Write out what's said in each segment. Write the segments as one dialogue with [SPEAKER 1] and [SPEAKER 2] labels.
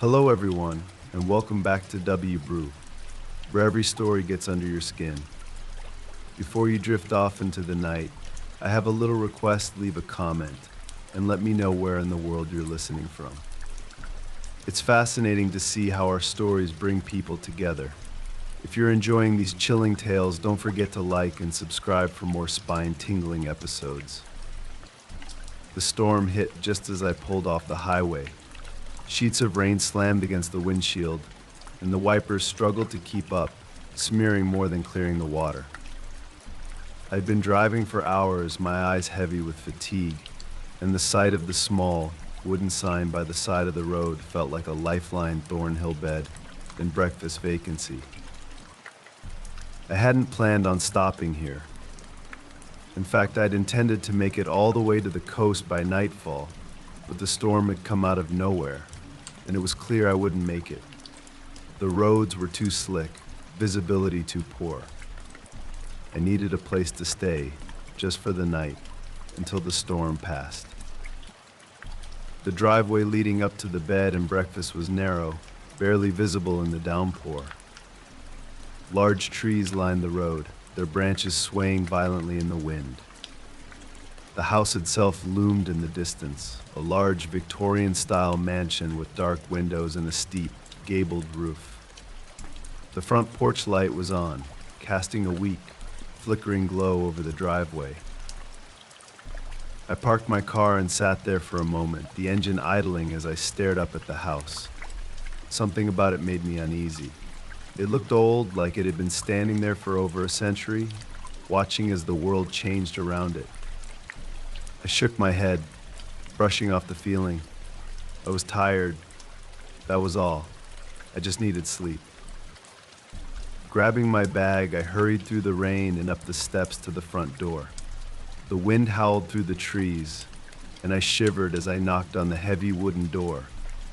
[SPEAKER 1] Hello, everyone, and welcome back to W-broux, where every story gets under your skin. Before you drift off into the night, I have a little request: leave a comment and let me know where in the world you're listening from. It's fascinating to see how our stories bring people together. If you're enjoying these chilling tales, don't forget to like and subscribe for more spine-tingling episodes. The storm hit just as I pulled off the highway. Sheets of rain slammed against the windshield, and the wipers struggled to keep up, smearing more than clearing the water. I'd been driving for hours, my eyes heavy with fatigue, and the sight of the small, wooden sign by the side of the road felt like a lifeline Thornhill bed in breakfast vacancy. I hadn't planned on stopping here. In fact, I'd intended to make it all the way to the coast by nightfall, but the storm had come out of nowhere, and it was clear I wouldn't make it. The roads were too slick, visibility too poor. I needed a place to stay, just for the night, until the storm passed. The driveway leading up to the bed and breakfast was narrow, barely visible in the downpour. Large trees lined the road, their branches swaying violently in the wind. The house itself loomed in the distance, a large Victorian-style mansion with dark windows and a steep, gabled roof. The front porch light was on, casting a weak, flickering glow over the driveway. I parked my car and sat there for a moment, the engine idling as I stared up at the house. Something about it made me uneasy. It looked old, like it had been standing there for over a century, watching as the world changed around it. I shook my head, brushing off the feeling. I was tired. That was all. I just needed sleep. Grabbing my bag, I hurried through the rain and up the steps to the front door. The wind howled through the trees, and I shivered as I knocked on the heavy wooden door,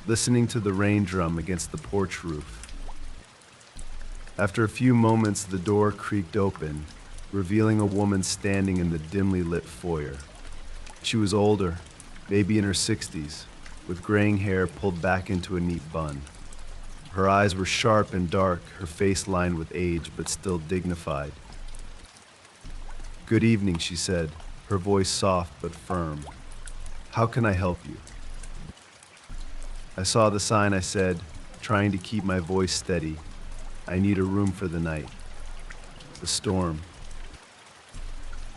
[SPEAKER 1] listening to the rain drum against the porch roof. After a few moments, the door creaked open, revealing a woman standing in the dimly lit foyer. She was older, maybe in her 60s, with graying hair pulled back into a neat bun. Her eyes were sharp and dark, her face lined with age, but still dignified. "Good evening," she said, her voice soft but firm. "How can I help you?" I saw the sign, I said, trying to keep my voice steady. "I need a room for the night." The storm.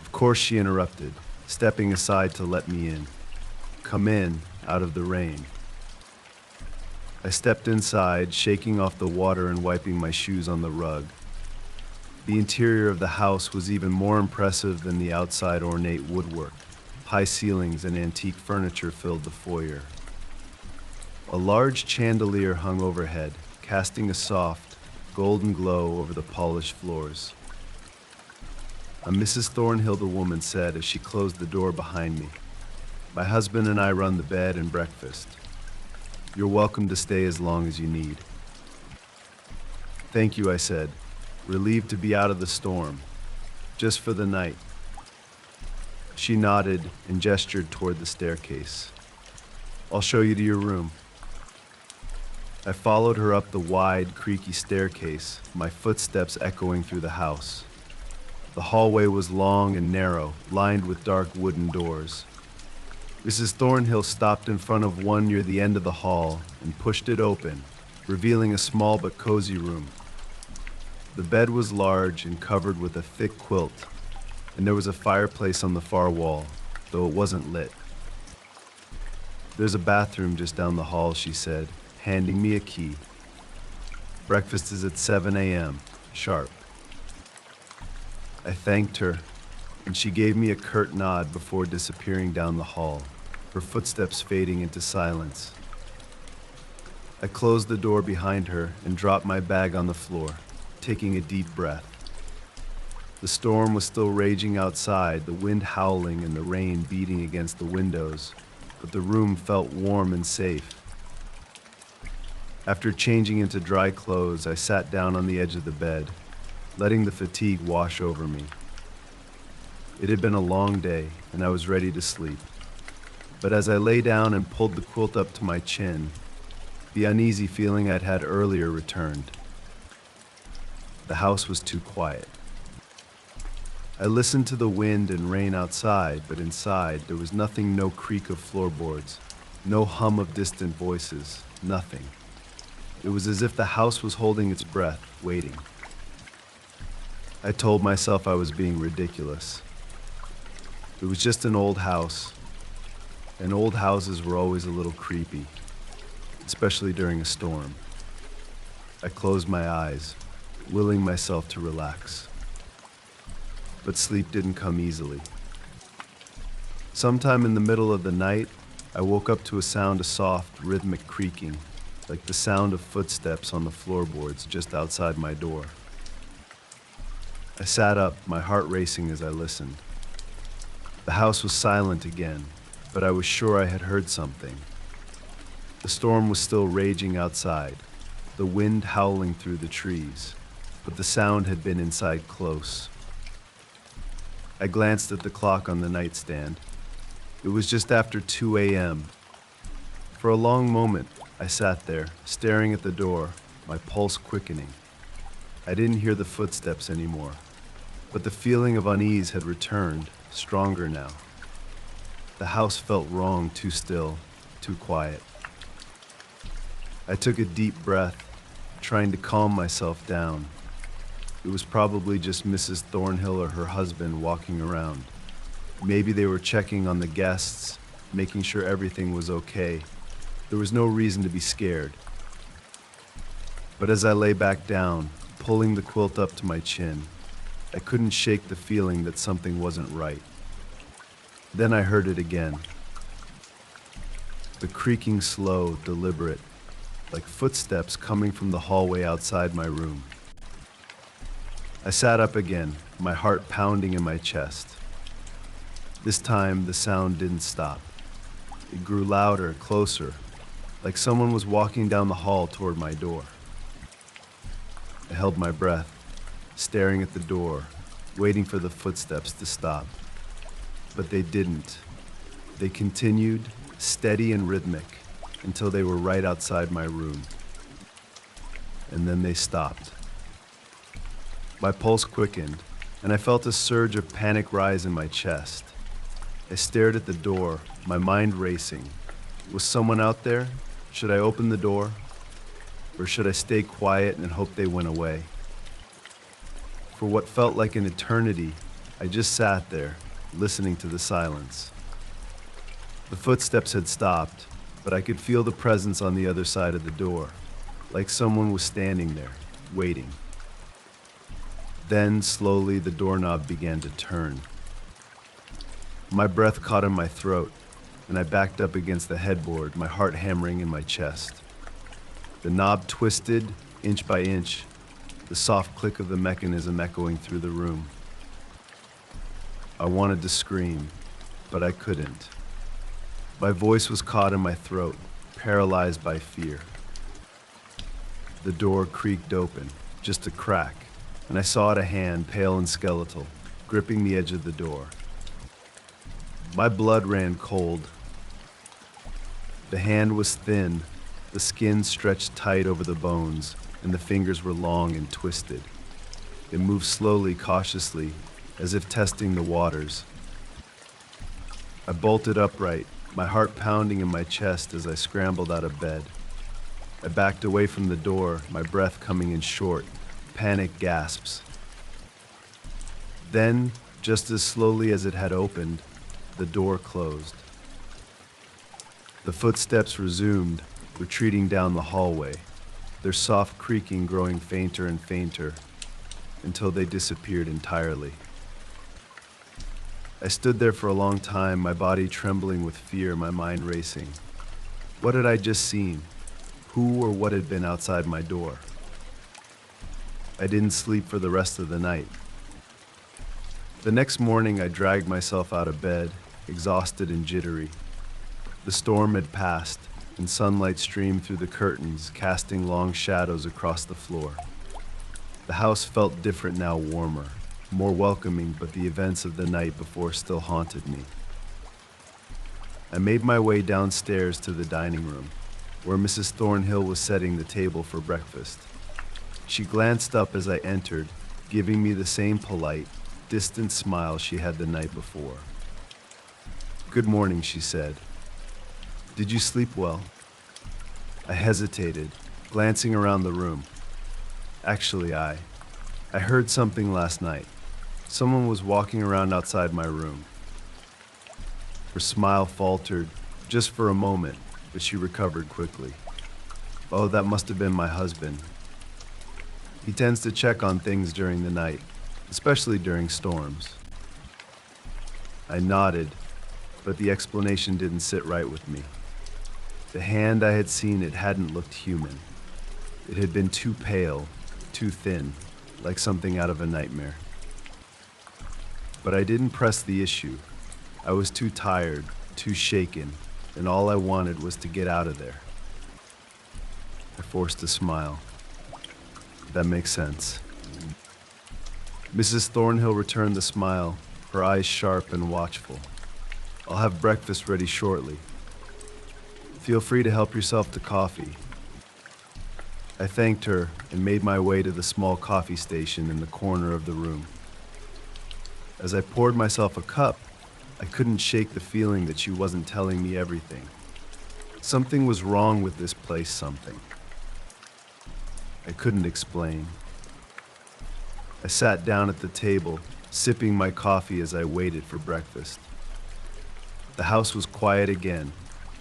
[SPEAKER 1] Of course, she interrupted, stepping aside to let me in. "Come in, out of the rain." I stepped inside, shaking off the water and wiping my shoes on the rug. The interior of the house was even more impressive than the outside ornate woodwork. High ceilings and antique furniture filled the foyer. A large chandelier hung overhead, casting a soft, golden glow over the polished floors. "I'm Mrs. Thornhill," the woman said as she closed the door behind me. "My husband and I run the bed and breakfast. You're welcome to stay as long as you need." "Thank you," I said, relieved to be out of the storm. "Just for the night." She nodded and gestured toward the staircase. "I'll show you to your room." I followed her up the wide, creaky staircase, my footsteps echoing through the house. The hallway was long and narrow, lined with dark wooden doors. Mrs. Thornhill stopped in front of one near the end of the hall and pushed it open, revealing a small but cozy room. The bed was large and covered with a thick quilt, and there was a fireplace on the far wall, though it wasn't lit. "There's a bathroom just down the hall," she said, handing me a key. "Breakfast is at 7 a.m., sharp." I thanked her, and she gave me a curt nod before disappearing down the hall, her footsteps fading into silence. I closed the door behind her and dropped my bag on the floor, taking a deep breath. The storm was still raging outside, the wind howling and the rain beating against the windows, but the room felt warm and safe. After changing into dry clothes, I sat down on the edge of the bed, letting the fatigue wash over me. It had been a long day, and I was ready to sleep. But as I lay down and pulled the quilt up to my chin, The uneasy feeling I'd had earlier returned. The house was too quiet. I listened to the wind and rain outside, but inside there was nothing, no creak of floorboards, no hum of distant voices, nothing. It was as if the house was holding its breath, waiting. I told myself I was being ridiculous. It was just an old house, and old houses were always a little creepy, especially during a storm. I closed my eyes, willing myself to relax. But sleep didn't come easily. Sometime in the middle of the night, I woke up to a sound of soft, rhythmic creaking, like the sound of footsteps on the floorboards just outside my door. I sat up, my heart racing as I listened. The house was silent again, but I was sure I had heard something. The storm was still raging outside, the wind howling through the trees, but the sound had been inside close. I glanced at the clock on the nightstand. It was just after 2 a.m. For a long moment, I sat there, staring at the door, my pulse quickening. I didn't hear the footsteps anymore, but the feeling of unease had returned, stronger now. The house felt wrong, too still, too quiet. I took a deep breath, trying to calm myself down. It was probably just Mrs. Thornhill or her husband walking around. Maybe they were checking on the guests, making sure everything was okay. There was no reason to be scared. But as I lay back down, pulling the quilt up to my chin, I couldn't shake the feeling that something wasn't right. Then I heard it again. The creaking slow, deliberate, like footsteps coming from the hallway outside my room. I sat up again, my heart pounding in my chest. This time, the sound didn't stop. It grew louder, closer, like someone was walking down the hall toward my door. I held my breath, staring at the door, waiting for the footsteps to stop. But they didn't. They continued, steady and rhythmic, until they were right outside my room. And then they stopped. My pulse quickened, and I felt a surge of panic rise in my chest. I stared at the door, my mind racing. Was someone out there? Should I open the door? Or should I stay quiet and hope they went away? For what felt like an eternity, I just sat there, listening to the silence. The footsteps had stopped, but I could feel the presence on the other side of the door, like someone was standing there, waiting. Then, slowly, the doorknob began to turn. My breath caught in my throat, and I backed up against the headboard, my heart hammering in my chest. The knob twisted, inch by inch, the soft click of the mechanism echoing through the room. I wanted to scream, but I couldn't. My voice was caught in my throat, paralyzed by fear. The door creaked open, just a crack, and I saw a hand, pale and skeletal, gripping the edge of the door. My blood ran cold. The hand was thin, the skin stretched tight over the bones, and the fingers were long and twisted. It moved slowly, cautiously, as if testing the waters. I bolted upright, my heart pounding in my chest as I scrambled out of bed. I backed away from the door, my breath coming in short, panic gasps. Then, just as slowly as it had opened, the door closed. The footsteps resumed, retreating down the hallway, their soft creaking growing fainter and fainter, until they disappeared entirely. I stood there for a long time, my body trembling with fear, my mind racing. What had I just seen? Who or what had been outside my door? I didn't sleep for the rest of the night. The next morning, I dragged myself out of bed, exhausted and jittery. The storm had passed, and sunlight streamed through the curtains, casting long shadows across the floor. The house felt different now, warmer, more welcoming, but the events of the night before still haunted me. I made my way downstairs to the dining room. where Mrs. Thornhill was setting the table for breakfast. She glanced up as I entered, giving me the same polite, distant smile she had the night before. "Good morning," she said. "Did you sleep well?" I hesitated, glancing around the room. Actually, I heard something last night. Someone was walking around outside my room. Her smile faltered just for a moment, but she recovered quickly. "Oh, that must have been my husband. He tends to check on things during the night, especially during storms." I nodded, but the explanation didn't sit right with me. The hand I had seen, it hadn't looked human. It had been too pale, too thin, like something out of a nightmare. But I didn't press the issue. I was too tired, too shaken, and all I wanted was to get out of there. I forced a smile. "That makes sense." Mrs. Thornhill returned the smile, her eyes sharp and watchful. "I'll have breakfast ready shortly. Feel free to help yourself to coffee." I thanked her and made my way to the small coffee station in the corner of the room. As I poured myself a cup, I couldn't shake the feeling that she wasn't telling me everything. Something was wrong with this place, something. I couldn't explain. I sat down at the table, sipping my coffee as I waited for breakfast. The house was quiet again,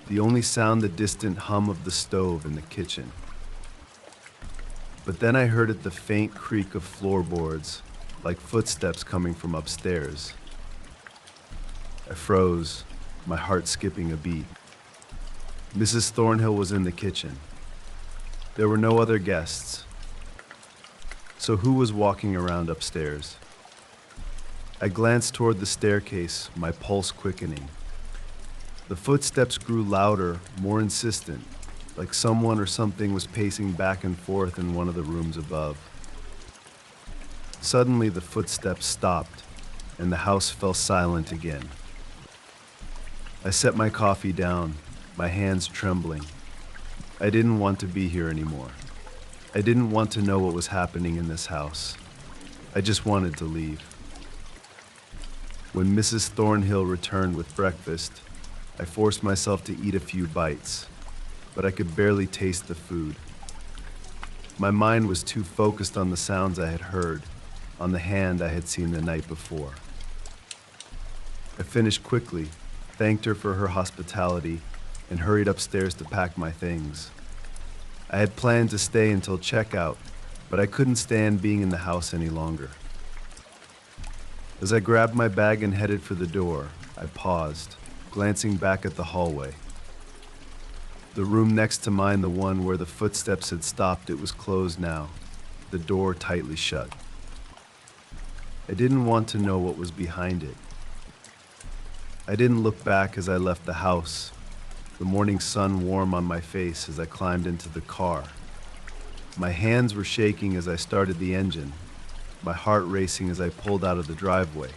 [SPEAKER 1] the only sound the distant hum of the stove in the kitchen. But then I heard the faint creak of floorboards, like footsteps coming from upstairs. I froze, my heart skipping a beat. Mrs. Thornhill was in the kitchen. There were no other guests. So who was walking around upstairs? I glanced toward the staircase, my pulse quickening. The footsteps grew louder, more insistent, like someone or something was pacing back and forth in one of the rooms above. Suddenly, the footsteps stopped, and the house fell silent again. I set my coffee down, my hands trembling. I didn't want to be here anymore. I didn't want to know what was happening in this house. I just wanted to leave. When Mrs. Thornhill returned with breakfast, I forced myself to eat a few bites, but I could barely taste the food. My mind was too focused on the sounds I had heard, on the hand I had seen the night before. I finished quickly, thanked her for her hospitality, and hurried upstairs to pack my things. I had planned to stay until checkout, but I couldn't stand being in the house any longer. As I grabbed my bag and headed for the door, I paused, glancing back at the hallway. The room next to mine, the one where the footsteps had stopped, it was closed now, the door tightly shut. I didn't want to know what was behind it. I didn't look back as I left the house, the morning sun warm on my face as I climbed into the car. My hands were shaking as I started the engine, my heart racing as I pulled out of the driveway.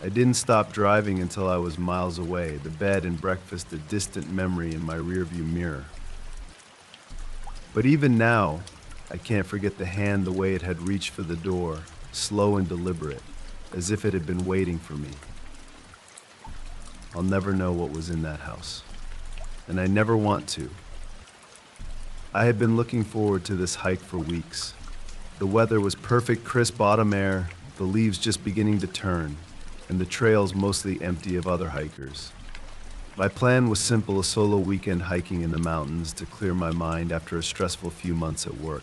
[SPEAKER 1] I didn't stop driving until I was miles away, the bed and breakfast a distant memory in my rearview mirror. But even now, I can't forget the hand, the way it had reached for the door, slow and deliberate, as if it had been waiting for me. I'll never know what was in that house, and I never want to. I had been looking forward to this hike for weeks. The weather was perfect, crisp autumn air, the leaves just beginning to turn, and the trails mostly empty of other hikers. My plan was simple, a solo weekend hiking in the mountains to clear my mind after a stressful few months at work.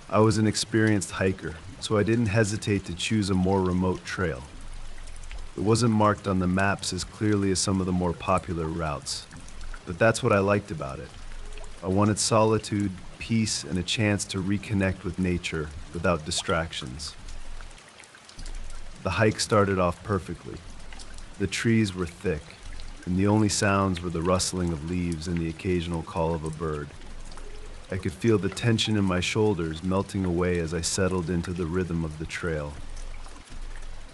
[SPEAKER 1] I was an experienced hiker, so I didn't hesitate to choose a more remote trail. It wasn't marked on the maps as clearly as some of the more popular routes, but that's what I liked about it. I wanted solitude, peace, and a chance to reconnect with nature without distractions. The hike started off perfectly. The trees were thick, and the only sounds were the rustling of leaves and the occasional call of a bird. I could feel the tension in my shoulders melting away as I settled into the rhythm of the trail.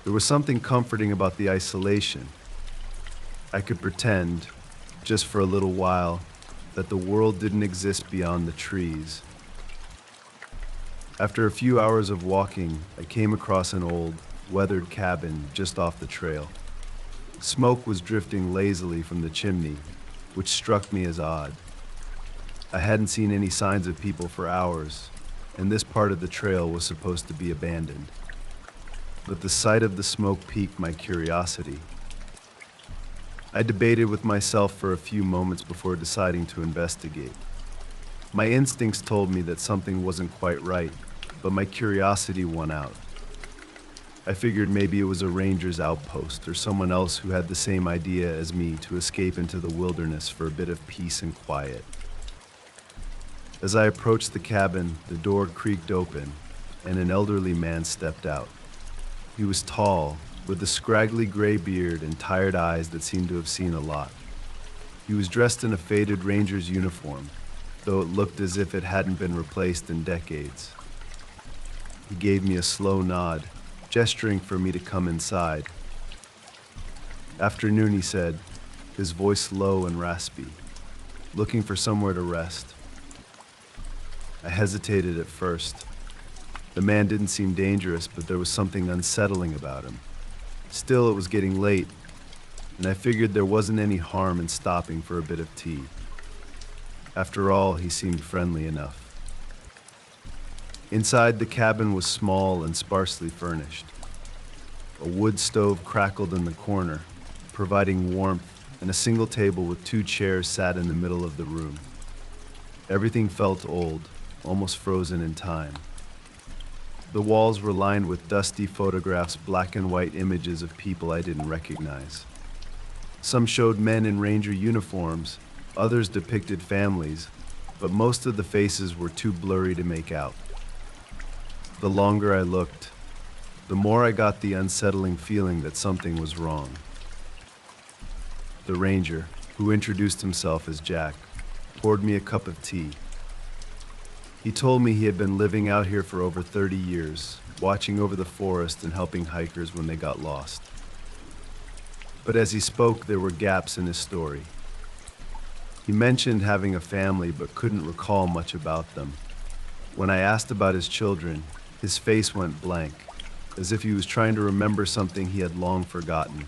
[SPEAKER 1] There was something comforting about the isolation. I could pretend, just for a little while, that the world didn't exist beyond the trees. After a few hours of walking, I came across an old, weathered cabin just off the trail. Smoke was drifting lazily from the chimney, which struck me as odd. I hadn't seen any signs of people for hours, and this part of the trail was supposed to be abandoned. But the sight of the smoke piqued my curiosity. I debated with myself for a few moments before deciding to investigate. My instincts told me that something wasn't quite right, but my curiosity won out. I figured maybe it was a ranger's outpost or someone else who had the same idea as me to escape into the wilderness for a bit of peace and quiet. As I approached the cabin, the door creaked open, and an elderly man stepped out. He was tall, with a scraggly gray beard and tired eyes that seemed to have seen a lot. He was dressed in a faded ranger's uniform, though it looked as if it hadn't been replaced in decades. He gave me a slow nod, gesturing for me to come inside. "Afternoon," he said, his voice low and raspy. "Looking for somewhere to rest." I hesitated at first. The man didn't seem dangerous, but there was something unsettling about him. Still, it was getting late, and I figured there wasn't any harm in stopping for a bit of tea. After all, he seemed friendly enough. Inside, the cabin was small and sparsely furnished. A wood stove crackled in the corner, providing warmth, and a single table with 2 chairs sat in the middle of the room. Everything felt old, almost frozen in time. The walls were lined with dusty photographs, black and white images of people I didn't recognize. Some showed men in ranger uniforms, others depicted families, but most of the faces were too blurry to make out. The longer I looked, the more I got the unsettling feeling that something was wrong. The ranger, who introduced himself as Jack, poured me a cup of tea. He told me he had been living out here for over 30 years, watching over the forest and helping hikers when they got lost. But as he spoke, there were gaps in his story. He mentioned having a family but couldn't recall much about them. When I asked about his children, his face went blank, as if he was trying to remember something he had long forgotten.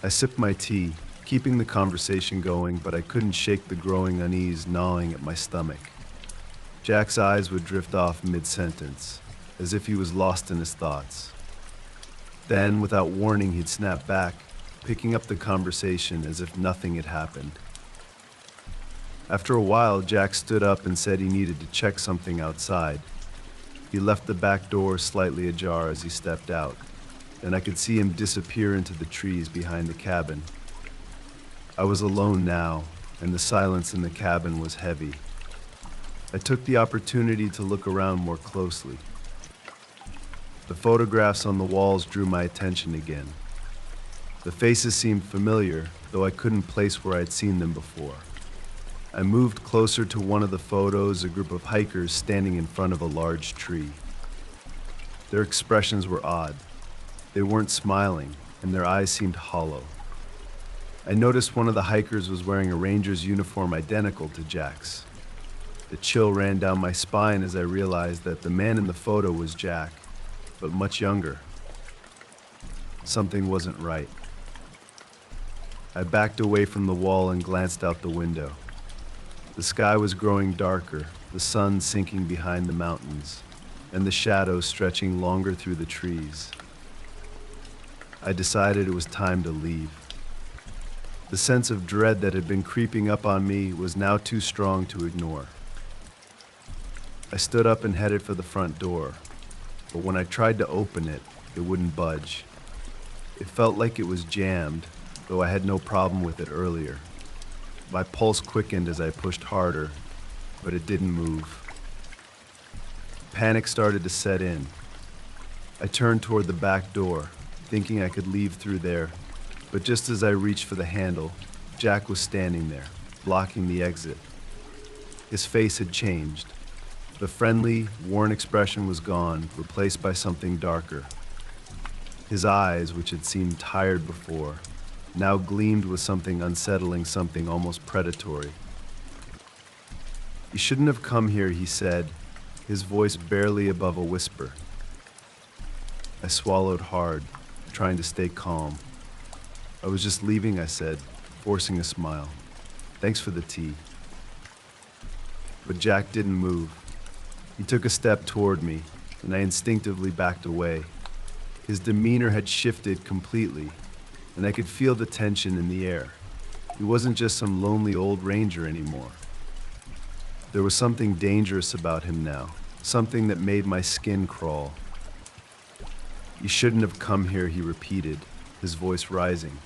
[SPEAKER 1] I sipped my tea, keeping the conversation going, but I couldn't shake the growing unease gnawing at my stomach. Jack's eyes would drift off mid-sentence, as if he was lost in his thoughts. Then, without warning, he'd snap back, picking up the conversation as if nothing had happened. After a while, Jack stood up and said he needed to check something outside. He left the back door slightly ajar as he stepped out, and I could see him disappear into the trees behind the cabin. I was alone now, and the silence in the cabin was heavy. I took the opportunity to look around more closely. The photographs on the walls drew my attention again. The faces seemed familiar, though I couldn't place where I'd seen them before. I moved closer to one of the photos, a group of hikers standing in front of a large tree. Their expressions were odd. They weren't smiling, and their eyes seemed hollow. I noticed one of the hikers was wearing a ranger's uniform identical to Jack's. The chill ran down my spine as I realized that the man in the photo was Jack, but much younger. Something wasn't right. I backed away from the wall and glanced out the window. The sky was growing darker, the sun sinking behind the mountains, and the shadows stretching longer through the trees. I decided it was time to leave. The sense of dread that had been creeping up on me was now too strong to ignore. I stood up and headed for the front door, but when I tried to open it, it wouldn't budge. It felt like it was jammed, though I had no problem with it earlier. My pulse quickened as I pushed harder, but it didn't move. Panic started to set in. I turned toward the back door, thinking I could leave through there, but just as I reached for the handle, Jack was standing there, blocking the exit. His face had changed. The friendly, worn expression was gone, replaced by something darker. His eyes, which had seemed tired before, now gleamed with something unsettling, something almost predatory. "You shouldn't have come here," he said, his voice barely above a whisper. I swallowed hard, trying to stay calm. "I was just leaving," I said, forcing a smile. "Thanks for the tea." But Jack didn't move. He took a step toward me, and I instinctively backed away. His demeanor had shifted completely, and I could feel the tension in the air. He wasn't just some lonely old ranger anymore. There was something dangerous about him now, something that made my skin crawl. "You shouldn't have come here," he repeated, his voice rising.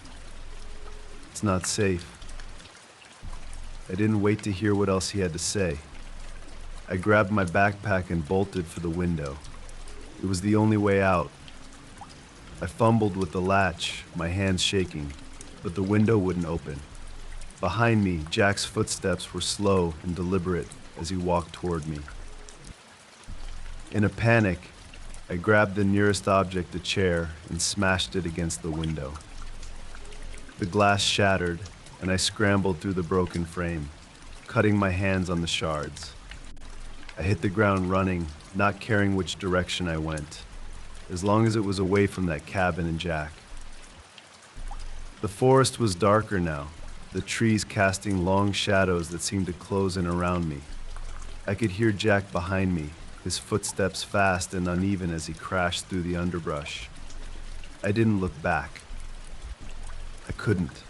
[SPEAKER 1] "It's not safe." I didn't wait to hear what else he had to say. I grabbed my backpack and bolted for the window. It was the only way out. I fumbled with the latch, my hands shaking, but the window wouldn't open. Behind me, Jack's footsteps were slow and deliberate as he walked toward me. In a panic, I grabbed the nearest object, a chair, and smashed it against the window. The glass shattered, and I scrambled through the broken frame, cutting my hands on the shards. I hit the ground running, not caring which direction I went, as long as it was away from that cabin and Jack. The forest was darker now, the trees casting long shadows that seemed to close in around me. I could hear Jack behind me, his footsteps fast and uneven as he crashed through the underbrush. I didn't look back. I couldn't.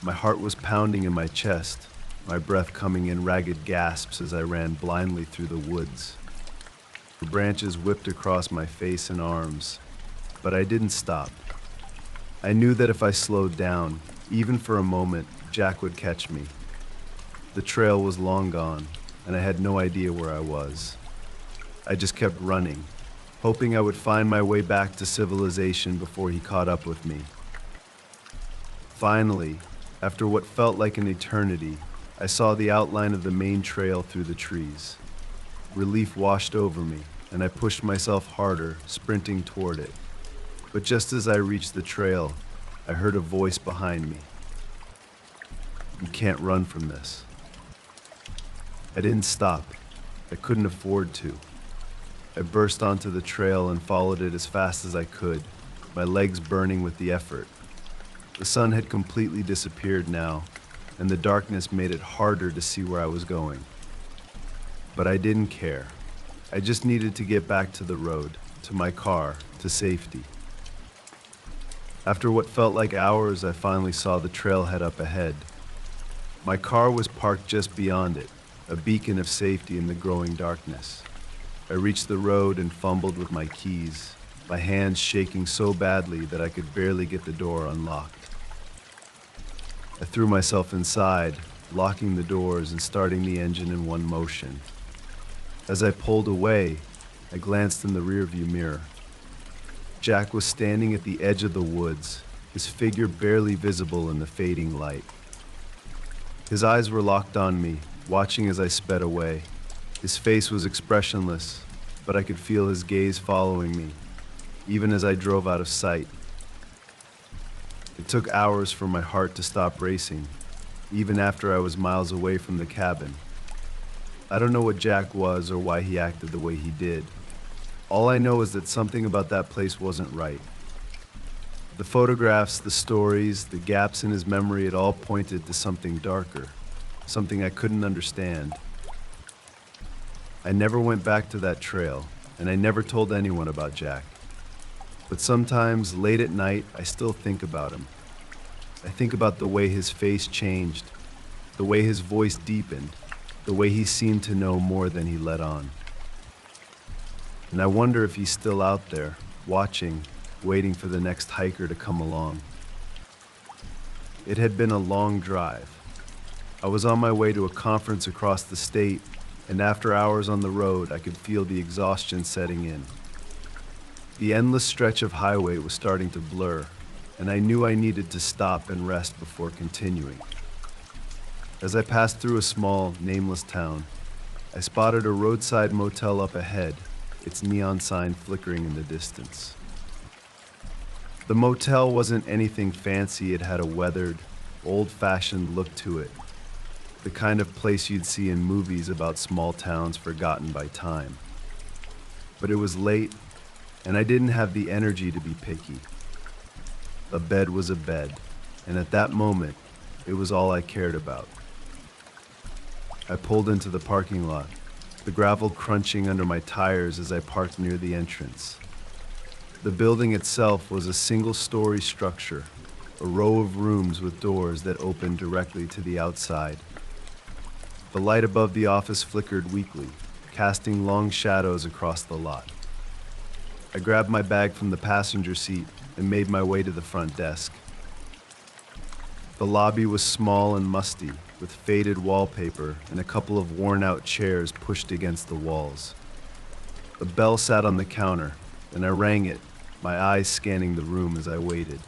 [SPEAKER 1] My heart was pounding in my chest, my breath coming in ragged gasps as I ran blindly through the woods. The branches whipped across my face and arms, but I didn't stop. I knew that if I slowed down, even for a moment, Jack would catch me. The trail was long gone, and I had no idea where I was. I just kept running, hoping I would find my way back to civilization before he caught up with me. Finally, after what felt like an eternity, I saw the outline of the main trail through the trees. Relief washed over me, and I pushed myself harder, sprinting toward it. But just as I reached the trail, I heard a voice behind me. "You can't run from this." I didn't stop. I couldn't afford to. I burst onto the trail and followed it as fast as I could, my legs burning with the effort. The sun had completely disappeared now, and the darkness made it harder to see where I was going. But I didn't care. I just needed to get back to the road, to my car, to safety. After what felt like hours, I finally saw the trailhead up ahead. My car was parked just beyond it, a beacon of safety in the growing darkness. I reached the road and fumbled with my keys, my hands shaking so badly that I could barely get the door unlocked. I threw myself inside, locking the doors and starting the engine in one motion. As I pulled away, I glanced in the rearview mirror. Jack was standing at the edge of the woods, his figure barely visible in the fading light. His eyes were locked on me, watching as I sped away. His face was expressionless, but I could feel his gaze following me, even as I drove out of sight. It took hours for my heart to stop racing, even after I was miles away from the cabin. I don't know what Jack was or why he acted the way he did. All I know is that something about that place wasn't right. The photographs, the stories, the gaps in his memory, it all pointed to something darker, something I couldn't understand. I never went back to that trail, and I never told anyone about Jack. But sometimes, late at night, I still think about him. I think about the way his face changed, the way his voice deepened, the way he seemed to know more than he let on. And I wonder if he's still out there, watching, waiting for the next hiker to come along. It had been a long drive. I was on my way to a conference across the state, and after hours on the road, I could feel the exhaustion setting in. The endless stretch of highway was starting to blur, and I knew I needed to stop and rest before continuing. As I passed through a small, nameless town, I spotted a roadside motel up ahead, its neon sign flickering in the distance. The motel wasn't anything fancy. It had a weathered, old-fashioned look to it, the kind of place you'd see in movies about small towns forgotten by time. But it was late, and I didn't have the energy to be picky. A bed was a bed, and at that moment, it was all I cared about. I pulled into the parking lot, the gravel crunching under my tires as I parked near the entrance. The building itself was a single-story structure, a row of rooms with doors that opened directly to the outside. The light above the office flickered weakly, casting long shadows across the lot. I grabbed my bag from the passenger seat and made my way to the front desk. The lobby was small and musty, with faded wallpaper and a couple of worn-out chairs pushed against the walls. A bell sat on the counter, and I rang it, my eyes scanning the room as I waited.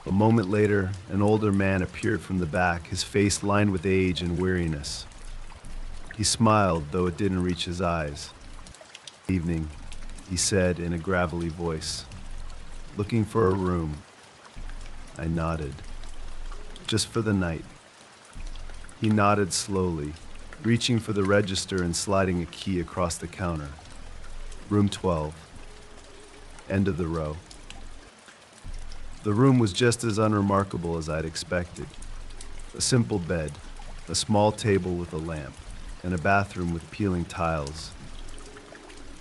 [SPEAKER 1] A moment later, an older man appeared from the back, his face lined with age and weariness. He smiled, though it didn't reach his eyes. "Evening," he said in a gravelly voice. "Looking for a room." I nodded. "Just for the night." He nodded slowly, reaching for the register and sliding a key across the counter. "Room 12. End of the row." The room was just as unremarkable as I'd expected. A simple bed, a small table with a lamp, and a bathroom with peeling tiles.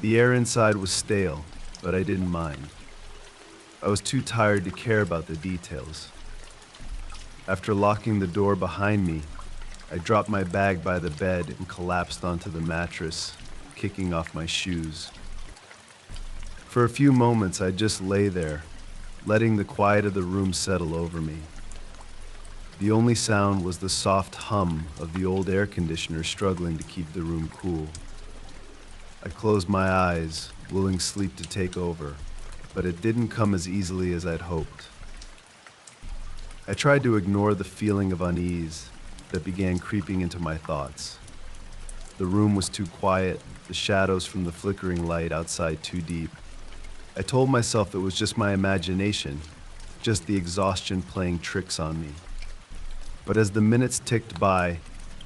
[SPEAKER 1] The air inside was stale, but I didn't mind. I was too tired to care about the details. After locking the door behind me, I dropped my bag by the bed and collapsed onto the mattress, kicking off my shoes. For a few moments, I just lay there, letting the quiet of the room settle over me. The only sound was the soft hum of the old air conditioner struggling to keep the room cool. I closed my eyes, willing sleep to take over, but it didn't come as easily as I'd hoped. I tried to ignore the feeling of unease that began creeping into my thoughts. The room was too quiet, the shadows from the flickering light outside too deep. I told myself it was just my imagination, just the exhaustion playing tricks on me. But as the minutes ticked by,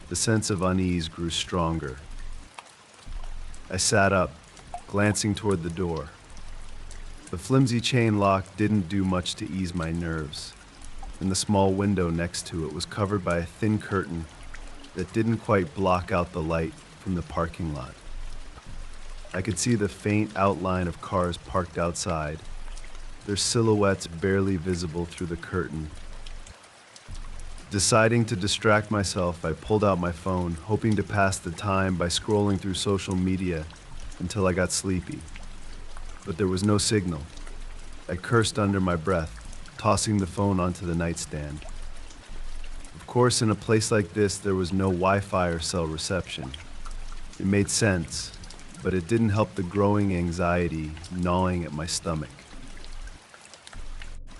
[SPEAKER 1] the sense of unease grew stronger. I sat up, glancing toward the door. The flimsy chain lock didn't do much to ease my nerves, and the small window next to it was covered by a thin curtain that didn't quite block out the light from the parking lot. I could see the faint outline of cars parked outside, their silhouettes barely visible through the curtain. Deciding to distract myself, I pulled out my phone, hoping to pass the time by scrolling through social media until I got sleepy. But there was no signal. I cursed under my breath, tossing the phone onto the nightstand. Of course, in a place like this, there was no Wi-Fi or cell reception. It made sense, but it didn't help the growing anxiety gnawing at my stomach.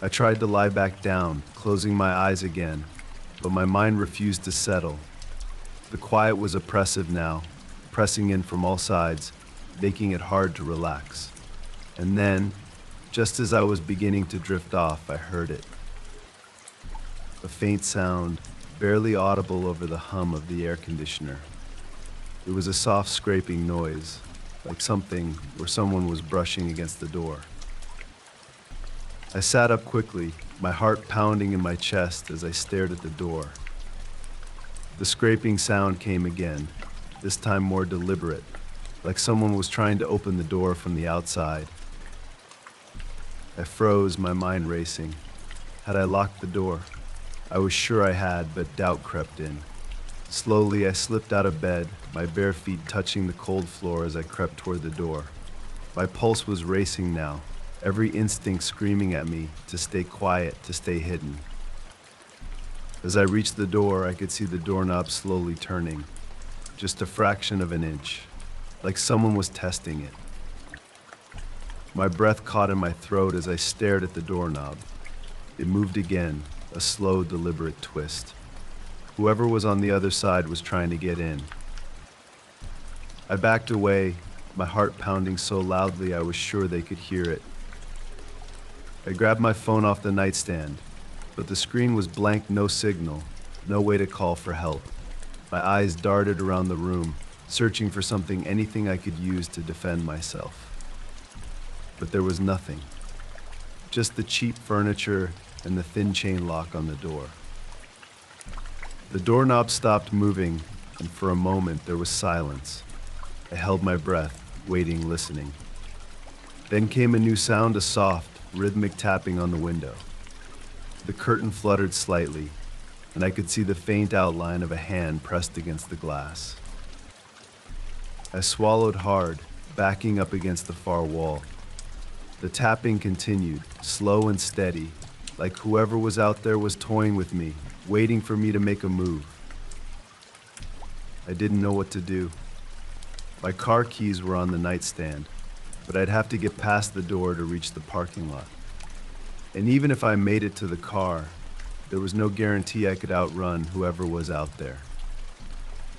[SPEAKER 1] I tried to lie back down, closing my eyes again, but my mind refused to settle. The quiet was oppressive now, pressing in from all sides, making it hard to relax. And then, just as I was beginning to drift off, I heard it. A faint sound, barely audible over the hum of the air conditioner. It was a soft scraping noise, like something where someone was brushing against the door. I sat up quickly, my heart pounding in my chest as I stared at the door. The scraping sound came again, this time more deliberate, like someone was trying to open the door from the outside. I froze, my mind racing. Had I locked the door? I was sure I had, but doubt crept in. Slowly, I slipped out of bed, my bare feet touching the cold floor as I crept toward the door. My pulse was racing now, every instinct screaming at me to stay quiet, to stay hidden. As I reached the door, I could see the doorknob slowly turning, just a fraction of an inch, like someone was testing it. My breath caught in my throat as I stared at the doorknob. It moved again, a slow, deliberate twist. Whoever was on the other side was trying to get in. I backed away, my heart pounding so loudly I was sure they could hear it. I grabbed my phone off the nightstand, but the screen was blank, no signal, no way to call for help. My eyes darted around the room, searching for something, anything I could use to defend myself. But there was nothing, just the cheap furniture and the thin chain lock on the door. The doorknob stopped moving, and for a moment there was silence. I held my breath, waiting, listening. Then came a new sound, a soft, rhythmic tapping on the window. The curtain fluttered slightly, and I could see the faint outline of a hand pressed against the glass. I swallowed hard, backing up against the far wall. The tapping continued, slow and steady, like whoever was out there was toying with me, waiting for me to make a move. I didn't know what to do. My car keys were on the nightstand, but I'd have to get past the door to reach the parking lot. And even if I made it to the car, there was no guarantee I could outrun whoever was out there.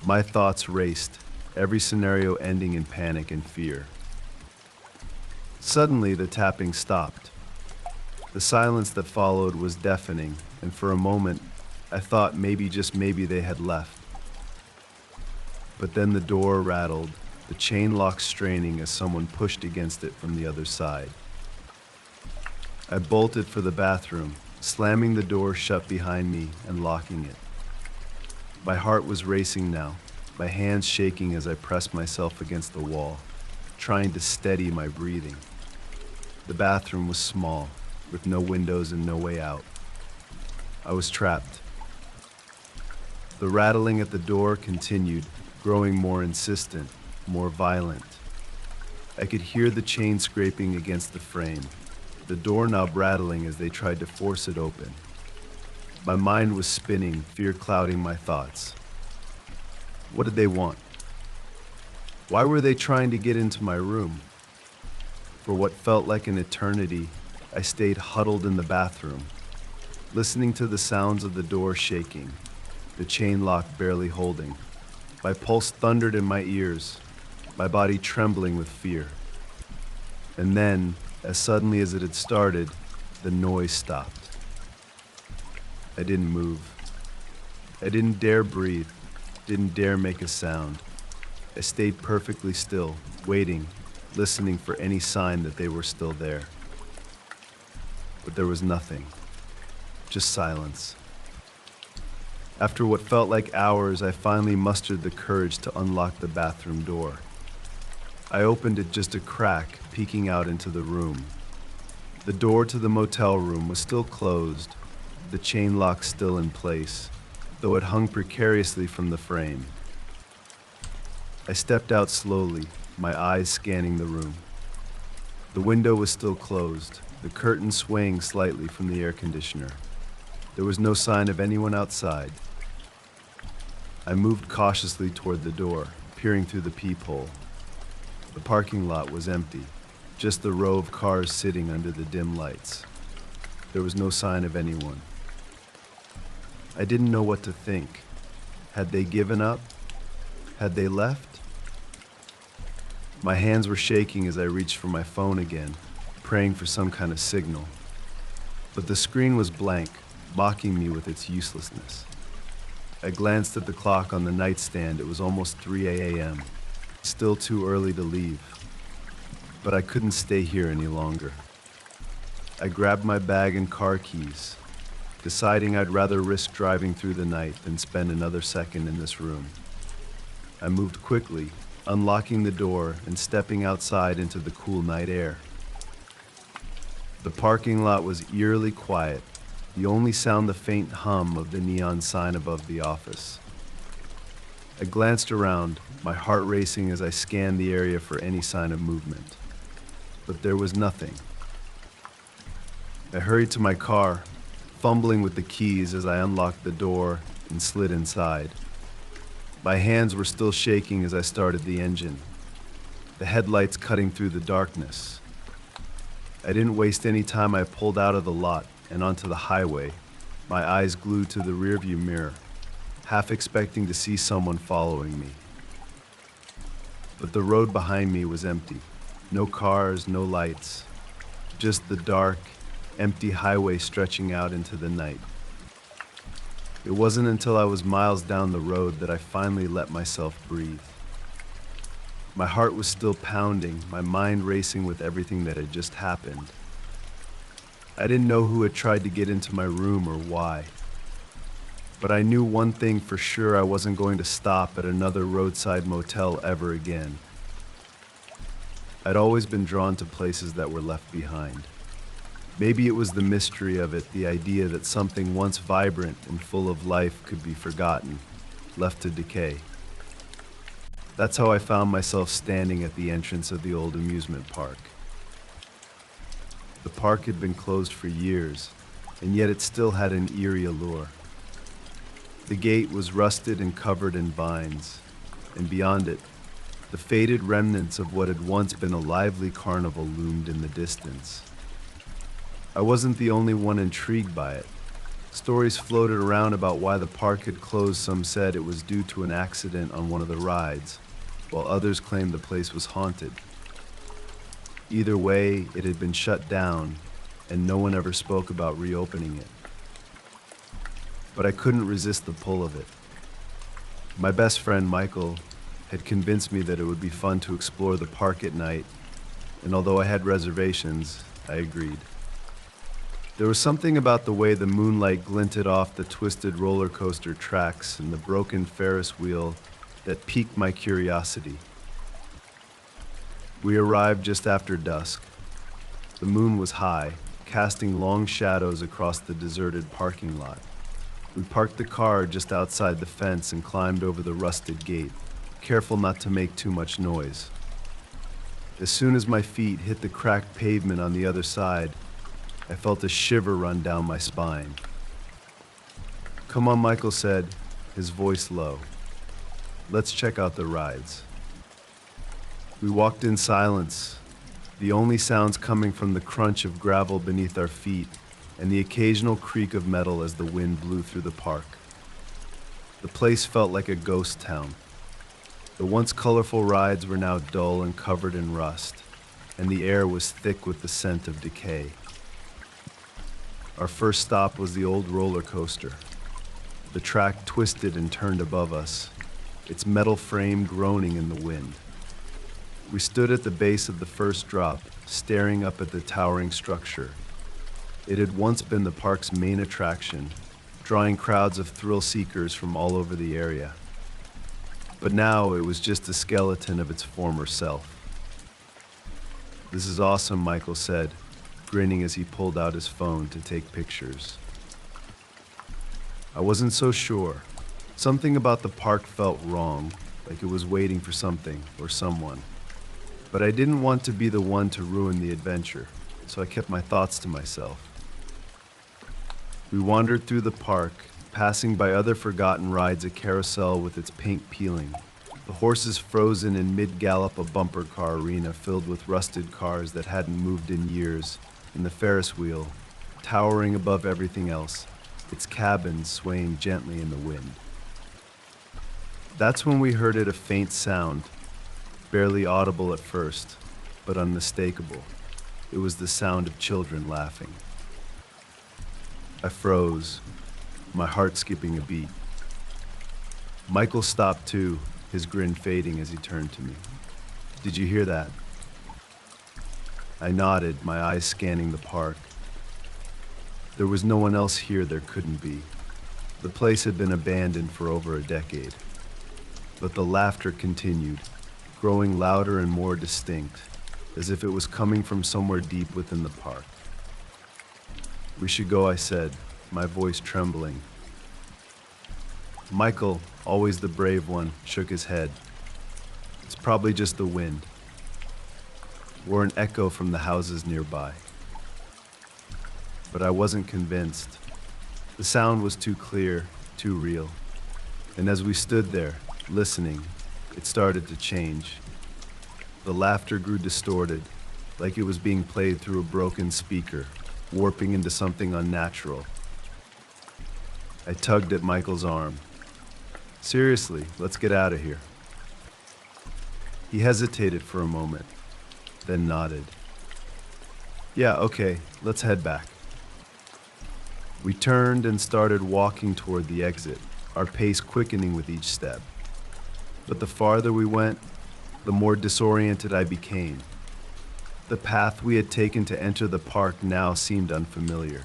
[SPEAKER 1] My thoughts raced, every scenario ending in panic and fear. Suddenly, the tapping stopped. The silence that followed was deafening, and for a moment, I thought maybe, just maybe, they had left. But then the door rattled, the chain lock straining as someone pushed against it from the other side. I bolted for the bathroom, slamming the door shut behind me and locking it. My heart was racing now, my hands shaking as I pressed myself against the wall, trying to steady my breathing. The bathroom was small, with no windows and no way out. I was trapped. The rattling at the door continued, growing more insistent, more violent. I could hear the chain scraping against the frame, the doorknob rattling as they tried to force it open. My mind was spinning, fear clouding my thoughts. What did they want? Why were they trying to get into my room? For what felt like an eternity, I stayed huddled in the bathroom, listening to the sounds of the door shaking, the chain lock barely holding. My pulse thundered in my ears, my body trembling with fear. And then, as suddenly as it had started, the noise stopped. I didn't move. I didn't dare breathe, didn't dare make a sound. I stayed perfectly still, waiting, listening for any sign that they were still there. But there was nothing, just silence. After what felt like hours, I finally mustered the courage to unlock the bathroom door. I opened it just a crack, peeking out into the room. The door to the motel room was still closed, the chain lock still in place, though it hung precariously from the frame. I stepped out slowly, my eyes scanning the room. The window was still closed, the curtain swaying slightly from the air conditioner. There was no sign of anyone outside. I moved cautiously toward the door, peering through the peephole. The parking lot was empty, just the row of cars sitting under the dim lights. There was no sign of anyone. I didn't know what to think. Had they given up? Had they left? My hands were shaking as I reached for my phone again, praying for some kind of signal. But the screen was blank, mocking me with its uselessness. I glanced at the clock on the nightstand. It was almost 3 a.m. Still too early to leave. But I couldn't stay here any longer. I grabbed my bag and car keys, deciding I'd rather risk driving through the night than spend another second in this room. I moved quickly, unlocking the door and stepping outside into the cool night air. The parking lot was eerily quiet, the only sound the faint hum of the neon sign above the office. I glanced around, my heart racing as I scanned the area for any sign of movement. But there was nothing. I hurried to my car, fumbling with the keys as I unlocked the door and slid inside. My hands were still shaking as I started the engine, the headlights cutting through the darkness. I didn't waste any time. I pulled out of the lot and onto the highway, my eyes glued to the rearview mirror, half expecting to see someone following me. But the road behind me was empty. No cars, no lights, just the dark, empty highway stretching out into the night. It wasn't until I was miles down the road that I finally let myself breathe. My heart was still pounding, my mind racing with everything that had just happened. I didn't know who had tried to get into my room or why. But I knew one thing for sure: I wasn't going to stop at another roadside motel ever again. I'd always been drawn to places that were left behind. Maybe it was the mystery of it, the idea that something once vibrant and full of life could be forgotten, left to decay. That's how I found myself standing at the entrance of the old amusement park. The park had been closed for years, and yet it still had an eerie allure. The gate was rusted and covered in vines, and beyond it, the faded remnants of what had once been a lively carnival loomed in the distance. I wasn't the only one intrigued by it. Stories floated around about why the park had closed. Some said it was due to an accident on one of the rides, while others claimed the place was haunted. Either way, it had been shut down, and no one ever spoke about reopening it. But I couldn't resist the pull of it. My best friend, Michael, had convinced me that it would be fun to explore the park at night, and although I had reservations, I agreed. There was something about the way the moonlight glinted off the twisted roller coaster tracks and the broken Ferris wheel that piqued my curiosity. We arrived just after dusk. The moon was high, casting long shadows across the deserted parking lot. We parked the car just outside the fence and climbed over the rusted gate, careful not to make too much noise. As soon as my feet hit the cracked pavement on the other side, I felt a shiver run down my spine. "Come on," Michael said, his voice low. "Let's check out the rides." We walked in silence, the only sounds coming from the crunch of gravel beneath our feet and the occasional creak of metal as the wind blew through the park. The place felt like a ghost town. The once colorful rides were now dull and covered in rust, and the air was thick with the scent of decay. Our first stop was the old roller coaster. The track twisted and turned above us, its metal frame groaning in the wind. We stood at the base of the first drop, staring up at the towering structure. It had once been the park's main attraction, drawing crowds of thrill seekers from all over the area. But now it was just a skeleton of its former self. "This is awesome," Michael said, grinning as he pulled out his phone to take pictures. I wasn't so sure. Something about the park felt wrong, like it was waiting for something or someone. But I didn't want to be the one to ruin the adventure, so I kept my thoughts to myself. We wandered through the park, passing by other forgotten rides, a carousel with its paint peeling, the horses frozen in mid-gallop, a bumper car arena filled with rusted cars that hadn't moved in years, and the Ferris wheel, towering above everything else, its cabins swaying gently in the wind. That's when we heard it, a faint sound, barely audible at first, but unmistakable. It was the sound of children laughing. I froze, my heart skipping a beat. Michael stopped too, his grin fading as he turned to me. "Did you hear that?" I nodded, my eyes scanning the park. There was no one else here. There couldn't be. The place had been abandoned for over a decade. But the laughter continued, growing louder and more distinct, as if it was coming from somewhere deep within the park. "We should go," I said, my voice trembling. Michael, always the brave one, shook his head. "It's probably just the wind, or an echo from the houses nearby." But I wasn't convinced. The sound was too clear, too real. And as we stood there, listening, it started to change. The laughter grew distorted, like it was being played through a broken speaker, warping into something unnatural. I tugged at Michael's arm. "Seriously, let's get out of here." He hesitated for a moment, then nodded. "Yeah, okay, let's head back." We turned and started walking toward the exit, our pace quickening with each step. But the farther we went, the more disoriented I became. The path we had taken to enter the park now seemed unfamiliar.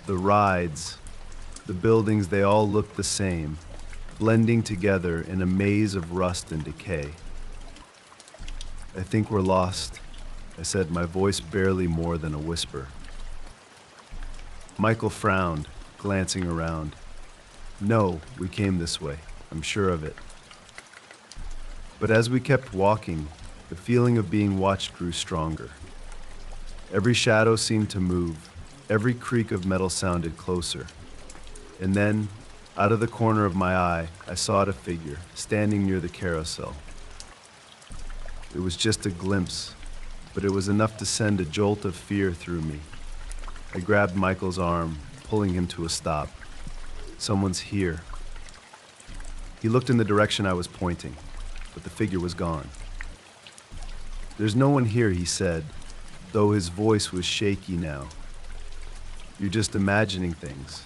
[SPEAKER 1] The rides, the buildings, they all looked the same, blending together in a maze of rust and decay. "I think we're lost," I said, my voice barely more than a whisper. Michael frowned, glancing around. "No, we came this way. I'm sure of it." But as we kept walking, the feeling of being watched grew stronger. Every shadow seemed to move, every creak of metal sounded closer. And then, out of the corner of my eye, I saw a figure standing near the carousel. It was just a glimpse, but it was enough to send a jolt of fear through me. I grabbed Michael's arm, pulling him to a stop. "Someone's here." He looked in the direction I was pointing, but the figure was gone. "There's no one here," he said, though his voice was shaky now. "You're just imagining things."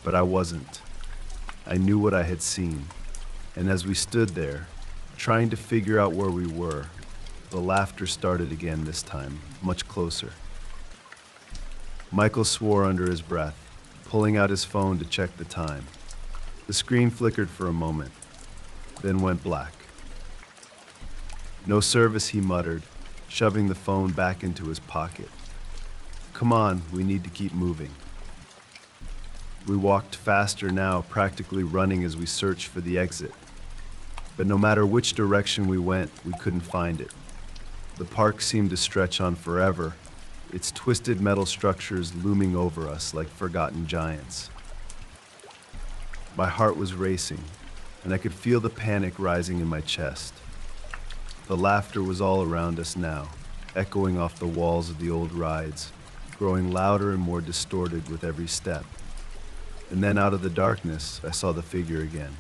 [SPEAKER 1] But I wasn't. I knew what I had seen, and as we stood there, trying to figure out where we were, the laughter started again this time, much closer. Michael swore under his breath, pulling out his phone to check the time. The screen flickered for a moment, then went black. "No service," he muttered, shoving the phone back into his pocket. "Come on, we need to keep moving." We walked faster now, practically running as we searched for the exit. But no matter which direction we went, we couldn't find it. The park seemed to stretch on forever, its twisted metal structures looming over us like forgotten giants. My heart was racing, and I could feel the panic rising in my chest. The laughter was all around us now, echoing off the walls of the old rides, growing louder and more distorted with every step. And then out of the darkness, I saw the figure again.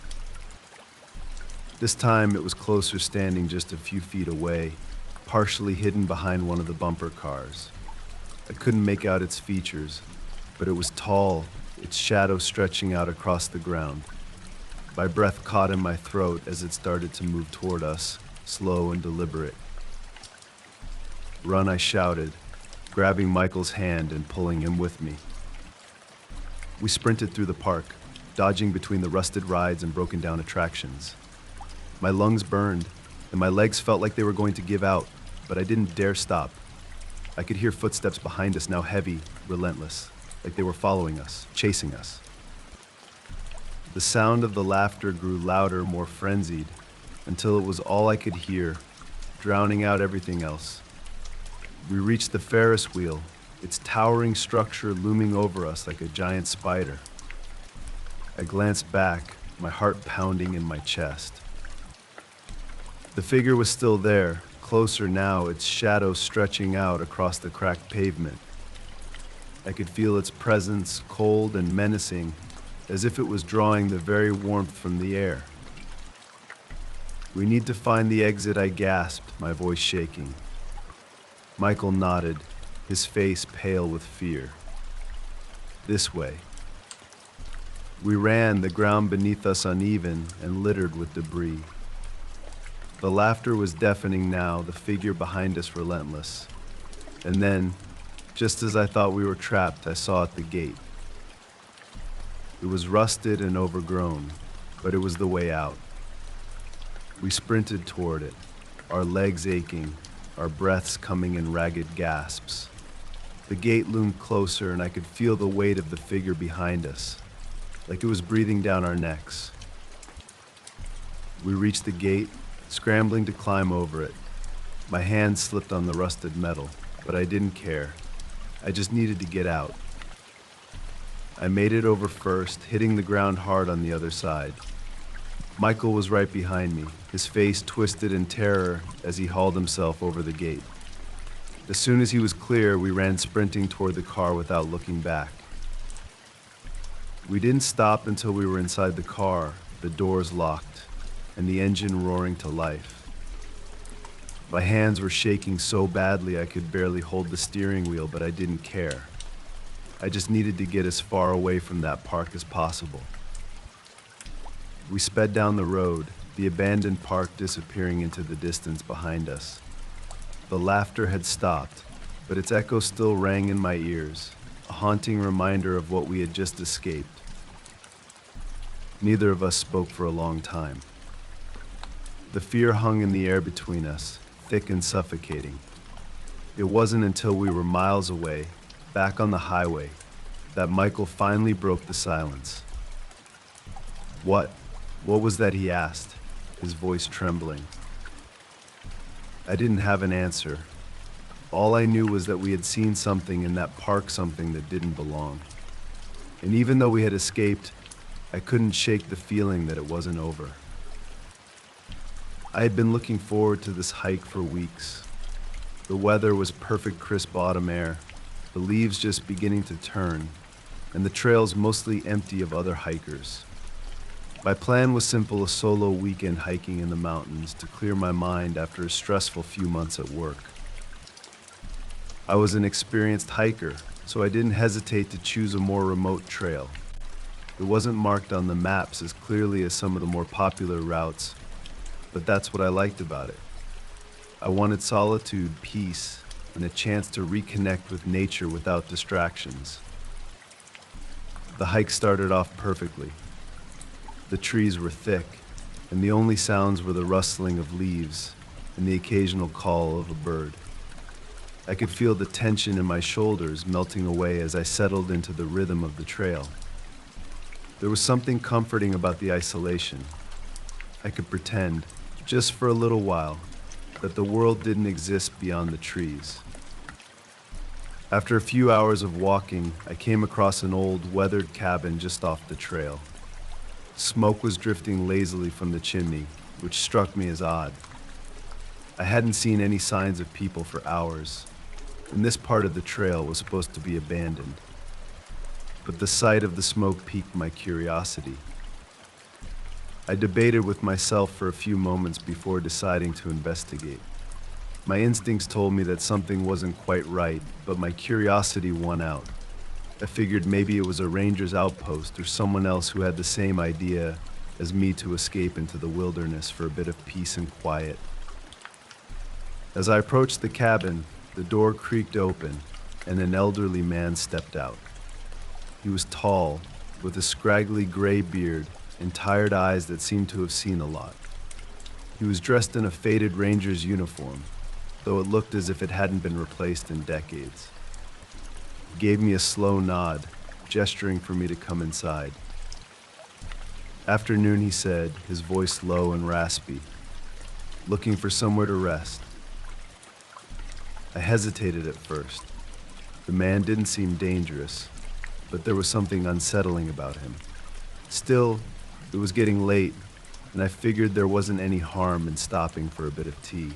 [SPEAKER 1] This time it was closer, standing just a few feet away, partially hidden behind one of the bumper cars. I couldn't make out its features, but it was tall, its shadow stretching out across the ground. My breath caught in my throat as it started to move toward us, slow and deliberate. "Run," I shouted, grabbing Michael's hand and pulling him with me. We sprinted through the park, dodging between the rusted rides and broken down attractions. My lungs burned, and my legs felt like they were going to give out, but I didn't dare stop. I could hear footsteps behind us, now heavy, relentless, like they were following us, chasing us. The sound of the laughter grew louder, more frenzied, until it was all I could hear, drowning out everything else. We reached the Ferris wheel, its towering structure looming over us like a giant spider. I glanced back, my heart pounding in my chest. The figure was still there, closer now, its shadow stretching out across the cracked pavement. I could feel its presence, cold and menacing, as if it was drawing the very warmth from the air. "We need to find the exit," I gasped, my voice shaking. Michael nodded, his face pale with fear. "This way." We ran, the ground beneath us uneven and littered with debris. The laughter was deafening now, the figure behind us relentless. And then, just as I thought we were trapped, I saw at the gate. It was rusted and overgrown, but it was the way out. We sprinted toward it, our legs aching, our breaths coming in ragged gasps. The gate loomed closer, and I could feel the weight of the figure behind us, like it was breathing down our necks. We reached the gate, scrambling to climb over it. My hand slipped on the rusted metal, but I didn't care. I just needed to get out. I made it over first, hitting the ground hard on the other side. Michael was right behind me, his face twisted in terror as he hauled himself over the gate. As soon as he was clear, we ran sprinting toward the car without looking back. We didn't stop until we were inside the car, the doors locked, and the engine roaring to life. My hands were shaking so badly I could barely hold the steering wheel, but I didn't care. I just needed to get as far away from that park as possible. We sped down the road, the abandoned park disappearing into the distance behind us. The laughter had stopped, but its echo still rang in my ears, a haunting reminder of what we had just escaped. Neither of us spoke for a long time. The fear hung in the air between us, thick and suffocating. It wasn't until we were miles away, back on the highway, that Michael finally broke the silence. What was that he asked, his voice trembling? I didn't have an answer. All I knew was that we had seen something in that park, something that didn't belong. And even though we had escaped, I couldn't shake the feeling that it wasn't over. I had been looking forward to this hike for weeks. The weather was perfect, crisp autumn air, the leaves just beginning to turn, and the trails mostly empty of other hikers. My plan was simple, a solo weekend hiking in the mountains to clear my mind after a stressful few months at work. I was an experienced hiker, so I didn't hesitate to choose a more remote trail. It wasn't marked on the maps as clearly as some of the more popular routes, but that's what I liked about it. I wanted solitude, peace, and a chance to reconnect with nature without distractions. The hike started off perfectly. The trees were thick, and the only sounds were the rustling of leaves and the occasional call of a bird. I could feel the tension in my shoulders melting away as I settled into the rhythm of the trail. There was something comforting about the isolation. I could pretend, just for a little while, that the world didn't exist beyond the trees. After a few hours of walking, I came across an old, weathered cabin just off the trail. Smoke was drifting lazily from the chimney, which struck me as odd. I hadn't seen any signs of people for hours, and this part of the trail was supposed to be abandoned. But the sight of the smoke piqued my curiosity. I debated with myself for a few moments before deciding to investigate. My instincts told me that something wasn't quite right, but my curiosity won out. I figured maybe it was a ranger's outpost or someone else who had the same idea as me to escape into the wilderness for a bit of peace and quiet. As I approached the cabin, the door creaked open and an elderly man stepped out. He was tall, with a scraggly gray beard and tired eyes that seemed to have seen a lot. He was dressed in a faded ranger's uniform, though it looked as if it hadn't been replaced in decades. He gave me a slow nod, gesturing for me to come inside. "Afternoon," he said, his voice low and raspy. "Looking for somewhere to rest." I hesitated at first. The man didn't seem dangerous, but there was something unsettling about him. Still, it was getting late, and I figured there wasn't any harm in stopping for a bit of tea.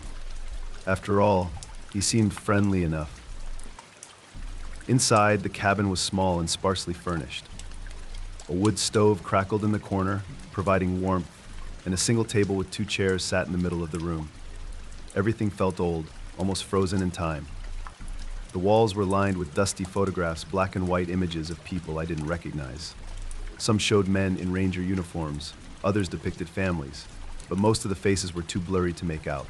[SPEAKER 1] After all, he seemed friendly enough. Inside, the cabin was small and sparsely furnished. A wood stove crackled in the corner, providing warmth, and a single table with 2 chairs sat in the middle of the room. Everything felt old, almost frozen in time. The walls were lined with dusty photographs, black and white images of people I didn't recognize. Some showed men in ranger uniforms, others depicted families, but most of the faces were too blurry to make out.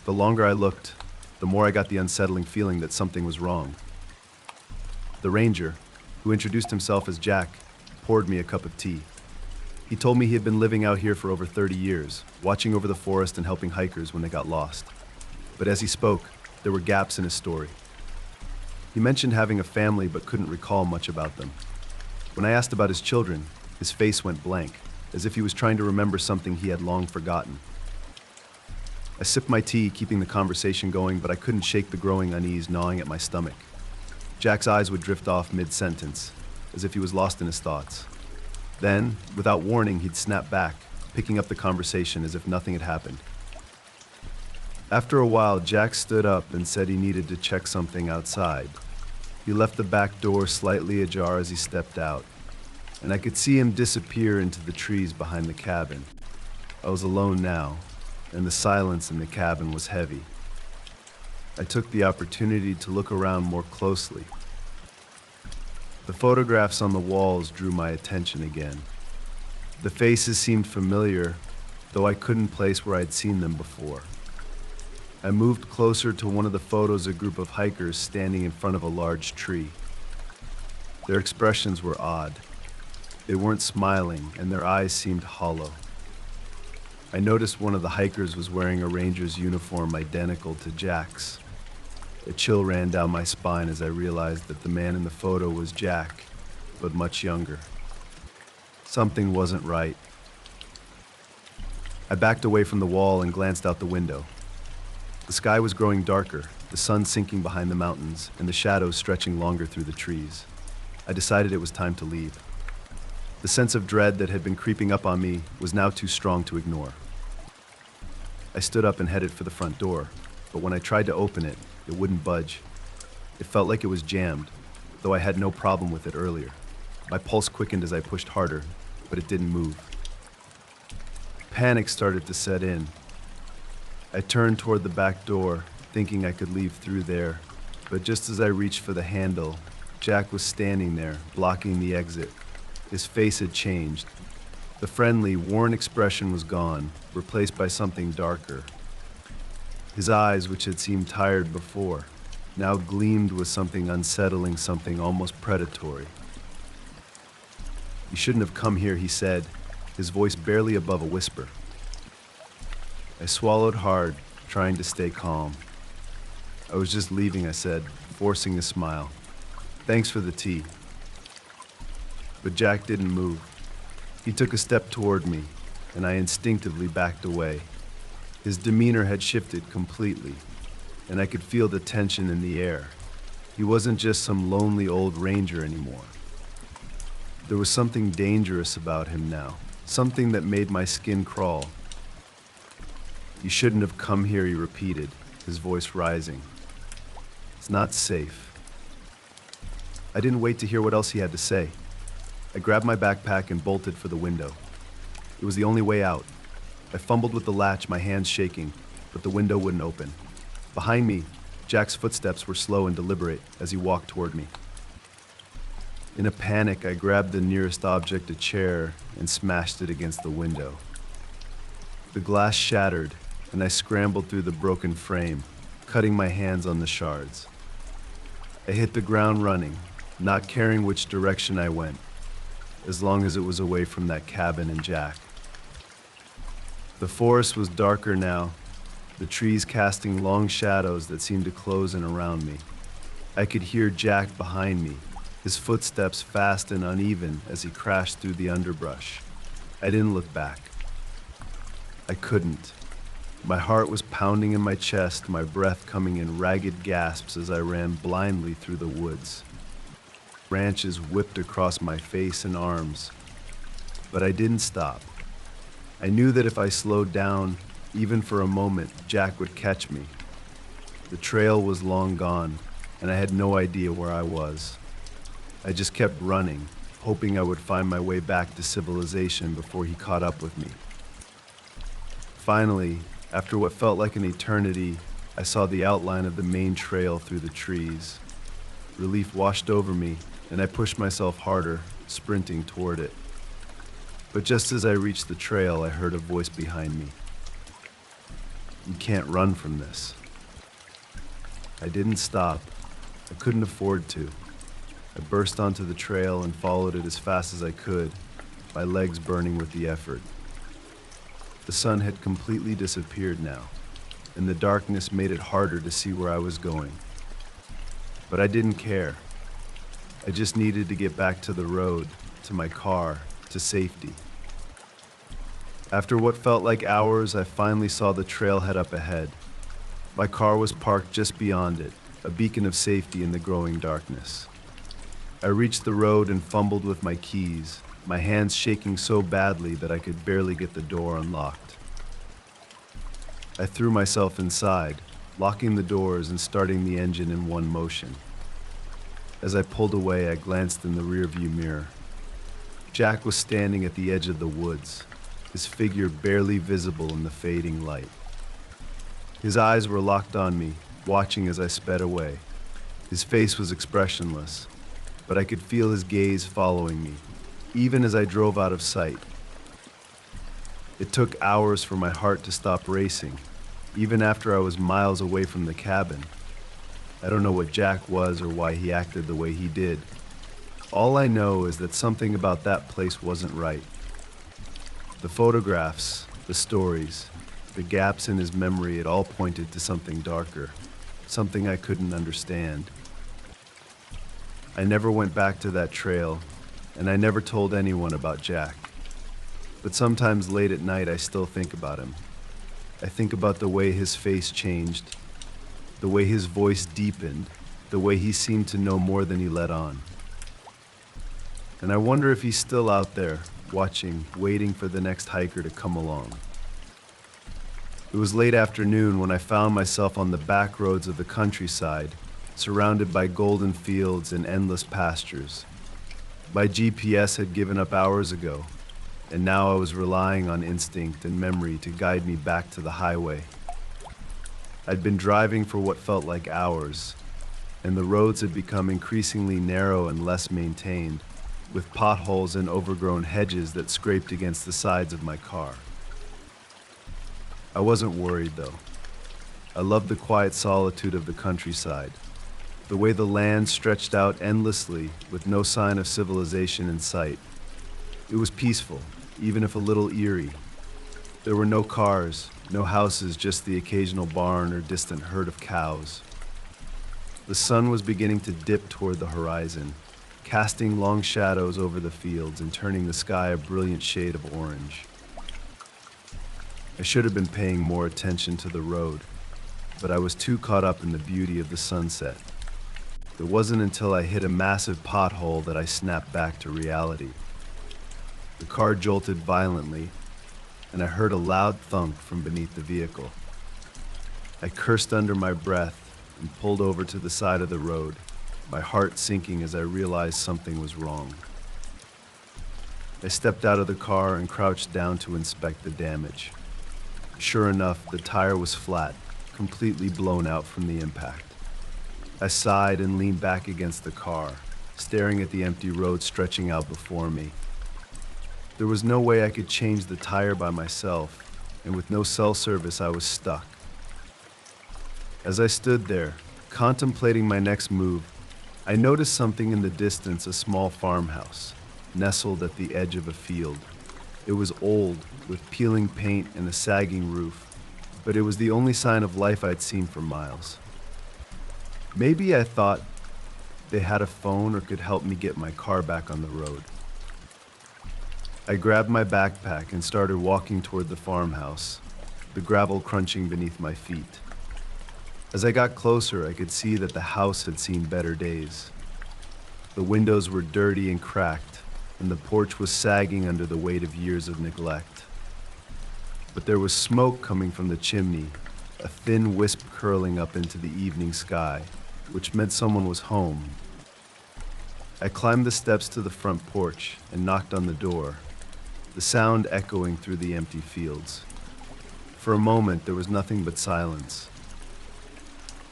[SPEAKER 1] The longer I looked, the more I got the unsettling feeling that something was wrong. The ranger, who introduced himself as Jack, poured me a cup of tea. He told me he had been living out here for over 30 years, watching over the forest and helping hikers when they got lost. But as he spoke, there were gaps in his story. He mentioned having a family but couldn't recall much about them. When I asked about his children, his face went blank, as if he was trying to remember something he had long forgotten. I sipped my tea, keeping the conversation going, but I couldn't shake the growing unease gnawing at my stomach. Jack's eyes would drift off mid-sentence, as if he was lost in his thoughts. Then, without warning, he'd snap back, picking up the conversation as if nothing had happened. After a while, Jack stood up and said he needed to check something outside. He left the back door slightly ajar as he stepped out, and I could see him disappear into the trees behind the cabin. I was alone now, and the silence in the cabin was heavy. I took the opportunity to look around more closely. The photographs on the walls drew my attention again. The faces seemed familiar, though I couldn't place where I'd seen them before. I moved closer to one of the photos, a group of hikers standing in front of a large tree. Their expressions were odd. They weren't smiling, and their eyes seemed hollow. I noticed one of the hikers was wearing a ranger's uniform identical to Jack's. A chill ran down my spine as I realized that the man in the photo was Jack, but much younger. Something wasn't right. I backed away from the wall and glanced out the window. The sky was growing darker, the sun sinking behind the mountains, and the shadows stretching longer through the trees. I decided it was time to leave. The sense of dread that had been creeping up on me was now too strong to ignore. I stood up and headed for the front door, but when I tried to open it, it wouldn't budge. It felt like it was jammed, though I had no problem with it earlier. My pulse quickened as I pushed harder, but it didn't move. Panic started to set in. I turned toward the back door, thinking I could leave through there, but just as I reached for the handle, Jack was standing there, blocking the exit. His face had changed. The friendly, worn expression was gone, replaced by something darker. His eyes, which had seemed tired before, now gleamed with something unsettling, something almost predatory. "You shouldn't have come here," he said, his voice barely above a whisper. I swallowed hard, trying to stay calm. "I was just leaving," I said, forcing a smile. "Thanks for the tea." But Jack didn't move. He took a step toward me, and I instinctively backed away. His demeanor had shifted completely, and I could feel the tension in the air. He wasn't just some lonely old ranger anymore. There was something dangerous about him now, something that made my skin crawl. "You shouldn't have come here," he repeated, his voice rising. "It's not safe." I didn't wait to hear what else he had to say. I grabbed my backpack and bolted for the window. It was the only way out. I fumbled with the latch, my hands shaking, but the window wouldn't open. Behind me, Jack's footsteps were slow and deliberate as he walked toward me. In a panic, I grabbed the nearest object, a chair, and smashed it against the window. The glass shattered, and I scrambled through the broken frame, cutting my hands on the shards. I hit the ground running, not caring which direction I went, as long as it was away from that cabin and Jack. The forest was darker now, the trees casting long shadows that seemed to close in around me. I could hear Jack behind me, his footsteps fast and uneven as he crashed through the underbrush. I didn't look back. I couldn't. My heart was pounding in my chest, my breath coming in ragged gasps as I ran blindly through the woods. Branches whipped across my face and arms, but I didn't stop. I knew that if I slowed down, even for a moment, Jack would catch me. The trail was long gone, and I had no idea where I was. I just kept running, hoping I would find my way back to civilization before he caught up with me. Finally, after what felt like an eternity, I saw the outline of the main trail through the trees. Relief washed over me, and I pushed myself harder, sprinting toward it. But just as I reached the trail, I heard a voice behind me. "You can't run from this." I didn't stop. I couldn't afford to. I burst onto the trail and followed it as fast as I could, my legs burning with the effort. The sun had completely disappeared now, and the darkness made it harder to see where I was going. But I didn't care. I just needed to get back to the road, to my car, to safety. After what felt like hours, I finally saw the trailhead up ahead. My car was parked just beyond it, a beacon of safety in the growing darkness. I reached the road and fumbled with my keys, my hands shaking so badly that I could barely get the door unlocked. I threw myself inside, locking the doors and starting the engine in one motion. As I pulled away, I glanced in the rearview mirror. Jack was standing at the edge of the woods, his figure barely visible in the fading light. His eyes were locked on me, watching as I sped away. His face was expressionless, but I could feel his gaze following me, even as I drove out of sight. It took hours for my heart to stop racing, even after I was miles away from the cabin. I don't know what Jack was or why he acted the way he did. All I know is that something about that place wasn't right. The photographs, the stories, the gaps in his memory, it all pointed to something darker, something I couldn't understand. I never went back to that trail, and I never told anyone about Jack. But sometimes late at night I still think about him. I think about the way his face changed, the way his voice deepened, the way he seemed to know more than he let on. And I wonder if he's still out there, watching, waiting for the next hiker to come along. It was late afternoon when I found myself on the back roads of the countryside, surrounded by golden fields and endless pastures. My GPS had given up hours ago, and now I was relying on instinct and memory to guide me back to the highway. I'd been driving for what felt like hours, and the roads had become increasingly narrow and less maintained, with potholes and overgrown hedges that scraped against the sides of my car. I wasn't worried, though. I loved the quiet solitude of the countryside, the way the land stretched out endlessly with no sign of civilization in sight. It was peaceful, even if a little eerie. There were no cars, no houses, just the occasional barn or distant herd of cows. The sun was beginning to dip toward the horizon, casting long shadows over the fields and turning the sky a brilliant shade of orange. I should have been paying more attention to the road, but I was too caught up in the beauty of the sunset. It wasn't until I hit a massive pothole that I snapped back to reality. The car jolted violently, and I heard a loud thunk from beneath the vehicle. I cursed under my breath and pulled over to the side of the road, my heart sinking as I realized something was wrong. I stepped out of the car and crouched down to inspect the damage. Sure enough, the tire was flat, completely blown out from the impact. I sighed and leaned back against the car, staring at the empty road stretching out before me. There was no way I could change the tire by myself, and with no cell service, I was stuck. As I stood there, contemplating my next move, I noticed something in the distance, a small farmhouse, nestled at the edge of a field. It was old, with peeling paint and a sagging roof, but it was the only sign of life I'd seen for miles. Maybe I thought they had a phone or could help me get my car back on the road. I grabbed my backpack and started walking toward the farmhouse, the gravel crunching beneath my feet. As I got closer, I could see that the house had seen better days. The windows were dirty and cracked, and the porch was sagging under the weight of years of neglect. But there was smoke coming from the chimney, a thin wisp curling up into the evening sky, which meant someone was home. I climbed the steps to the front porch and knocked on the door, the sound echoing through the empty fields. For a moment, there was nothing but silence.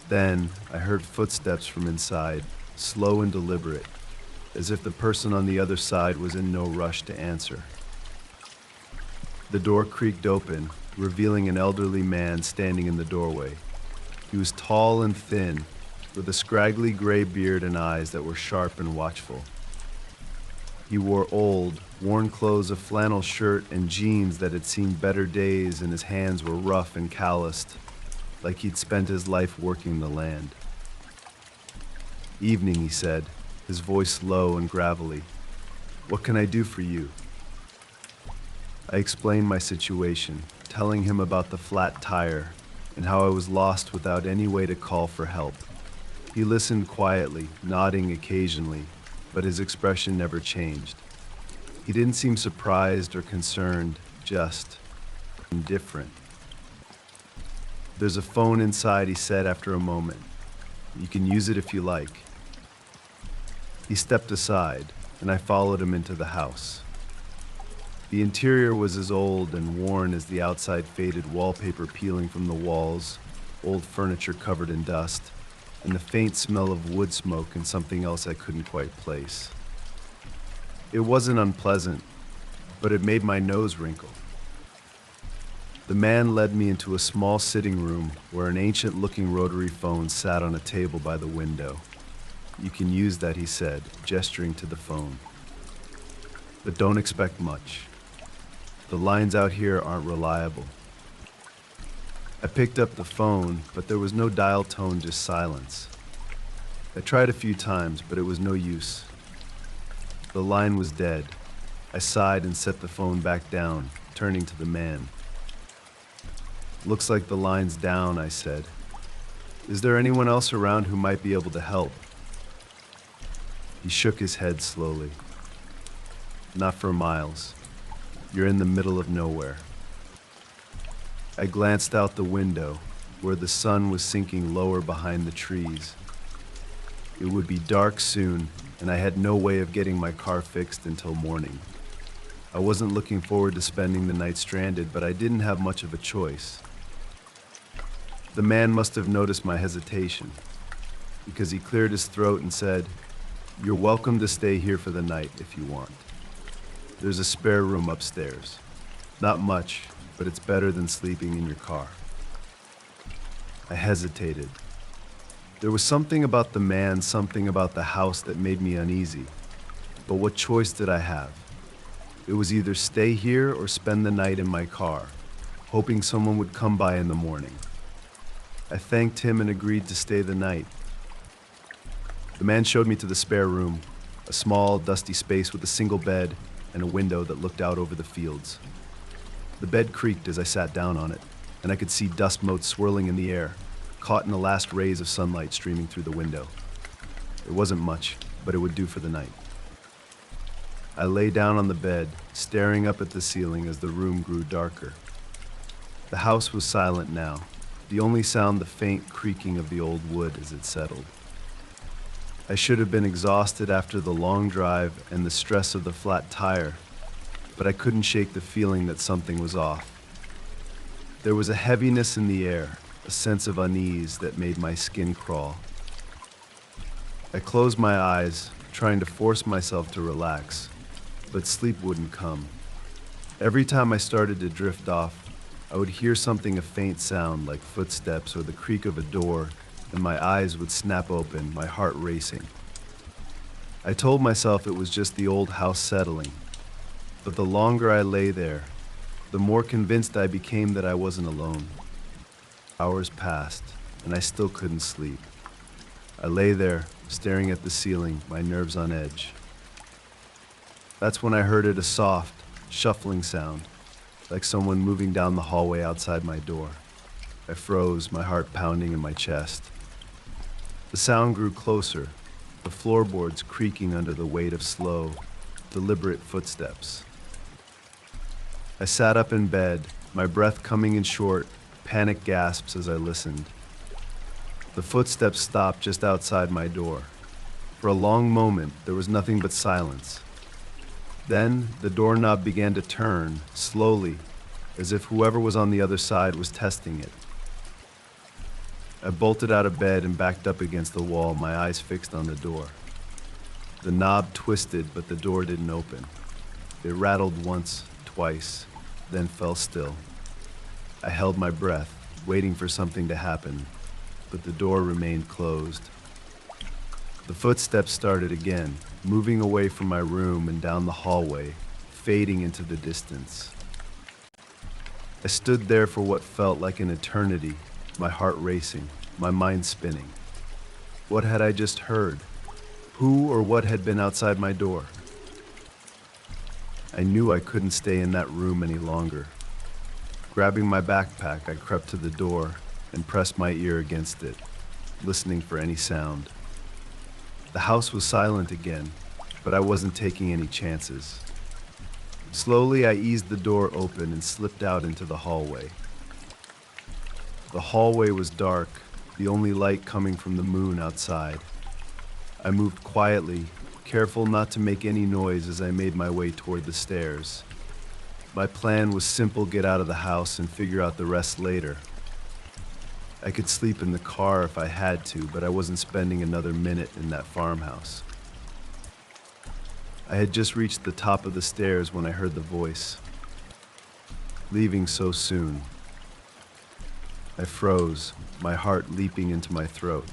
[SPEAKER 1] Then, I heard footsteps from inside, slow and deliberate, as if the person on the other side was in no rush to answer. The door creaked open, revealing an elderly man standing in the doorway. He was tall and thin, with a scraggly gray beard and eyes that were sharp and watchful. He wore old, worn clothes, a flannel shirt, and jeans that had seen better days, and his hands were rough and calloused, like he'd spent his life working the land. "Evening," he said, his voice low and gravelly. "What can I do for you?" I explained my situation, telling him about the flat tire and how I was lost without any way to call for help. He listened quietly, nodding occasionally, but his expression never changed. He didn't seem surprised or concerned, just indifferent. "There's a phone inside," he said after a moment. "You can use it if you like." He stepped aside, and I followed him into the house. The interior was as old and worn as the outside, faded wallpaper peeling from the walls, old furniture covered in dust. and the faint smell of wood smoke and something else I couldn't quite place. It wasn't unpleasant, but it made my nose wrinkle. The man led me into a small sitting room where an ancient-looking rotary phone sat on a table by the window. "You can use that," he said, gesturing to the phone. "But don't expect much. The lines out here aren't reliable." I picked up the phone, but there was no dial tone, just silence. I tried a few times, but it was no use. The line was dead. I sighed and set the phone back down, turning to the man. "Looks like the line's down," I said. "Is there anyone else around who might be able to help?" He shook his head slowly. "Not for miles. You're in the middle of nowhere." I glanced out the window, where the sun was sinking lower behind the trees. It would be dark soon, and I had no way of getting my car fixed until morning. I wasn't looking forward to spending the night stranded, but I didn't have much of a choice. The man must have noticed my hesitation, because he cleared his throat and said, "You're welcome to stay here for the night if you want. There's a spare room upstairs. Not much, but it's better than sleeping in your car." I hesitated. There was something about the man, something about the house that made me uneasy. But what choice did I have? It was either stay here or spend the night in my car, hoping someone would come by in the morning. I thanked him and agreed to stay the night. The man showed me to the spare room, a small, dusty space with a single bed and a window that looked out over the fields. The bed creaked as I sat down on it, and I could see dust motes swirling in the air, caught in the last rays of sunlight streaming through the window. It wasn't much, but it would do for the night. I lay down on the bed, staring up at the ceiling as the room grew darker. The house was silent now, the only sound the faint creaking of the old wood as it settled. I should have been exhausted after the long drive and the stress of the flat tire, but I couldn't shake the feeling that something was off. There was a heaviness in the air, a sense of unease that made my skin crawl. I closed my eyes, trying to force myself to relax, but sleep wouldn't come. Every time I started to drift off, I would hear something, a faint sound like footsteps or the creak of a door, and my eyes would snap open, my heart racing. I told myself it was just the old house settling, but the longer I lay there, the more convinced I became that I wasn't alone. Hours passed, and I still couldn't sleep. I lay there, staring at the ceiling, my nerves on edge. That's when I heard it, a soft, shuffling sound, like someone moving down the hallway outside my door. I froze, my heart pounding in my chest. The sound grew closer, the floorboards creaking under the weight of slow, deliberate footsteps. I sat up in bed, my breath coming in short, panic gasps as I listened. The footsteps stopped just outside my door. For a long moment, there was nothing but silence. Then, the doorknob began to turn, slowly, as if whoever was on the other side was testing it. I bolted out of bed and backed up against the wall, my eyes fixed on the door. The knob twisted, but the door didn't open. It rattled once, twice, then fell still. I held my breath, waiting for something to happen, but the door remained closed. The footsteps started again, moving away from my room and down the hallway, fading into the distance. I stood there for what felt like an eternity, my heart racing, my mind spinning. What had I just heard? Who or what had been outside my door? I knew I couldn't stay in that room any longer. Grabbing my backpack, I crept to the door and pressed my ear against it, listening for any sound. The house was silent again, but I wasn't taking any chances. Slowly, I eased the door open and slipped out into the hallway. The hallway was dark, the only light coming from the moon outside. I moved quietly, careful not to make any noise as I made my way toward the stairs. My plan was simple: get out of the house and figure out the rest later. I could sleep in the car if I had to, but I wasn't spending another minute in that farmhouse. I had just reached the top of the stairs when I heard the voice. Leaving so soon. I froze, my heart leaping into my throat.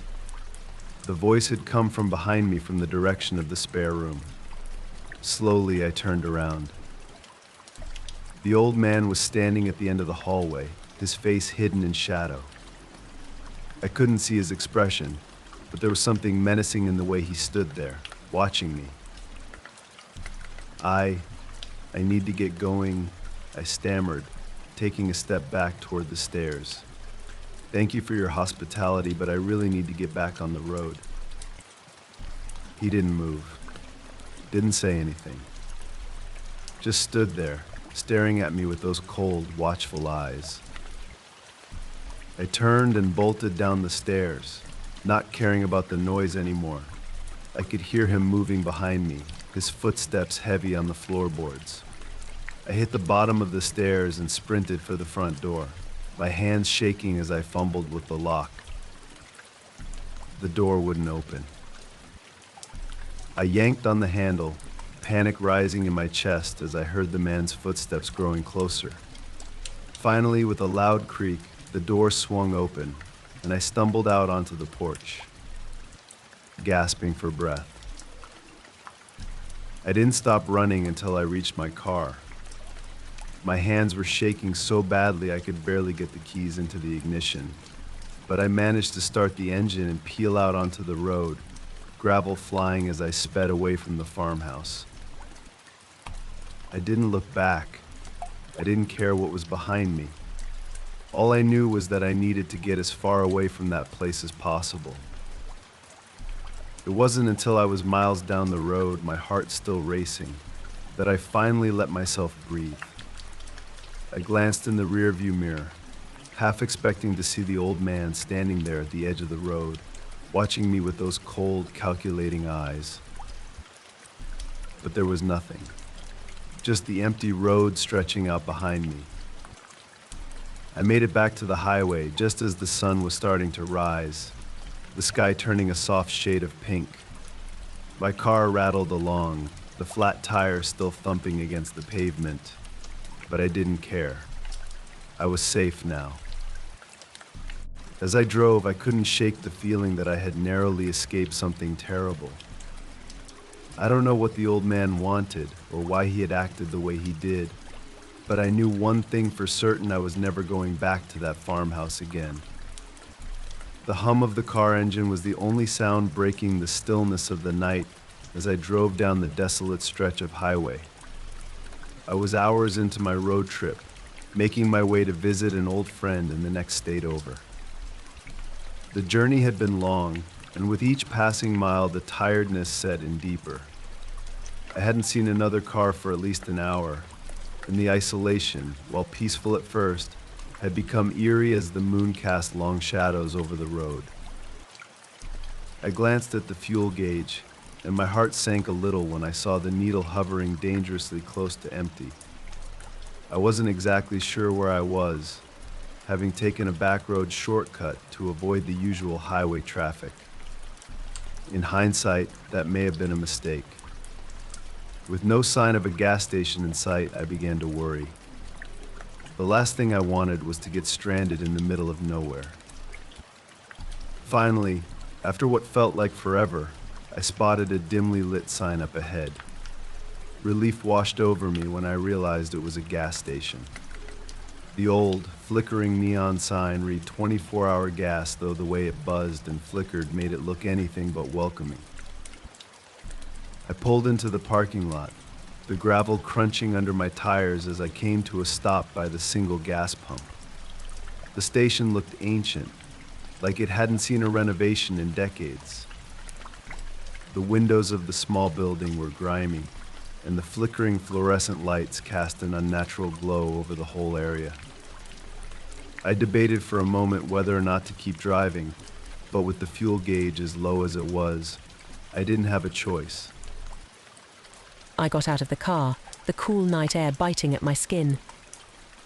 [SPEAKER 1] The voice had come from behind me from the direction of the spare room. Slowly, I turned around. The old man was standing at the end of the hallway, his face hidden in shadow. I couldn't see his expression, but there was something menacing in the way he stood there, watching me. I need to get going, I stammered, taking a step back toward the stairs. Thank you for your hospitality, but I really need to get back on the road. He didn't move, didn't say anything. Just stood there, staring at me with those cold, watchful eyes. I turned and bolted down the stairs, not caring about the noise anymore. I could hear him moving behind me, his footsteps heavy on the floorboards. I hit the bottom of the stairs and sprinted for the front door, my hands shaking as I fumbled with the lock. The door wouldn't open. I yanked on the handle, panic rising in my chest as I heard the man's footsteps growing closer. Finally, with a loud creak, the door swung open, and I stumbled out onto the porch, gasping for breath. I didn't stop running until I reached my car. My hands were shaking so badly I could barely get the keys into the ignition, but I managed to start the engine and peel out onto the road, gravel flying as I sped away from the farmhouse. I didn't look back. I didn't care what was behind me. All I knew was that I needed to get as far away from that place as possible. It wasn't until I was miles down the road, my heart still racing, that I finally let myself breathe. I glanced in the rearview mirror, half expecting to see the old man standing there at the edge of the road, watching me with those cold, calculating eyes. But there was nothing, just the empty road stretching out behind me. I made it back to the highway just as the sun was starting to rise, the sky turning a soft shade of pink. My car rattled along, the flat tires still thumping against the pavement, but I didn't care. I was safe now. As I drove, I couldn't shake the feeling that I had narrowly escaped something terrible. I don't know what the old man wanted or why he had acted the way he did, but I knew one thing for certain: I was never going back to that farmhouse again. The hum of the car engine was the only sound breaking the stillness of the night as I drove down the desolate stretch of highway. I was hours into my road trip, making my way to visit an old friend in the next state over. The journey had been long, and with each passing mile, the tiredness set in deeper. I hadn't seen another car for at least an hour, and the isolation, while peaceful at first, had become eerie as the moon cast long shadows over the road. I glanced at the fuel gauge, and my heart sank a little when I saw the needle hovering dangerously close to empty. I wasn't exactly sure where I was, having taken a backroad shortcut to avoid the usual highway traffic. In hindsight, that may have been a mistake. With no sign of a gas station in sight, I began to worry. The last thing I wanted was to get stranded in the middle of nowhere. Finally, after what felt like forever, I spotted a dimly lit sign up ahead. Relief washed over me when I realized it was a gas station. The old, flickering neon sign read 24-hour gas, though the way it buzzed and flickered made it look anything but welcoming. I pulled into the parking lot, the gravel crunching under my tires as I came to a stop by the single gas pump. The station looked ancient, like it hadn't seen a renovation in decades. The windows of the small building were grimy, and the flickering fluorescent lights cast an unnatural glow over the whole area. I debated for a moment whether or not to keep driving, but with the fuel gauge as low as it was, I didn't have a choice.
[SPEAKER 2] I got out of the car, the cool night air biting at my skin.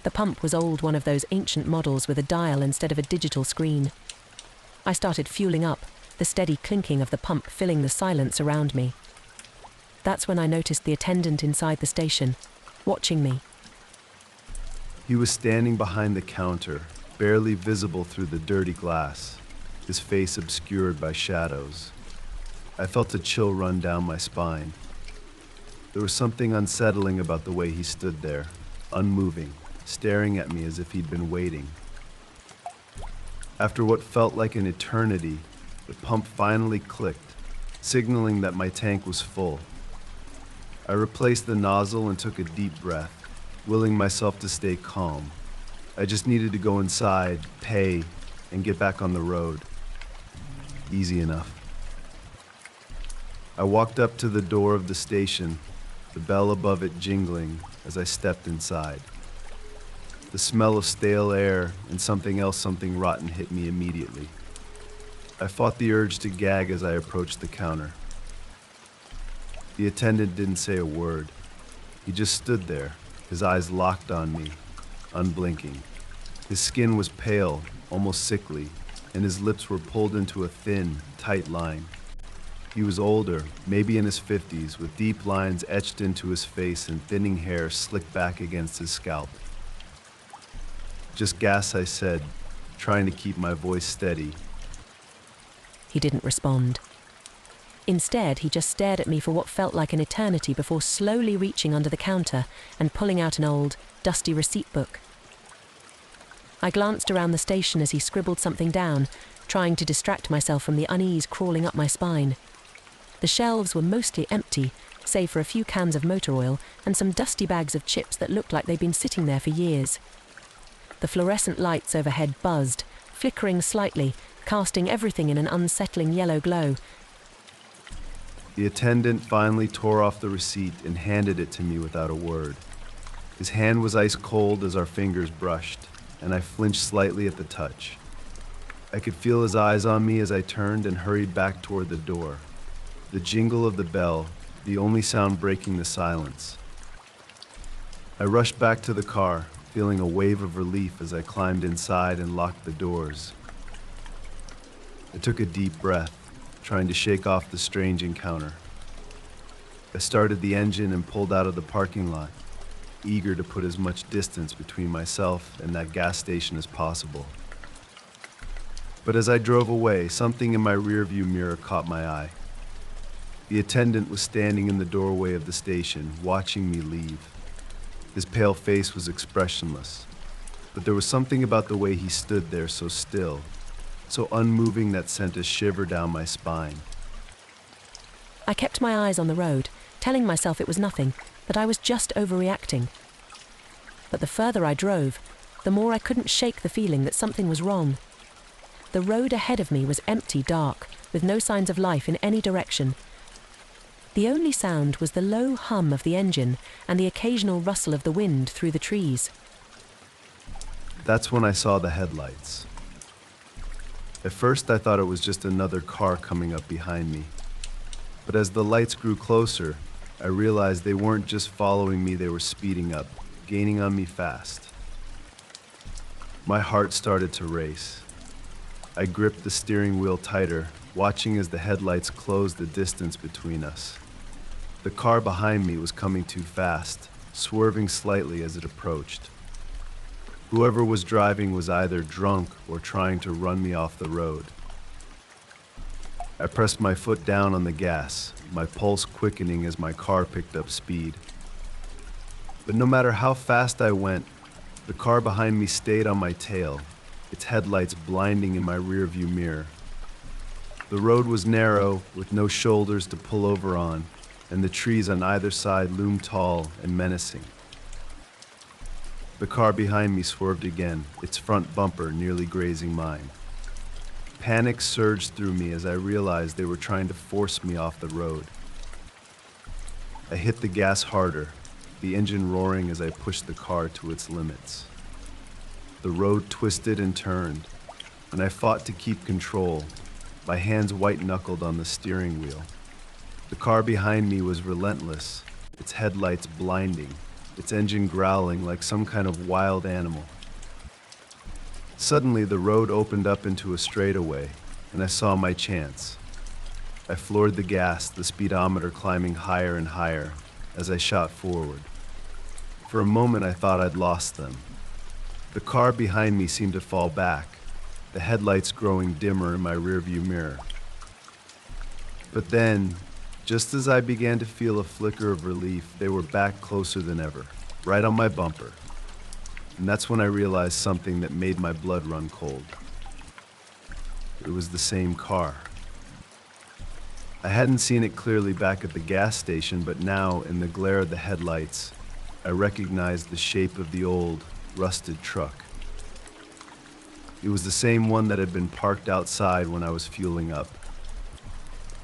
[SPEAKER 2] The pump was old, one of those ancient models with a dial instead of a digital screen. I started fueling up, the steady clinking of the pump filling the silence around me. That's when I noticed the attendant inside the station, watching me.
[SPEAKER 1] He was standing behind the counter, barely visible through the dirty glass, his face obscured by shadows. I felt a chill run down my spine. There was something unsettling about the way he stood there, unmoving, staring at me as if he'd been waiting. After what felt like an eternity, the pump finally clicked, signaling that my tank was full. I replaced the nozzle and took a deep breath, willing myself to stay calm. I just needed to go inside, pay, and get back on the road. Easy enough. I walked up to the door of the station, the bell above it jingling as I stepped inside. The smell of stale air and something rotten hit me immediately. I fought the urge to gag as I approached the counter. The attendant didn't say a word. He just stood there, his eyes locked on me, unblinking. His skin was pale, almost sickly, and his lips were pulled into a thin, tight line. He was older, maybe in his 50s, with deep lines etched into his face and thinning hair slicked back against his scalp. "Just gas," I said, trying to keep my voice steady.
[SPEAKER 2] He didn't respond. Instead, he just stared at me for what felt like an eternity before slowly reaching under the counter and pulling out an old, dusty receipt book. I glanced around the station as he scribbled something down, trying to distract myself from the unease crawling up my spine. The shelves were mostly empty, save for a few cans of motor oil and some dusty bags of chips that looked like they'd been sitting there for years. The fluorescent lights overhead buzzed, flickering slightly, casting everything in an unsettling yellow glow.
[SPEAKER 1] The attendant finally tore off the receipt and handed it to me without a word. His hand was ice cold as our fingers brushed, and I flinched slightly at the touch. I could feel his eyes on me as I turned and hurried back toward the door. The jingle of the bell, the only sound breaking the silence. I rushed back to the car, feeling a wave of relief as I climbed inside and locked the doors. I took a deep breath, trying to shake off the strange encounter. I started the engine and pulled out of the parking lot, eager to put as much distance between myself and that gas station as possible. But as I drove away, something in my rearview mirror caught my eye. The attendant was standing in the doorway of the station, watching me leave. His pale face was expressionless, but there was something about the way he stood there so still, so unmoving that sent a shiver down my spine.
[SPEAKER 2] I kept my eyes on the road, telling myself it was nothing, that I was just overreacting. But the further I drove, the more I couldn't shake the feeling that something was wrong. The road ahead of me was empty, dark, with no signs of life in any direction. The only sound was the low hum of the engine and the occasional rustle of the wind through the trees.
[SPEAKER 1] That's when I saw the headlights. At first, I thought it was just another car coming up behind me. But as the lights grew closer, I realized they weren't just following me, they were speeding up, gaining on me fast. My heart started to race. I gripped the steering wheel tighter, watching as the headlights closed the distance between us. The car behind me was coming too fast, swerving slightly as it approached. Whoever was driving was either drunk or trying to run me off the road. I pressed my foot down on the gas, my pulse quickening as my car picked up speed. But no matter how fast I went, the car behind me stayed on my tail, its headlights blinding in my rearview mirror. The road was narrow, with no shoulders to pull over on, and the trees on either side loomed tall and menacing. The car behind me swerved again, its front bumper nearly grazing mine. Panic surged through me as I realized they were trying to force me off the road. I hit the gas harder, the engine roaring as I pushed the car to its limits. The road twisted and turned, and I fought to keep control, my hands white-knuckled on the steering wheel. The car behind me was relentless, its headlights blinding, its engine growling like some kind of wild animal. Suddenly, the road opened up into a straightaway, and I saw my chance. I floored the gas, the speedometer climbing higher and higher as I shot forward. For a moment, I thought I'd lost them. The car behind me seemed to fall back, the headlights growing dimmer in my rearview mirror. But then, just as I began to feel a flicker of relief, they were back closer than ever, right on my bumper. And that's when I realized something that made my blood run cold. It was the same car. I hadn't seen it clearly back at the gas station, but now, in the glare of the headlights, I recognized the shape of the old, rusted truck. It was the same one that had been parked outside when I was fueling up.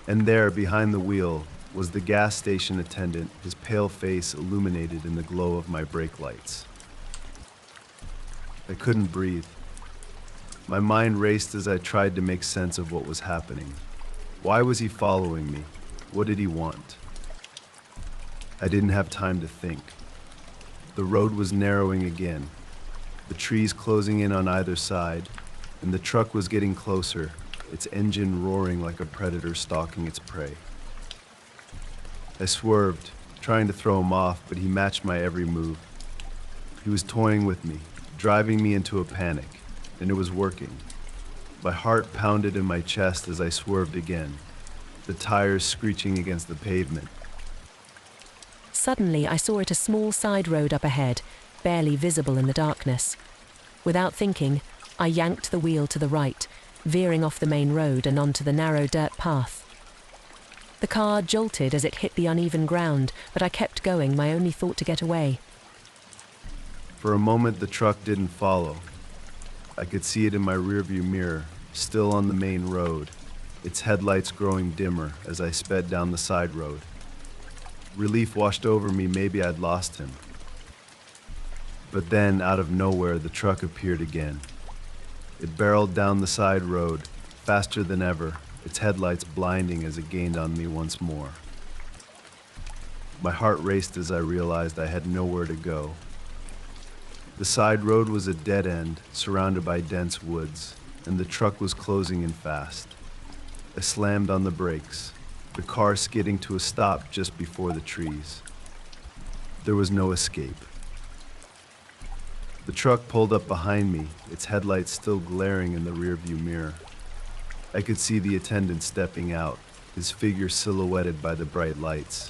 [SPEAKER 1] And there, behind the wheel, was the gas station attendant, his pale face illuminated in the glow of my brake lights. I couldn't breathe. My mind raced as I tried to make sense of what was happening. Why was he following me? What did he want? I didn't have time to think. The road was narrowing again, the trees closing in on either side, and the truck was getting closer, its engine roaring like a predator stalking its prey. I swerved, trying to throw him off, but he matched my every move. He was toying with me, driving me into a panic, and it was working. My heart pounded in my chest as I swerved again, the tires screeching against the pavement.
[SPEAKER 2] Suddenly, I saw it a small side road up ahead, barely visible in the darkness. Without thinking, I yanked the wheel to the right, veering off the main road and onto the narrow dirt path. The car jolted as it hit the uneven ground, but I kept going, my only thought to get away.
[SPEAKER 1] For a moment, the truck didn't follow. I could see it in my rearview mirror, still on the main road, its headlights growing dimmer as I sped down the side road. Relief washed over me, maybe I'd lost him. But then, out of nowhere, the truck appeared again. It barreled down the side road, faster than ever, its headlights blinding as it gained on me once more. My heart raced as I realized I had nowhere to go. The side road was a dead end, surrounded by dense woods, and the truck was closing in fast. I slammed on the brakes, the car skidding to a stop just before the trees. There was no escape. The truck pulled up behind me, its headlights still glaring in the rearview mirror. I could see the attendant stepping out, his figure silhouetted by the bright lights.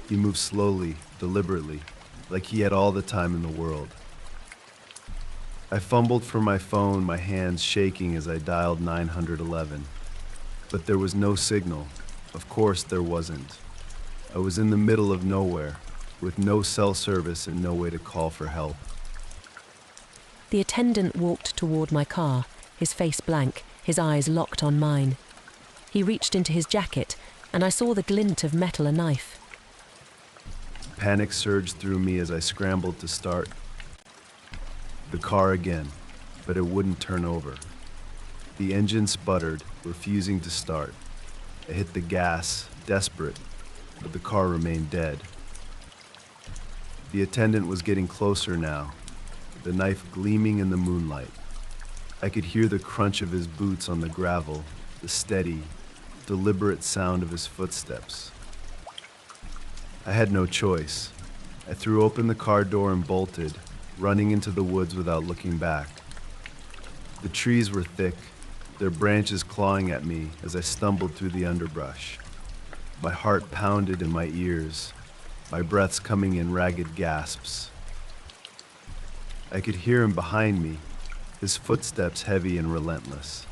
[SPEAKER 1] He moved slowly, deliberately, like he had all the time in the world. I fumbled for my phone, my hands shaking as I dialed 911. But there was no signal. Of course there wasn't. I was in the middle of nowhere, with no cell service and no way to call for help.
[SPEAKER 2] The attendant walked toward my car, his face blank, his eyes locked on mine. He reached into his jacket, and I saw the glint of metal, a knife.
[SPEAKER 1] Panic surged through me as I scrambled to start. The car again, but it wouldn't turn over. The engine sputtered, refusing to start. I hit the gas, desperate, but the car remained dead. The attendant was getting closer now, the knife gleaming in the moonlight. I could hear the crunch of his boots on the gravel, the steady, deliberate sound of his footsteps. I had no choice. I threw open the car door and bolted, running into the woods without looking back. The trees were thick, their branches clawing at me as I stumbled through the underbrush. My heart pounded in my ears, my breaths coming in ragged gasps. I could hear him behind me, his footsteps heavy and relentless.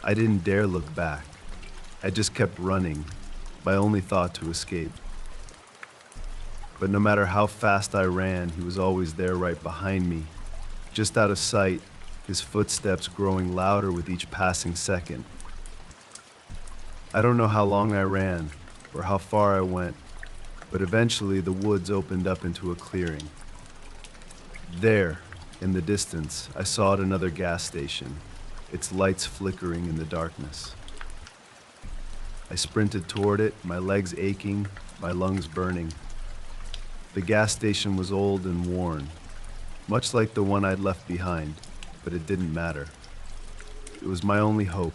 [SPEAKER 1] I didn't dare look back. I just kept running, my only thought to escape. But no matter how fast I ran, he was always there right behind me, just out of sight, his footsteps growing louder with each passing second. I don't know how long I ran or how far I went, but eventually the woods opened up into a clearing. There, in the distance, I saw another gas station, its lights flickering in the darkness. I sprinted toward it, my legs aching, my lungs burning. The gas station was old and worn, much like the one I'd left behind, but it didn't matter. It was my only hope.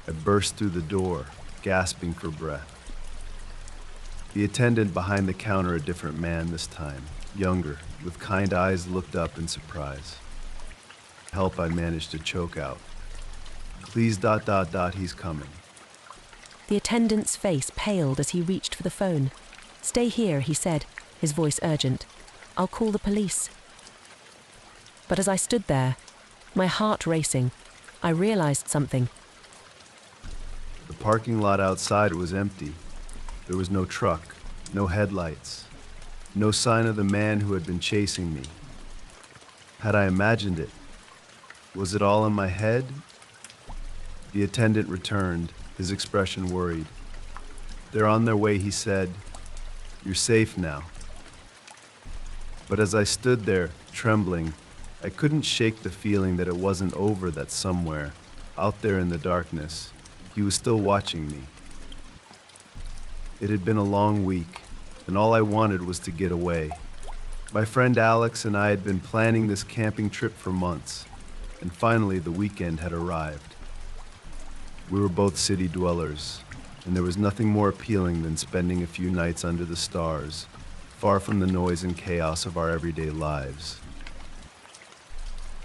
[SPEAKER 1] I burst through the door, gasping for breath. The attendant behind the counter, a different man this time, younger, with kind eyes, looked up in surprise. Help, I managed to choke out. Please, ... he's coming.
[SPEAKER 2] The attendant's face paled as he reached for the phone. "Stay here," he said, his voice urgent. "I'll call the police." But as I stood there, my heart racing, I realized something.
[SPEAKER 1] The parking lot outside was empty. There was no truck, no headlights, no sign of the man who had been chasing me. Had I imagined it? Was it all in my head? The attendant returned, his expression worried. "They're on their way," he said. "You're safe now." But as I stood there, trembling, I couldn't shake the feeling that it wasn't over, that somewhere, out there in the darkness, he was still watching me. It had been a long week, and all I wanted was to get away. My friend Alex and I had been planning this camping trip for months, and finally the weekend had arrived. We were both city dwellers, and there was nothing more appealing than spending a few nights under the stars, far from the noise and chaos of our everyday lives.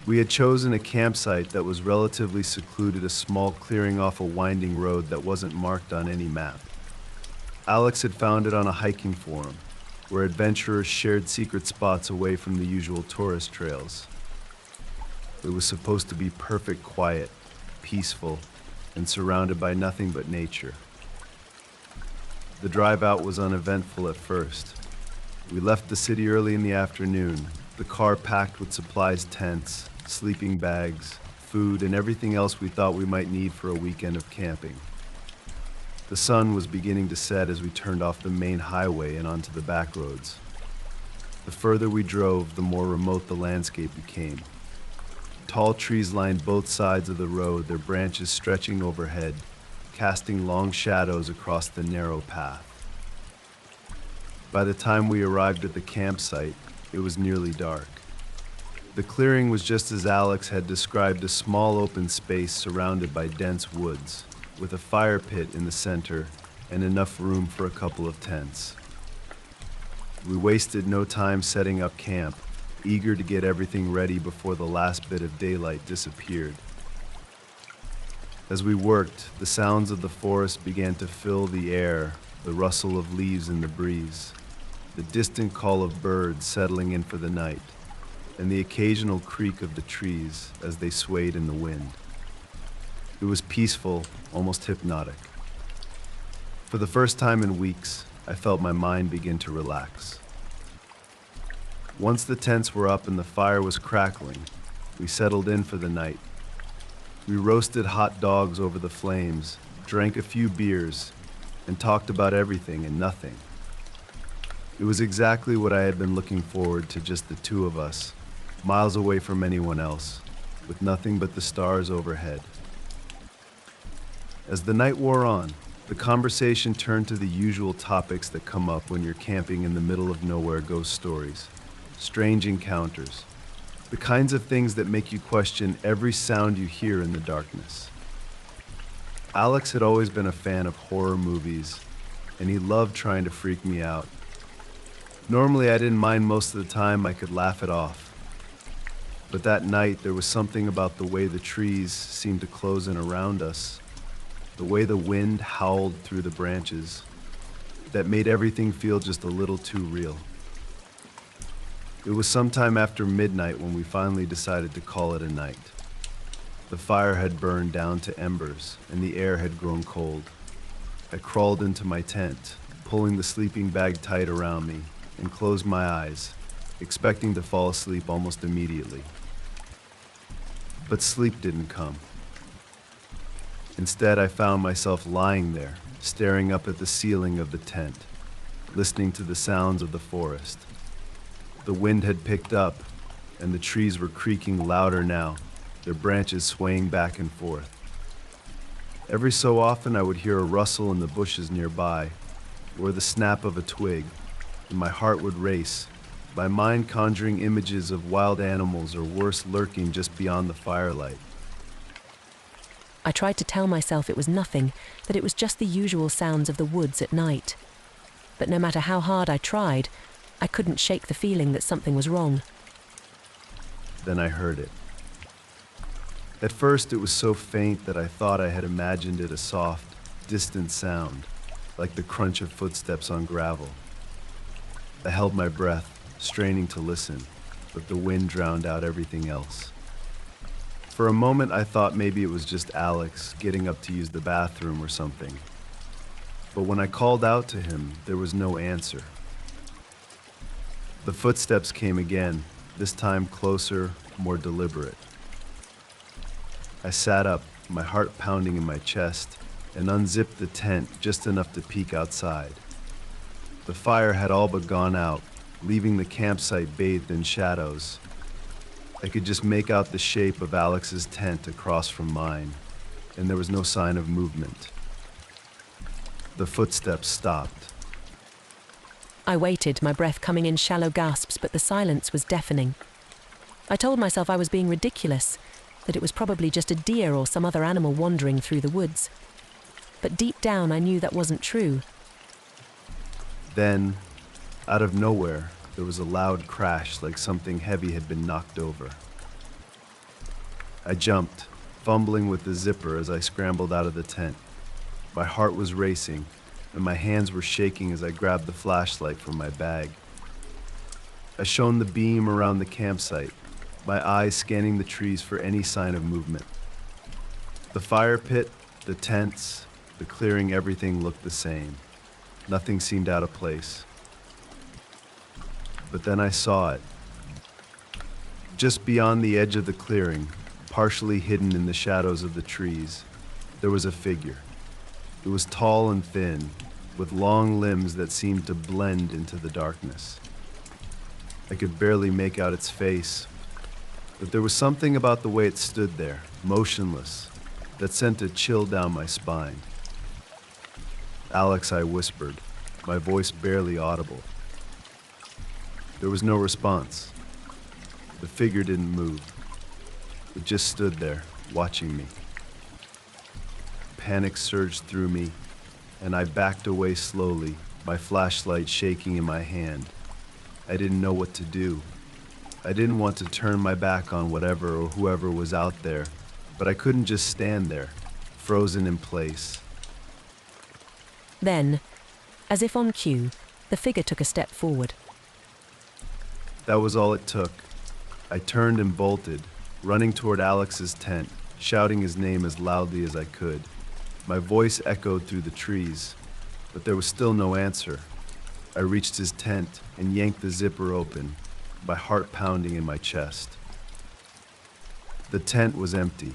[SPEAKER 1] We had chosen a campsite that was relatively secluded, a small clearing off a winding road that wasn't marked on any map. Alex had found it on a hiking forum, where adventurers shared secret spots away from the usual tourist trails. It was supposed to be perfect quiet, peaceful, and surrounded by nothing but nature. The drive out was uneventful at first. We left the city early in the afternoon, the car packed with supplies, tents, sleeping bags, food, and everything else we thought we might need for a weekend of camping. The sun was beginning to set as we turned off the main highway and onto the back roads. The further we drove, the more remote the landscape became. Tall trees lined both sides of the road, their branches stretching overhead, casting long shadows across the narrow path. By the time we arrived at the campsite, it was nearly dark. The clearing was just as Alex had described, a small open space surrounded by dense woods, with a fire pit in the center and enough room for a couple of tents. We wasted no time setting up camp, eager to get everything ready before the last bit of daylight disappeared. As we worked, the sounds of the forest began to fill the air, the rustle of leaves in the breeze, the distant call of birds settling in for the night, and the occasional creak of the trees as they swayed in the wind. It was peaceful, almost hypnotic. For the first time in weeks, I felt my mind begin to relax. Once the tents were up and the fire was crackling, we settled in for the night. We roasted hot dogs over the flames, drank a few beers, and talked about everything and nothing. It was exactly what I had been looking forward to, just the two of us, miles away from anyone else, with nothing but the stars overhead. As the night wore on, the conversation turned to the usual topics that come up when you're camping in the middle of nowhere: ghost stories, strange encounters, the kinds of things that make you question every sound you hear in the darkness. Alex had always been a fan of horror movies, and he loved trying to freak me out. Normally, I didn't mind most of the time. I could laugh it off. But that night, there was something about the way the trees seemed to close in around us, the way the wind howled through the branches, that made everything feel just a little too real. It was sometime after midnight when we finally decided to call it a night. The fire had burned down to embers, and the air had grown cold. I crawled into my tent, pulling the sleeping bag tight around me, and closed my eyes, expecting to fall asleep almost immediately. But sleep didn't come. Instead, I found myself lying there, staring up at the ceiling of the tent, listening to the sounds of the forest. The wind had picked up, and the trees were creaking louder now, their branches swaying back and forth. Every so often, I would hear a rustle in the bushes nearby, or the snap of a twig, and my heart would race, my mind conjuring images of wild animals or worse lurking just beyond the firelight.
[SPEAKER 2] I tried to tell myself it was nothing, that it was just the usual sounds of the woods at night. But no matter how hard I tried, I couldn't shake the feeling that something was wrong.
[SPEAKER 1] Then I heard it. At first, it was so faint that I thought I had imagined it a soft, distant sound, like the crunch of footsteps on gravel. I held my breath, straining to listen, but the wind drowned out everything else. For a moment, I thought maybe it was just Alex getting up to use the bathroom or something. But when I called out to him, there was no answer. The footsteps came again, this time closer, more deliberate. I sat up, my heart pounding in my chest, and unzipped the tent just enough to peek outside. The fire had all but gone out, leaving the campsite bathed in shadows. I could just make out the shape of Alex's tent across from mine, and there was no sign of movement. The footsteps stopped.
[SPEAKER 2] I waited, my breath coming in shallow gasps, but the silence was deafening. I told myself I was being ridiculous, that it was probably just a deer or some other animal wandering through the woods. But deep down, I knew that wasn't true.
[SPEAKER 1] Then, out of nowhere, there was a loud crash like something heavy had been knocked over. I jumped, fumbling with the zipper as I scrambled out of the tent. My heart was racing, and my hands were shaking as I grabbed the flashlight from my bag. I shone the beam around the campsite, my eyes scanning the trees for any sign of movement. The fire pit, the tents, the clearing, everything looked the same. Nothing seemed out of place. But then I saw it. Just beyond the edge of the clearing, partially hidden in the shadows of the trees, there was a figure. It was tall and thin, with long limbs that seemed to blend into the darkness. I could barely make out its face, but there was something about the way it stood there, motionless, that sent a chill down my spine. "Alex," I whispered, my voice barely audible. There was no response. The figure didn't move. It just stood there, watching me. Panic surged through me, and I backed away slowly, my flashlight shaking in my hand. I didn't know what to do. I didn't want to turn my back on whatever or whoever was out there, but I couldn't just stand there, frozen in place.
[SPEAKER 2] Then, as if on cue, the figure took a step forward.
[SPEAKER 1] That was all it took. I turned and bolted, running toward Alex's tent, shouting his name as loudly as I could. My voice echoed through the trees, but there was still no answer. I reached his tent and yanked the zipper open, my heart pounding in my chest. The tent was empty.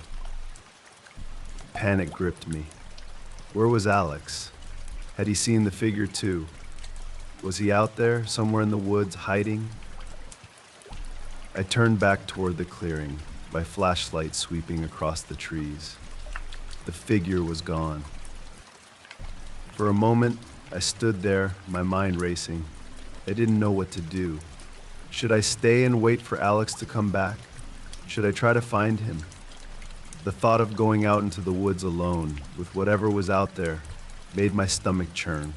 [SPEAKER 1] Panic gripped me. Where was Alex? Had he seen the figure too? Was he out there, somewhere in the woods, hiding? I turned back toward the clearing, my flashlight sweeping across the trees. The figure was gone. For a moment, I stood there, my mind racing. I didn't know what to do. Should I stay and wait for Alex to come back? Should I try to find him? The thought of going out into the woods alone, with whatever was out there, made my stomach churn.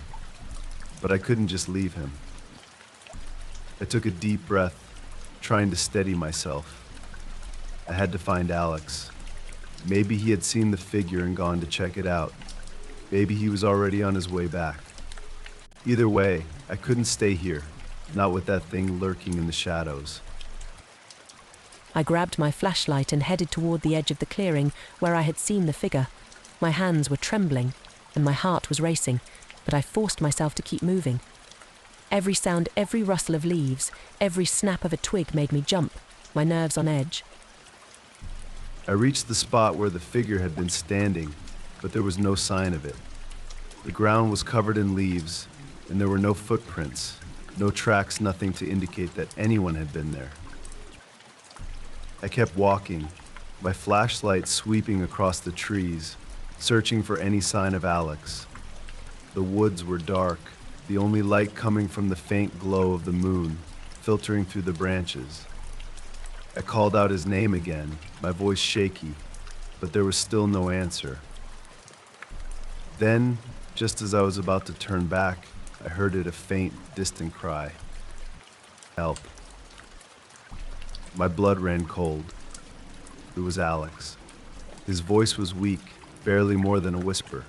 [SPEAKER 1] But I couldn't just leave him. I took a deep breath, trying to steady myself. I had to find Alex. Maybe he had seen the figure and gone to check it out. Maybe he was already on his way back. Either way, I couldn't stay here, not with that thing lurking in the shadows.
[SPEAKER 2] I grabbed my flashlight and headed toward the edge of the clearing where I had seen the figure. My hands were trembling, and my heart was racing, but I forced myself to keep moving. Every sound, every rustle of leaves, every snap of a twig made me jump, my nerves on edge.
[SPEAKER 1] I reached the spot where the figure had been standing, but there was no sign of it. The ground was covered in leaves, and there were no footprints, no tracks, nothing to indicate that anyone had been there. I kept walking, my flashlight sweeping across the trees, searching for any sign of Alex. The woods were dark, the only light coming from the faint glow of the moon, filtering through the branches. I called out his name again, my voice shaky, but there was still no answer. Then, just as I was about to turn back, I heard a faint, distant cry. Help. My blood ran cold. It was Alex. His voice was weak, barely more than a whisper,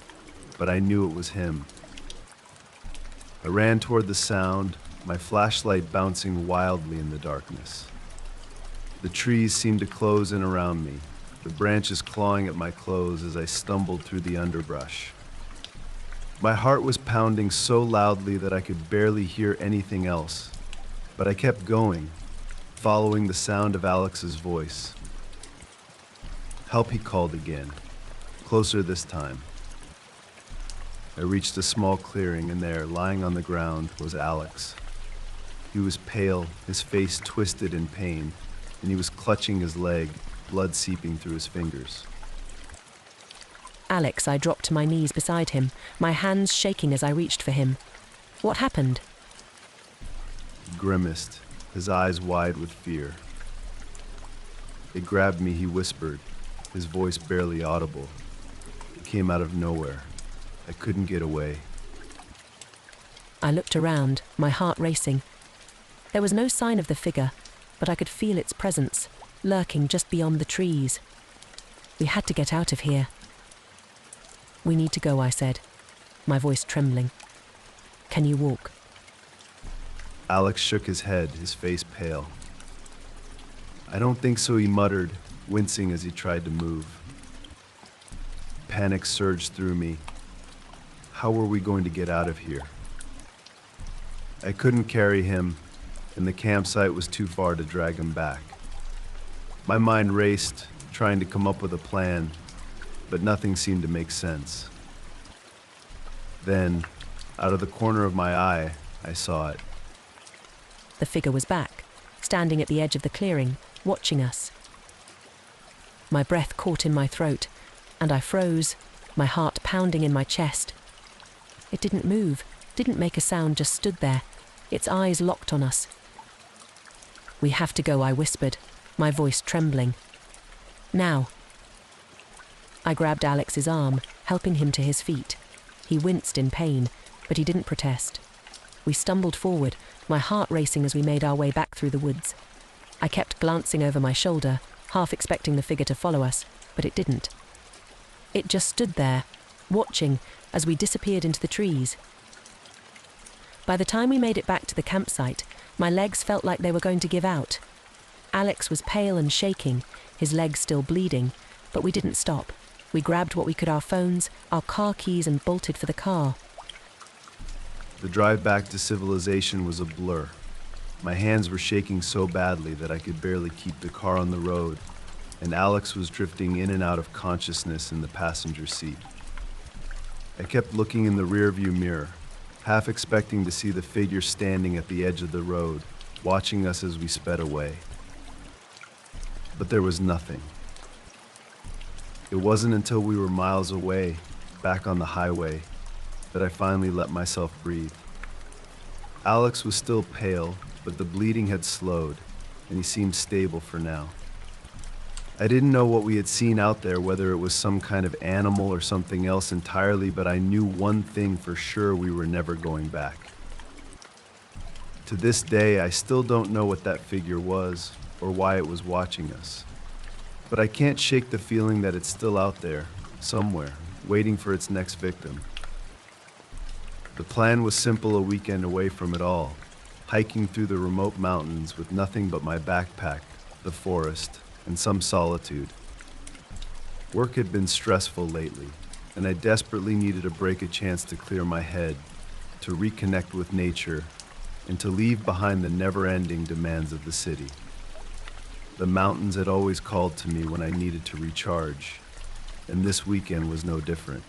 [SPEAKER 1] but I knew it was him. I ran toward the sound, my flashlight bouncing wildly in the darkness. The trees seemed to close in around me, the branches clawing at my clothes as I stumbled through the underbrush. My heart was pounding so loudly that I could barely hear anything else, but I kept going, following the sound of Alex's voice. Help, he called again, closer this time. I reached a small clearing, and there, lying on the ground, was Alex. He was pale, his face twisted in pain, and he was clutching his leg, blood seeping through his fingers.
[SPEAKER 2] Alex, I dropped to my knees beside him, my hands shaking as I reached for him. What happened?
[SPEAKER 1] He grimaced, his eyes wide with fear. It grabbed me, he whispered, his voice barely audible. It came out of nowhere. I couldn't get away.
[SPEAKER 2] I looked around, my heart racing. There was no sign of the figure, but I could feel its presence, lurking just beyond the trees. We had to get out of here. We need to go, I said, my voice trembling. Can you walk?
[SPEAKER 1] Alex shook his head, his face pale. I don't think so, he muttered, wincing as he tried to move. Panic surged through me. How were we going to get out of here? I couldn't carry him, and the campsite was too far to drag him back. My mind raced, trying to come up with a plan, but nothing seemed to make sense. Then, out of the corner of my eye, I saw it.
[SPEAKER 2] The figure was back, standing at the edge of the clearing, watching us. My breath caught in my throat, and I froze, my heart pounding in my chest. It didn't move, didn't make a sound, just stood there, its eyes locked on us. We have to go, I whispered, my voice trembling. Now. I grabbed Alex's arm, helping him to his feet. He winced in pain, but he didn't protest. We stumbled forward, my heart racing as we made our way back through the woods. I kept glancing over my shoulder, half expecting the figure to follow us, but it didn't. It just stood there, watching as we disappeared into the trees. By the time we made it back to the campsite, my legs felt like they were going to give out. Alex was pale and shaking, his legs still bleeding, but we didn't stop. We grabbed what we could, our phones, our car keys, and bolted for the car.
[SPEAKER 1] The drive back to civilization was a blur. My hands were shaking so badly that I could barely keep the car on the road, and Alex was drifting in and out of consciousness in the passenger seat. I kept looking in the rearview mirror, half expecting to see the figure standing at the edge of the road, watching us as we sped away. But there was nothing. It wasn't until we were miles away, back on the highway, that I finally let myself breathe. Alex was still pale, but the bleeding had slowed, and he seemed stable for now. I didn't know what we had seen out there, whether it was some kind of animal or something else entirely, but I knew one thing for sure: we were never going back. To this day, I still don't know what that figure was or why it was watching us. But I can't shake the feeling that it's still out there, somewhere, waiting for its next victim. The plan was simple: a weekend away from it all, hiking through the remote mountains with nothing but my backpack, the forest, and some solitude. Work had been stressful lately, and I desperately needed a break, a chance to clear my head, to reconnect with nature, and to leave behind the never-ending demands of the city. The mountains had always called to me when I needed to recharge, and this weekend was no different.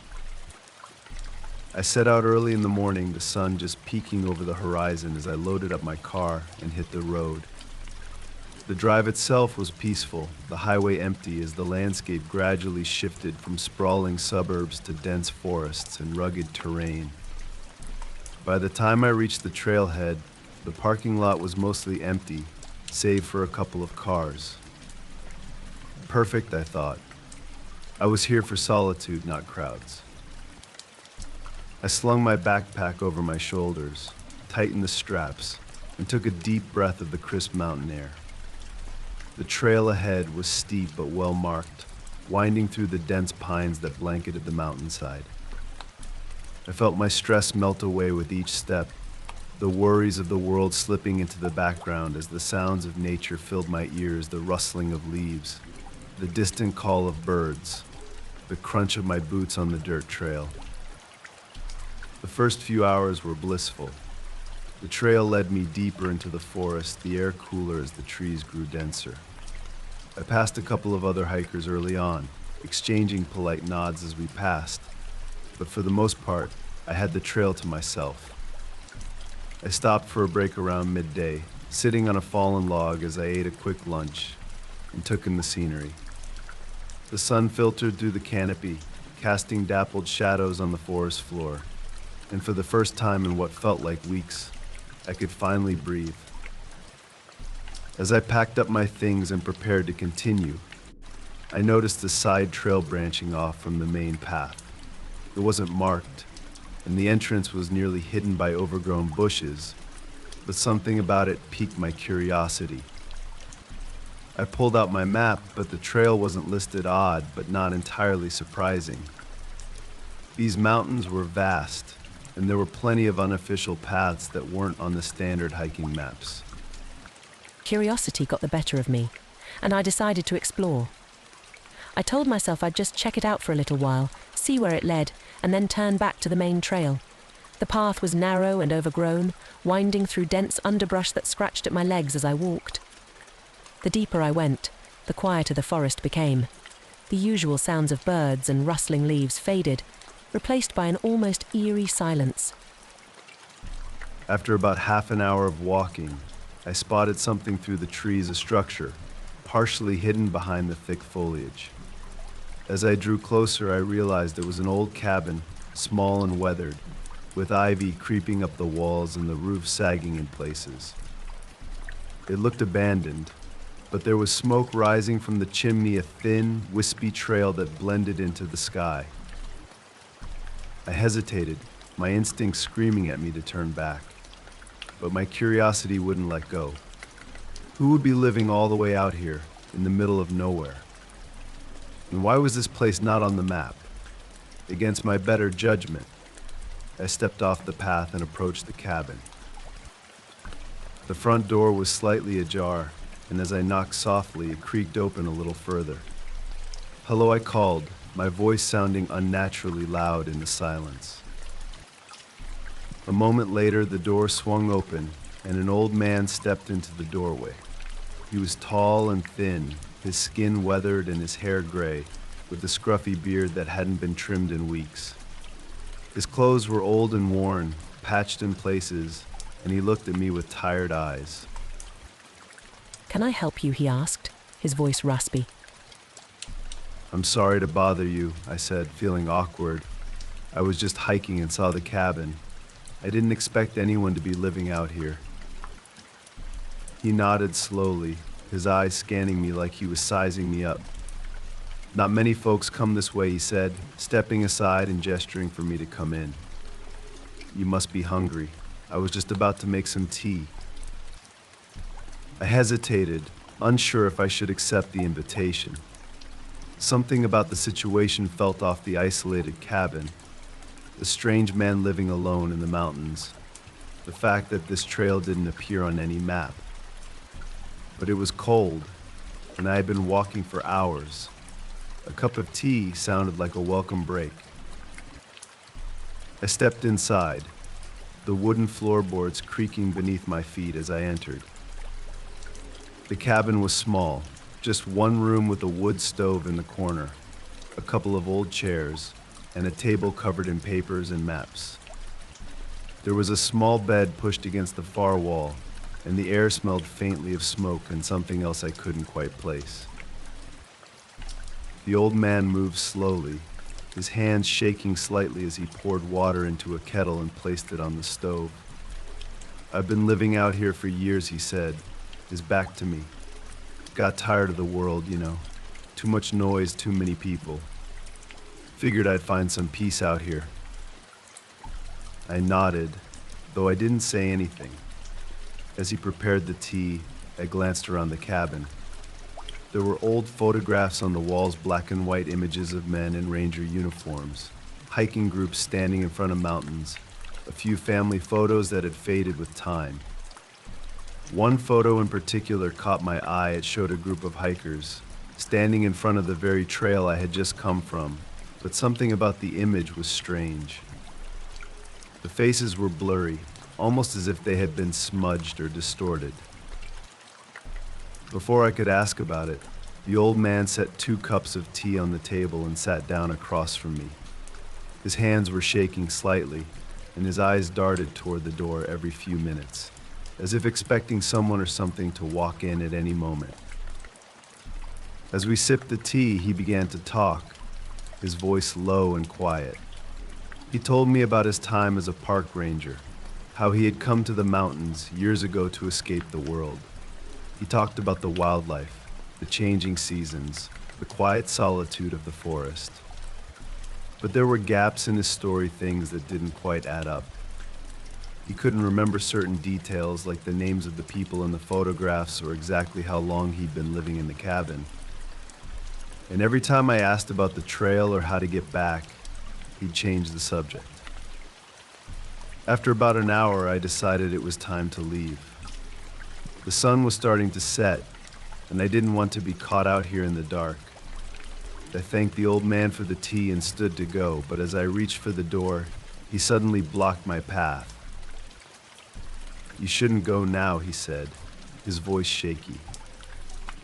[SPEAKER 1] I set out early in the morning, the sun just peeking over the horizon as I loaded up my car and hit the road. The drive itself was peaceful, the highway empty as the landscape gradually shifted from sprawling suburbs to dense forests and rugged terrain. By the time I reached the trailhead, the parking lot was mostly empty, save for a couple of cars. Perfect, I thought. I was here for solitude, not crowds. I slung my backpack over my shoulders, tightened the straps, and took a deep breath of the crisp mountain air. The trail ahead was steep but well marked, winding through the dense pines that blanketed the mountainside. I felt my stress melt away with each step, the worries of the world slipping into the background as the sounds of nature filled my ears, the rustling of leaves, the distant call of birds, the crunch of my boots on the dirt trail. The first few hours were blissful. The trail led me deeper into the forest, the air cooler as the trees grew denser. I passed a couple of other hikers early on, exchanging polite nods as we passed, but for the most part, I had the trail to myself. I stopped for a break around midday, sitting on a fallen log as I ate a quick lunch and took in the scenery. The sun filtered through the canopy, casting dappled shadows on the forest floor, and for the first time in what felt like weeks, I could finally breathe. As I packed up my things and prepared to continue, I noticed a side trail branching off from the main path. It wasn't marked, and the entrance was nearly hidden by overgrown bushes, but something about it piqued my curiosity. I pulled out my map, but the trail wasn't listed, odd, but not entirely surprising. These mountains were vast, and there were plenty of unofficial paths that weren't on the standard hiking maps.
[SPEAKER 2] Curiosity got the better of me, and I decided to explore. I told myself I'd just check it out for a little while, see where it led, and then turn back to the main trail. The path was narrow and overgrown, winding through dense underbrush that scratched at my legs as I walked. The deeper I went, the quieter the forest became. The usual sounds of birds and rustling leaves faded, replaced by an almost eerie silence.
[SPEAKER 1] After about half an hour of walking, I spotted something through the trees, a structure, partially hidden behind the thick foliage. As I drew closer, I realized it was an old cabin, small and weathered, with ivy creeping up the walls and the roof sagging in places. It looked abandoned, but there was smoke rising from the chimney, a thin, wispy trail that blended into the sky. I hesitated, my instincts screaming at me to turn back, but my curiosity wouldn't let go. Who would be living all the way out here, in the middle of nowhere? And why was this place not on the map? Against my better judgment, I stepped off the path and approached the cabin. The front door was slightly ajar, and as I knocked softly, it creaked open a little further. "Hello," I called, my voice sounding unnaturally loud in the silence. A moment later, the door swung open, and an old man stepped into the doorway. He was tall and thin, his skin weathered and his hair gray, with a scruffy beard that hadn't been trimmed in weeks. His clothes were old and worn, patched in places, and he looked at me with tired eyes.
[SPEAKER 2] "Can I help you?" he asked, his voice raspy.
[SPEAKER 1] "I'm sorry to bother you," I said, feeling awkward. "I was just hiking and saw the cabin. I didn't expect anyone to be living out here." He nodded slowly, his eyes scanning me like he was sizing me up. "Not many folks come this way," he said, stepping aside and gesturing for me to come in. "You must be hungry. I was just about to make some tea." I hesitated, unsure if I should accept the invitation. Something about the situation felt off the isolated cabin, the strange man living alone in the mountains, the fact that this trail didn't appear on any map. But it was cold, and I had been walking for hours. A cup of tea sounded like a welcome break. I stepped inside, the wooden floorboards creaking beneath my feet as I entered. The cabin was small, just one room with a wood stove in the corner, a couple of old chairs, and a table covered in papers and maps. There was a small bed pushed against the far wall, and the air smelled faintly of smoke and something else I couldn't quite place. The old man moved slowly, his hands shaking slightly as he poured water into a kettle and placed it on the stove. "I've been living out here for years," he said, his back to me. "Got tired of the world, you know. Too much noise, too many people. Figured I'd find some peace out here. I nodded, though I didn't say anything. As he prepared the tea, I glanced around the cabin. There were old photographs on the walls, black and white images of men in ranger uniforms, hiking groups standing in front of mountains, a few family photos that had faded with time. One photo in particular caught my eye. It showed a group of hikers standing in front of the very trail I had just come from, but something about the image was strange. The faces were blurry, almost as if they had been smudged or distorted. Before I could ask about it, the old man set 2 cups of tea on the table and sat down across from me. His hands were shaking slightly, and his eyes darted toward the door every few minutes, as if expecting someone or something to walk in at any moment. As we sipped the tea, he began to talk, his voice low and quiet. He told me about his time as a park ranger, how he had come to the mountains years ago to escape the world. He talked about the wildlife, the changing seasons, the quiet solitude of the forest. But there were gaps in his story, things that didn't quite add up. He couldn't remember certain details like the names of the people in the photographs or exactly how long he'd been living in the cabin. And every time I asked about the trail or how to get back, he'd change the subject. After about an hour, I decided it was time to leave. The sun was starting to set, and I didn't want to be caught out here in the dark. I thanked the old man for the tea and stood to go, but as I reached for the door, he suddenly blocked my path. "You shouldn't go now," he said, his voice shaky.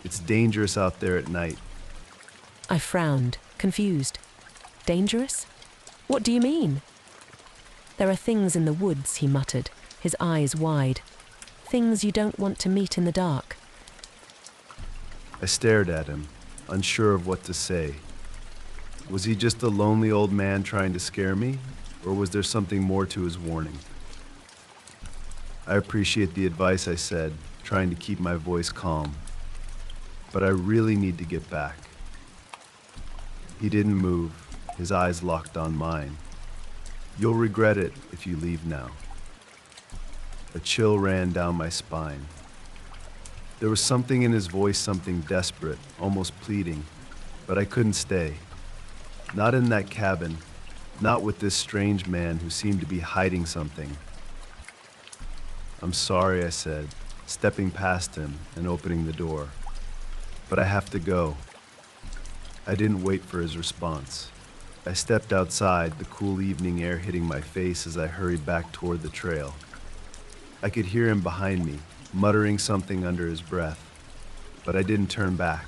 [SPEAKER 1] "It's dangerous out there at night."
[SPEAKER 2] I frowned, confused. Dangerous? What do you mean? There are things in the woods, he muttered, his eyes wide. Things you don't want to meet in the dark.
[SPEAKER 1] I stared at him, unsure of what to say. Was he just a lonely old man trying to scare me, or was there something more to his warning? "I appreciate the advice," I said, trying to keep my voice calm. "But I really need to get back." He didn't move, his eyes locked on mine. "You'll regret it if you leave now." A chill ran down my spine. There was something in his voice, something desperate, almost pleading, but I couldn't stay. Not in that cabin, not with this strange man who seemed to be hiding something. "I'm sorry," I said, stepping past him and opening the door. "But I have to go." I didn't wait for his response. I stepped outside, the cool evening air hitting my face as I hurried back toward the trail. I could hear him behind me, muttering something under his breath, but I didn't turn back.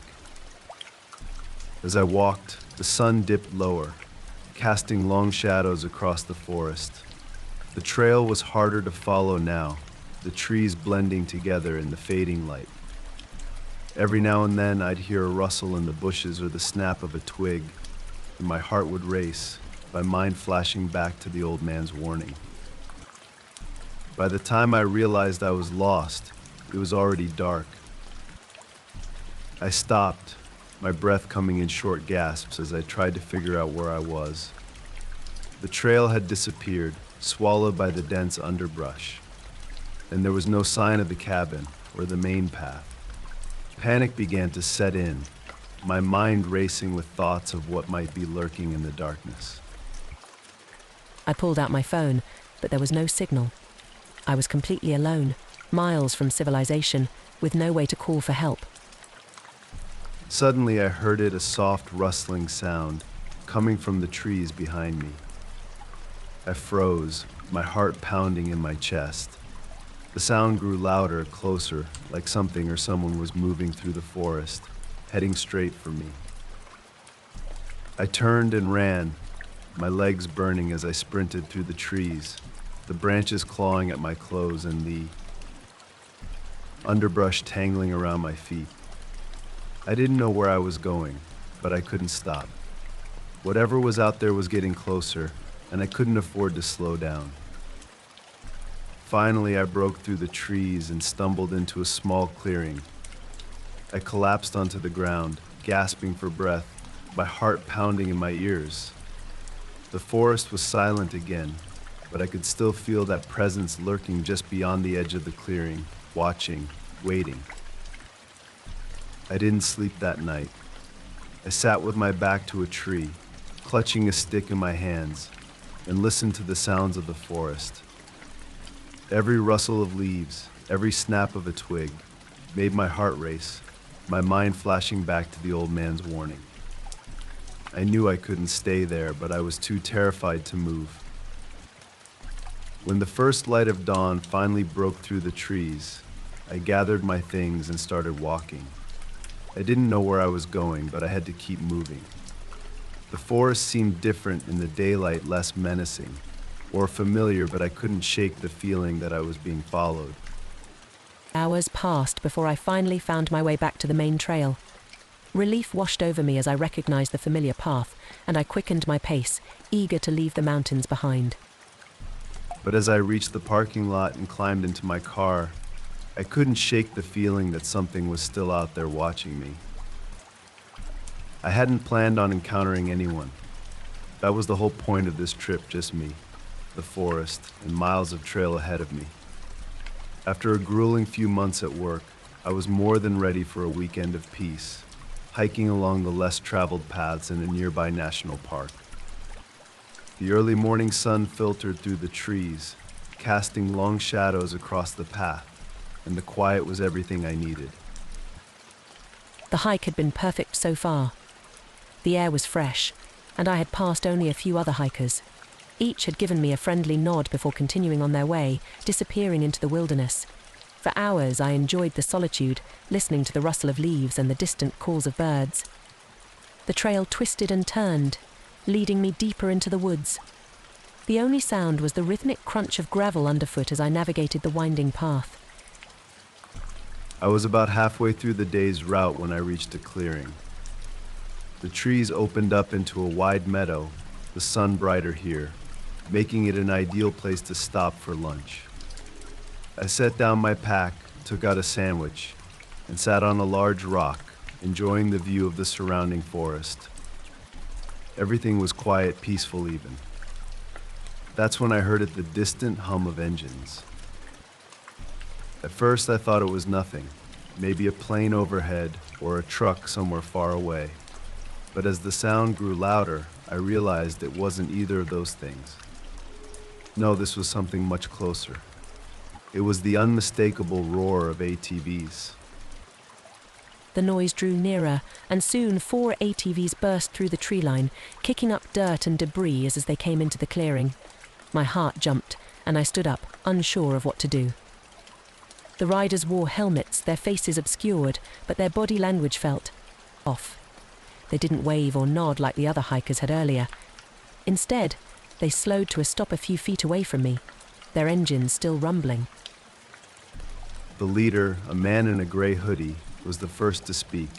[SPEAKER 1] As I walked, the sun dipped lower, casting long shadows across the forest. The trail was harder to follow now, the trees blending together in the fading light. Every now and then I'd hear a rustle in the bushes or the snap of a twig, and my heart would race, my mind flashing back to the old man's warning. By the time I realized I was lost, it was already dark. I stopped, my breath coming in short gasps as I tried to figure out where I was. The trail had disappeared, swallowed by the dense underbrush, and there was no sign of the cabin or the main path. Panic began to set in, my mind racing with thoughts of what might be lurking in the darkness.
[SPEAKER 2] I pulled out my phone, but there was no signal. I was completely alone, miles from civilization, with no way to call for help.
[SPEAKER 1] Suddenly I heard it, a soft rustling sound, coming from the trees behind me. I froze, my heart pounding in my chest. The sound grew louder, closer, like something or someone was moving through the forest, heading straight for me. I turned and ran, my legs burning as I sprinted through the trees, the branches clawing at my clothes and the underbrush tangling around my feet. I didn't know where I was going, but I couldn't stop. Whatever was out there was getting closer, and I couldn't afford to slow down. Finally, I broke through the trees and stumbled into a small clearing. I collapsed onto the ground, gasping for breath, my heart pounding in my ears. The forest was silent again, but I could still feel that presence lurking just beyond the edge of the clearing, watching, waiting. I didn't sleep that night. I sat with my back to a tree, clutching a stick in my hands, and listened to the sounds of the forest. Every rustle of leaves, every snap of a twig, made my heart race, my mind flashing back to the old man's warning. I knew I couldn't stay there, but I was too terrified to move. When the first light of dawn finally broke through the trees, I gathered my things and started walking. I didn't know where I was going, but I had to keep moving. The forest seemed different in the daylight, less menacing, or familiar, but I couldn't shake the feeling that I was being followed.
[SPEAKER 2] Hours passed before I finally found my way back to the main trail. Relief washed over me as I recognized the familiar path, and I quickened my pace, eager to leave the mountains behind.
[SPEAKER 1] But as I reached the parking lot and climbed into my car, I couldn't shake the feeling that something was still out there watching me. I hadn't planned on encountering anyone. That was the whole point of this trip, just me, the forest, and miles of trail ahead of me. After a grueling few months at work, I was more than ready for a weekend of peace, hiking along the less traveled paths in a nearby national park. The early morning sun filtered through the trees, casting long shadows across the path, and the quiet was everything I needed.
[SPEAKER 2] The hike had been perfect so far. The air was fresh, and I had passed only a few other hikers. Each had given me a friendly nod before continuing on their way, disappearing into the wilderness. For hours I enjoyed the solitude, listening to the rustle of leaves and the distant calls of birds. The trail twisted and turned, leading me deeper into the woods. The only sound was the rhythmic crunch of gravel underfoot as I navigated the winding path.
[SPEAKER 1] I was about halfway through the day's route when I reached a clearing. The trees opened up into a wide meadow, the sun brighter here, making it an ideal place to stop for lunch. I set down my pack, took out a sandwich, and sat on a large rock, enjoying the view of the surrounding forest. Everything was quiet, peaceful even. That's when I heard the distant hum of engines. At first I thought it was nothing, maybe a plane overhead or a truck somewhere far away. But as the sound grew louder, I realized it wasn't either of those things. No, this was something much closer. It was the unmistakable roar of ATVs.
[SPEAKER 2] The noise drew nearer, and soon 4 ATVs burst through the tree line, kicking up dirt and debris as they came into the clearing. My heart jumped, and I stood up, unsure of what to do. The riders wore helmets, their faces obscured, but their body language felt off. They didn't wave or nod like the other hikers had earlier. Instead, they slowed to a stop a few feet away from me, their engines still rumbling.
[SPEAKER 1] The leader, a man in a gray hoodie, was the first to speak.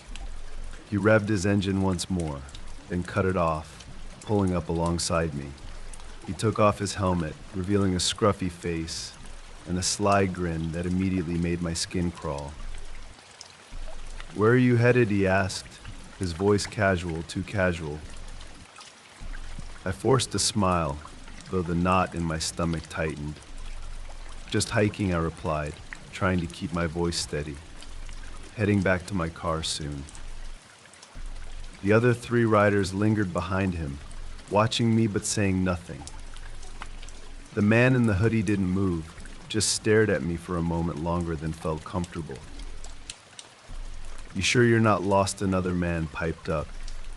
[SPEAKER 1] He revved his engine once more, then cut it off, pulling up alongside me. He took off his helmet, revealing a scruffy face and a sly grin that immediately made my skin crawl. "Where are you headed?" he asked, his voice casual, too casual. I forced a smile, though the knot in my stomach tightened. "Just hiking," I replied, trying to keep my voice steady. "Heading back to my car soon." The other 3 riders lingered behind him, watching me but saying nothing. The man in the hoodie didn't move, just stared at me for a moment longer than felt comfortable. "You sure you're not lost?" another man piped up,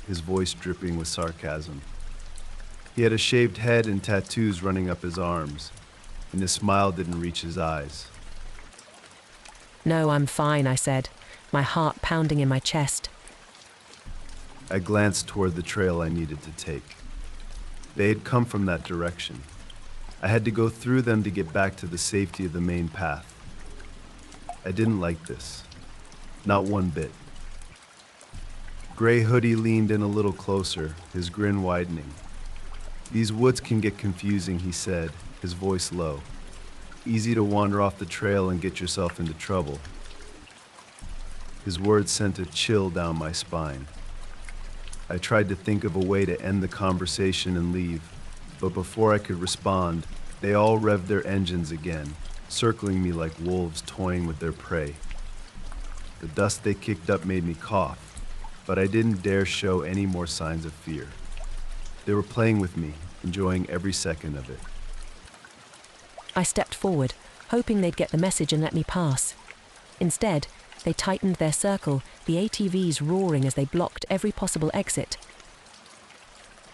[SPEAKER 1] his voice dripping with sarcasm. He had a shaved head and tattoos running up his arms, and his smile didn't reach his eyes.
[SPEAKER 2] "No, I'm fine," I said, my heart pounding in my chest.
[SPEAKER 1] I glanced toward the trail I needed to take. They had come from that direction. I had to go through them to get back to the safety of the main path. I didn't like this. Not one bit. Gray Hoodie leaned in a little closer, his grin widening. "These woods can get confusing," he said, his voice low. "Easy to wander off the trail and get yourself into trouble." His words sent a chill down my spine. I tried to think of a way to end the conversation and leave, but before I could respond, they all revved their engines again, circling me like wolves toying with their prey. The dust they kicked up made me cough, but I didn't dare show any more signs of fear. They were playing with me, enjoying every second of it.
[SPEAKER 2] I stepped forward, hoping they'd get the message and let me pass. Instead, they tightened their circle, the ATVs roaring as they blocked every possible exit.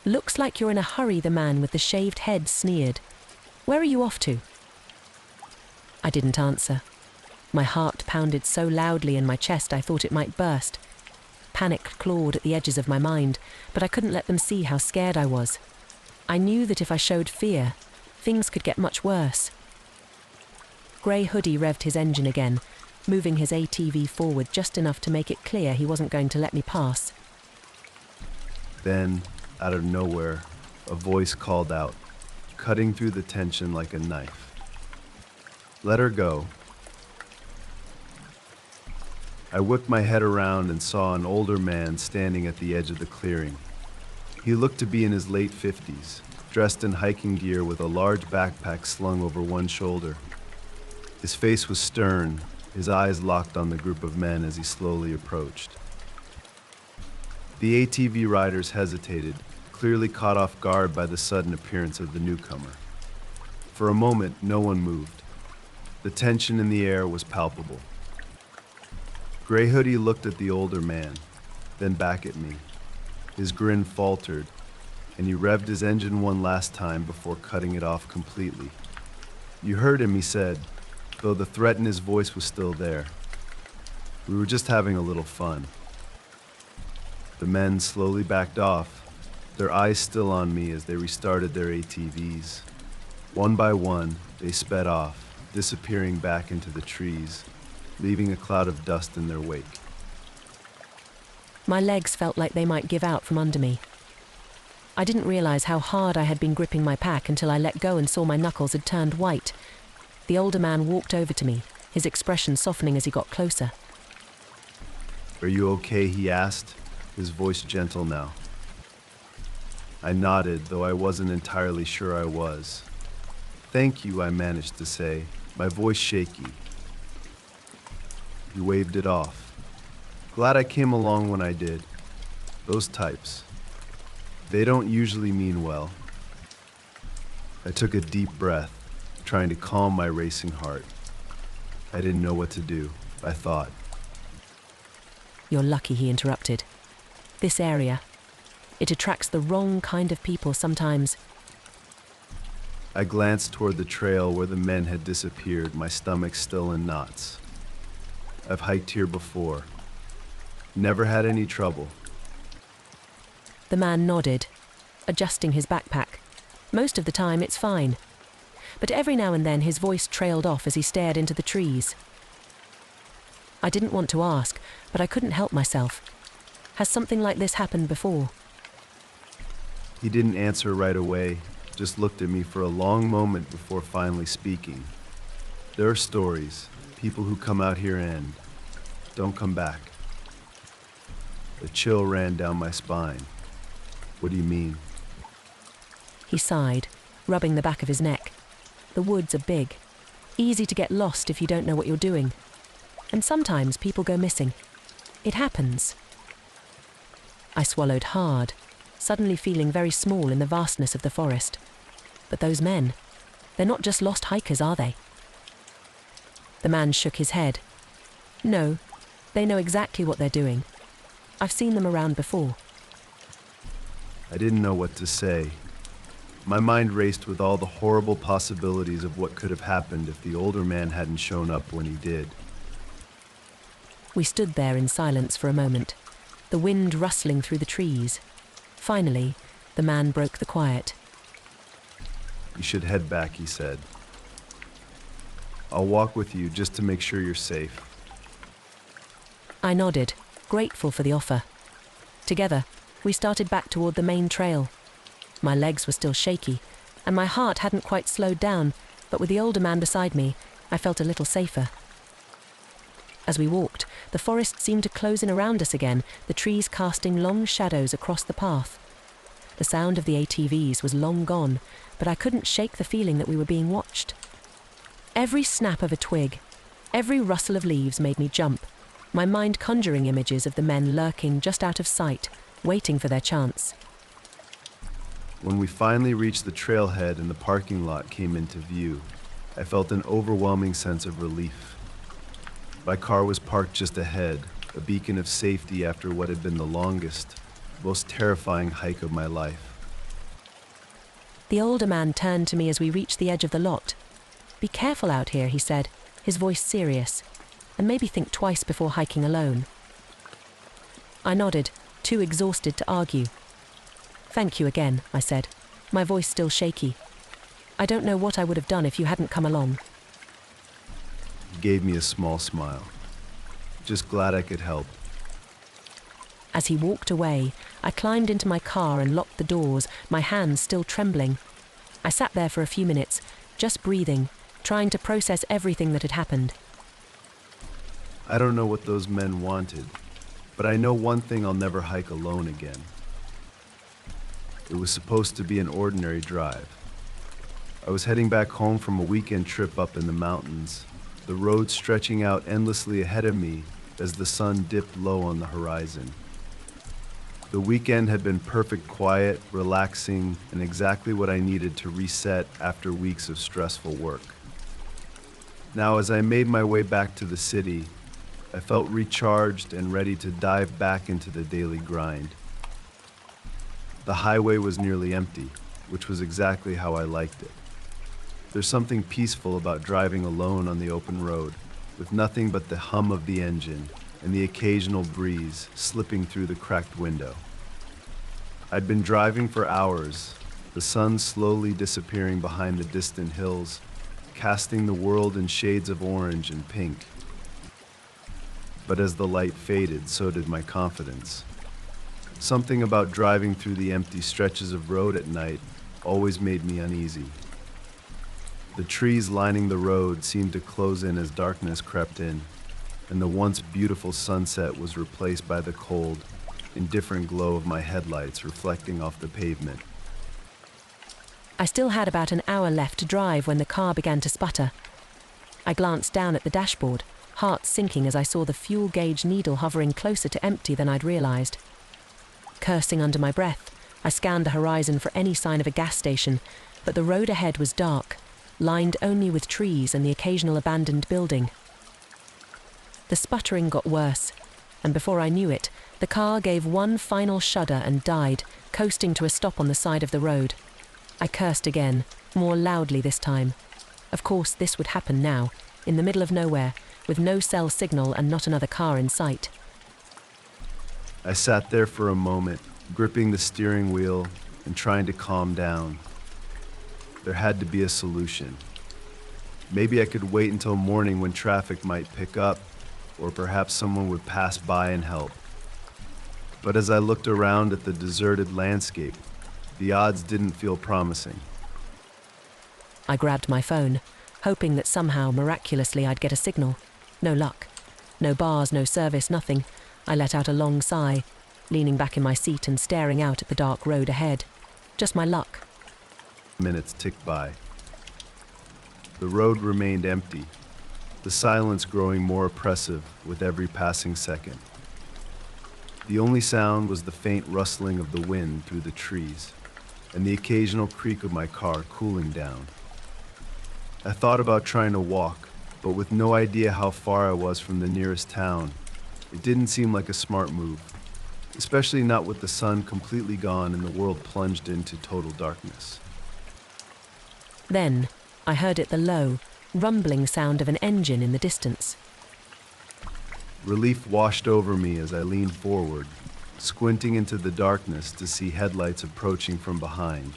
[SPEAKER 2] "Looks like you're in a hurry," the man with the shaved head sneered. "Where are you off to?" I didn't answer. My heart pounded so loudly in my chest I thought it might burst. Panic clawed at the edges of my mind, but I couldn't let them see how scared I was. I knew that if I showed fear, things could get much worse. Grey Hoodie revved his engine again, moving his ATV forward just enough to make it clear he wasn't going to let me pass.
[SPEAKER 1] Then, out of nowhere, a voice called out, cutting through the tension like a knife. "Let her go." I whipped my head around and saw an older man standing at the edge of the clearing. He looked to be in his late 50s, dressed in hiking gear with a large backpack slung over one shoulder. His face was stern, his eyes locked on the group of men as he slowly approached. The ATV riders hesitated, clearly caught off guard by the sudden appearance of the newcomer. For a moment, no one moved. The tension in the air was palpable. Grey Hoodie looked at the older man, then back at me. His grin faltered, and he revved his engine one last time before cutting it off completely. "You heard him," he said, though the threat in his voice was still there. "We were just having a little fun." The men slowly backed off, their eyes still on me as they restarted their ATVs. One by one, they sped off, disappearing back into the trees, leaving a cloud of dust in their wake.
[SPEAKER 2] My legs felt like they might give out from under me. I didn't realize how hard I had been gripping my pack until I let go and saw my knuckles had turned white. The older man walked over to me, his expression softening as he got closer.
[SPEAKER 1] "Are you okay?" he asked, his voice gentle now. I nodded, though I wasn't entirely sure I was. "Thank you," I managed to say, my voice shaky. He waved it off. "Glad I came along when I did. Those types, they don't usually mean well." I took a deep breath, trying to calm my racing heart. I didn't know what to do, I thought.
[SPEAKER 2] "You're lucky," he interrupted. "This area, it attracts the wrong kind of people sometimes."
[SPEAKER 1] I glanced toward the trail where the men had disappeared, my stomach still in knots. I've hiked here before. Never had any trouble.
[SPEAKER 2] The man nodded, adjusting his backpack. Most of the time, it's fine. But every now and then, his voice trailed off as he stared into the trees. I didn't want to ask, but I couldn't help myself. Has something like this happened before?
[SPEAKER 1] He didn't answer right away, just looked at me for a long moment before finally speaking. "There are stories, people who come out here and don't come back." A chill ran down my spine. "What do you mean?"
[SPEAKER 2] He sighed, rubbing the back of his neck. The woods are big, easy to get lost if you don't know what you're doing. And sometimes people go missing. It happens. I swallowed hard, suddenly feeling very small in the vastness of the forest. But those men, they're not just lost hikers, are they? The man shook his head. "No, they know exactly what they're doing. I've seen them around before."
[SPEAKER 1] I didn't know what to say. My mind raced with all the horrible possibilities of what could have happened if the older man hadn't shown up when he did.
[SPEAKER 2] We stood there in silence for a moment, the wind rustling through the trees. Finally, the man broke the quiet.
[SPEAKER 1] "You should head back," he said. "I'll walk with you just to make sure you're safe."
[SPEAKER 2] I nodded, grateful for the offer. Together, we started back toward the main trail. My legs were still shaky, and my heart hadn't quite slowed down, but with the older man beside me, I felt a little safer. As we walked, the forest seemed to close in around us again, the trees casting long shadows across the path. The sound of the ATVs was long gone, but I couldn't shake the feeling that we were being watched. Every snap of a twig, every rustle of leaves made me jump, my mind conjuring images of the men lurking just out of sight, waiting for their chance.
[SPEAKER 1] When we finally reached the trailhead and the parking lot came into view, I felt an overwhelming sense of relief. My car was parked just ahead, a beacon of safety after what had been the longest, most terrifying hike of my life.
[SPEAKER 2] The older man turned to me as we reached the edge of the lot. "Be careful out here," he said, his voice serious, "and maybe think twice before hiking alone." I nodded, too exhausted to argue. "Thank you again," I said, my voice still shaky. "I don't know what I would have done if you hadn't come along."
[SPEAKER 1] He gave me a small smile. Just glad I could help.
[SPEAKER 2] As he walked away, I climbed into my car and locked the doors, my hands still trembling. I sat there for a few minutes, just breathing, trying to process everything that had happened.
[SPEAKER 1] I don't know what those men wanted, but I know one thing: I'll never hike alone again. It was supposed to be an ordinary drive. I was heading back home from a weekend trip up in the mountains, the road stretching out endlessly ahead of me as the sun dipped low on the horizon. The weekend had been perfect, quiet, relaxing, and exactly what I needed to reset after weeks of stressful work. Now, as I made my way back to the city, I felt recharged and ready to dive back into the daily grind. The highway was nearly empty, which was exactly how I liked it. There's something peaceful about driving alone on the open road, with nothing but the hum of the engine and the occasional breeze slipping through the cracked window. I'd been driving for hours, the sun slowly disappearing behind the distant hills, casting the world in shades of orange and pink. But as the light faded, so did my confidence. Something about driving through the empty stretches of road at night always made me uneasy. The trees lining the road seemed to close in as darkness crept in, and the once beautiful sunset was replaced by the cold, indifferent glow of my headlights reflecting off the pavement.
[SPEAKER 2] I still had about an hour left to drive when the car began to sputter. I glanced down at the dashboard, heart sinking as I saw the fuel gauge needle hovering closer to empty than I'd realized. Cursing under my breath, I scanned the horizon for any sign of a gas station, but the road ahead was dark, lined only with trees and the occasional abandoned building. The sputtering got worse, and before I knew it, the car gave one final shudder and died, coasting to a stop on the side of the road. I cursed again, more loudly this time. Of course, this would happen now, in the middle of nowhere, with no cell signal and not another car in sight.
[SPEAKER 1] I sat there for a moment, gripping the steering wheel and trying to calm down. There had to be a solution. Maybe I could wait until morning when traffic might pick up, or perhaps someone would pass by and help. But as I looked around at the deserted landscape, the odds didn't feel promising.
[SPEAKER 2] I grabbed my phone, hoping that somehow, miraculously, I'd get a signal. No luck. No bars, no service, nothing. I let out a long sigh, leaning back in my seat and staring out at the dark road ahead. Just my luck.
[SPEAKER 1] Minutes ticked by. The road remained empty, the silence growing more oppressive with every passing second. The only sound was the faint rustling of the wind through the trees, and the occasional creak of my car cooling down. I thought about trying to walk, but with no idea how far I was from the nearest town, it didn't seem like a smart move, especially not with the sun completely gone and the world plunged into total darkness.
[SPEAKER 2] Then, I heard the low, rumbling sound of an engine in the distance.
[SPEAKER 1] Relief washed over me as I leaned forward, squinting into the darkness to see headlights approaching from behind.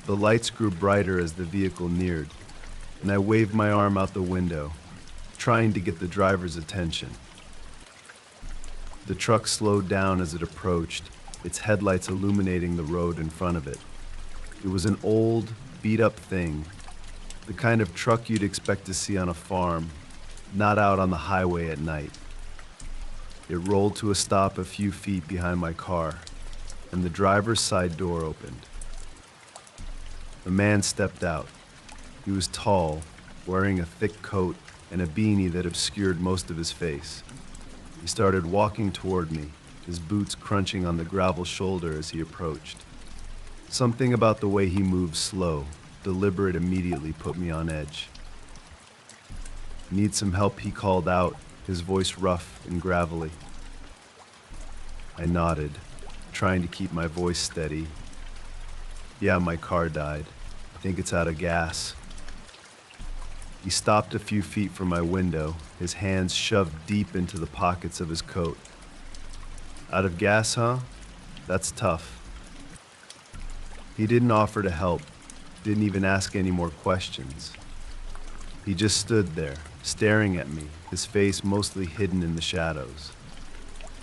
[SPEAKER 1] The lights grew brighter as the vehicle neared, and I waved my arm out the window, trying to get the driver's attention. The truck slowed down as it approached, its headlights illuminating the road in front of it. It was an old, beat-up thing, the kind of truck you'd expect to see on a farm, not out on the highway at night. It rolled to a stop a few feet behind my car, and the driver's side door opened. A man stepped out. He was tall, wearing a thick coat and a beanie that obscured most of his face. He started walking toward me, his boots crunching on the gravel shoulder as he approached. Something about the way he moved slow, deliberate, immediately put me on edge. "Need some help?" he called out, his voice rough and gravelly. I nodded, trying to keep my voice steady. "Yeah, my car died. I think it's out of gas." He stopped a few feet from my window, his hands shoved deep into the pockets of his coat. "Out of gas, huh? That's tough." He didn't offer to help, didn't even ask any more questions. He just stood there, staring at me, his face mostly hidden in the shadows.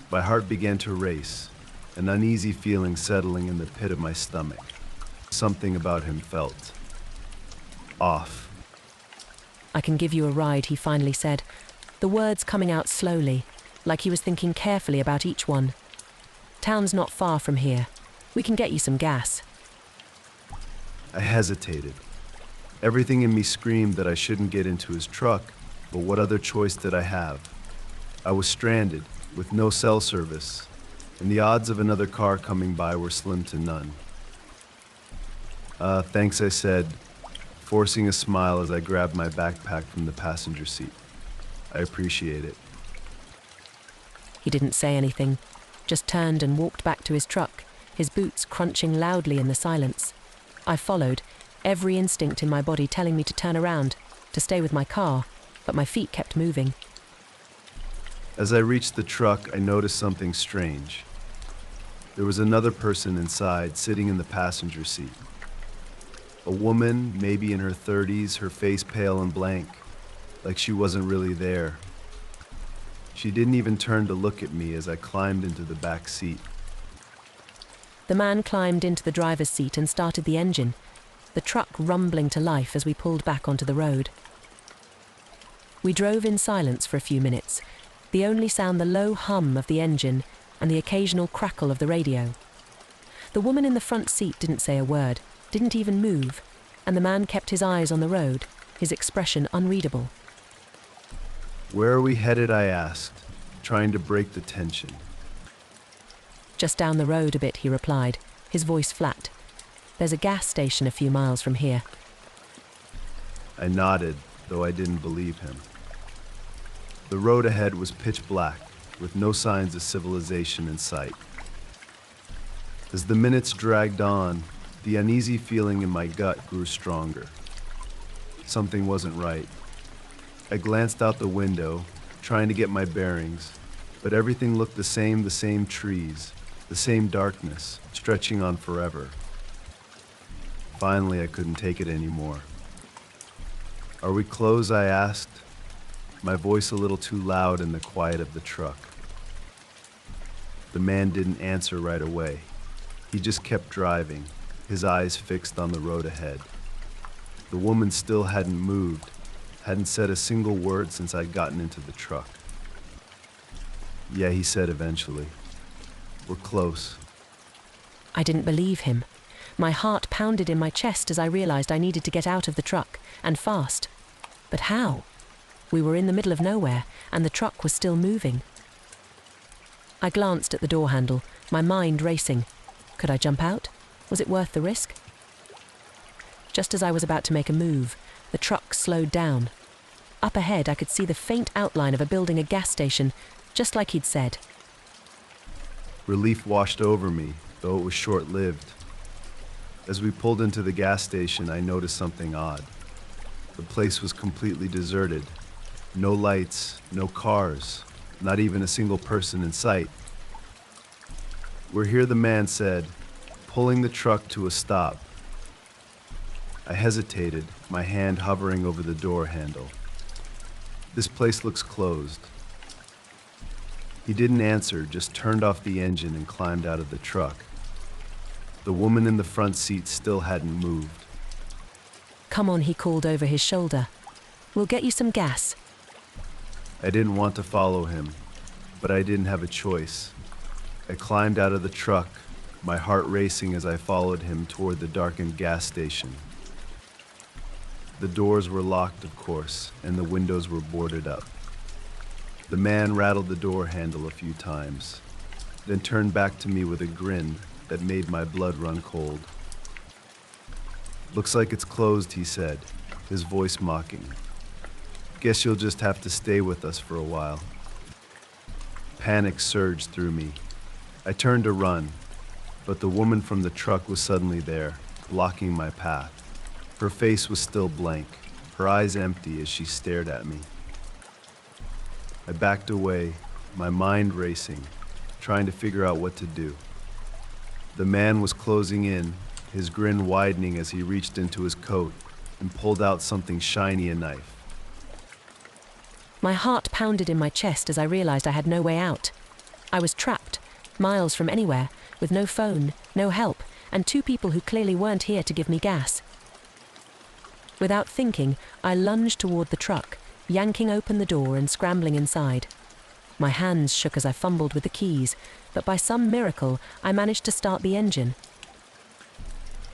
[SPEAKER 1] My heart began to race, an uneasy feeling settling in the pit of my stomach. Something about him felt off.
[SPEAKER 2] "I can give you a ride," he finally said, the words coming out slowly, like he was thinking carefully about each one. "Town's not far from here. We can get you some gas."
[SPEAKER 1] I hesitated. Everything in me screamed that I shouldn't get into his truck, but what other choice did I have? I was stranded, with no cell service, and the odds of another car coming by were slim to none. Thanks," I said, forcing a smile as I grabbed my backpack from the passenger seat. "I appreciate it."
[SPEAKER 2] He didn't say anything, just turned and walked back to his truck, his boots crunching loudly in the silence. I followed, every instinct in my body telling me to turn around, to stay with my car, but my feet kept moving.
[SPEAKER 1] As I reached the truck, I noticed something strange. There was another person inside, sitting in the passenger seat. A woman, maybe in her 30s, her face pale and blank, like she wasn't really there. She didn't even turn to look at me as I climbed into the back seat.
[SPEAKER 2] The man climbed into the driver's seat and started the engine, the truck rumbling to life as we pulled back onto the road. We drove in silence for a few minutes, the only sound the low hum of the engine and the occasional crackle of the radio. The woman in the front seat didn't say a word, didn't even move, and the man kept his eyes on the road, his expression unreadable.
[SPEAKER 1] "Where are we headed?" I asked, trying to break the tension.
[SPEAKER 2] "Just down the road a bit," he replied, his voice flat. "There's a gas station a few miles from here."
[SPEAKER 1] I nodded, though I didn't believe him. The road ahead was pitch black, with no signs of civilization in sight. As the minutes dragged on, the uneasy feeling in my gut grew stronger. Something wasn't right. I glanced out the window, trying to get my bearings, but everything looked the same trees, the same darkness, stretching on forever. Finally, I couldn't take it anymore. "Are we close?" I asked, my voice a little too loud in the quiet of the truck. The man didn't answer right away. He just kept driving, his eyes fixed on the road ahead. The woman still hadn't moved, hadn't said a single word since I'd gotten into the truck. "Yeah," he said eventually. "We're close."
[SPEAKER 2] I didn't believe him. My heart pounded in my chest as I realized I needed to get out of the truck, and fast. But how? We were in the middle of nowhere, and the truck was still moving. I glanced at the door handle, my mind racing. Could I jump out? Was it worth the risk? Just as I was about to make a move, the truck slowed down. Up ahead, I could see the faint outline of a building, a gas station, just like he'd said.
[SPEAKER 1] Relief washed over me, though it was short-lived. As we pulled into the gas station, I noticed something odd. The place was completely deserted. No lights, no cars, not even a single person in sight. "We're here," the man said, pulling the truck to a stop. I hesitated, my hand hovering over the door handle. "This place looks closed." He didn't answer, just turned off the engine and climbed out of the truck. The woman in the front seat still hadn't moved.
[SPEAKER 2] "Come on," he called over his shoulder. "We'll get you some gas."
[SPEAKER 1] I didn't want to follow him, but I didn't have a choice. I climbed out of the truck, my heart racing as I followed him toward the darkened gas station. The doors were locked, of course, and the windows were boarded up. The man rattled the door handle a few times, then turned back to me with a grin that made my blood run cold. "Looks like it's closed," he said, his voice mocking. "Guess you'll just have to stay with us for a while." Panic surged through me. I turned to run, but the woman from the truck was suddenly there, blocking my path. Her face was still blank, her eyes empty as she stared at me. I backed away, my mind racing, trying to figure out what to do. The man was closing in, his grin widening as he reached into his coat and pulled out something shiny, a knife.
[SPEAKER 2] My heart pounded in my chest as I realized I had no way out. I was trapped, miles from anywhere, with no phone, no help, and two people who clearly weren't here to give me gas. Without thinking, I lunged toward the truck, yanking open the door and scrambling inside. My hands shook as I fumbled with the keys, but by some miracle, I managed to start the engine.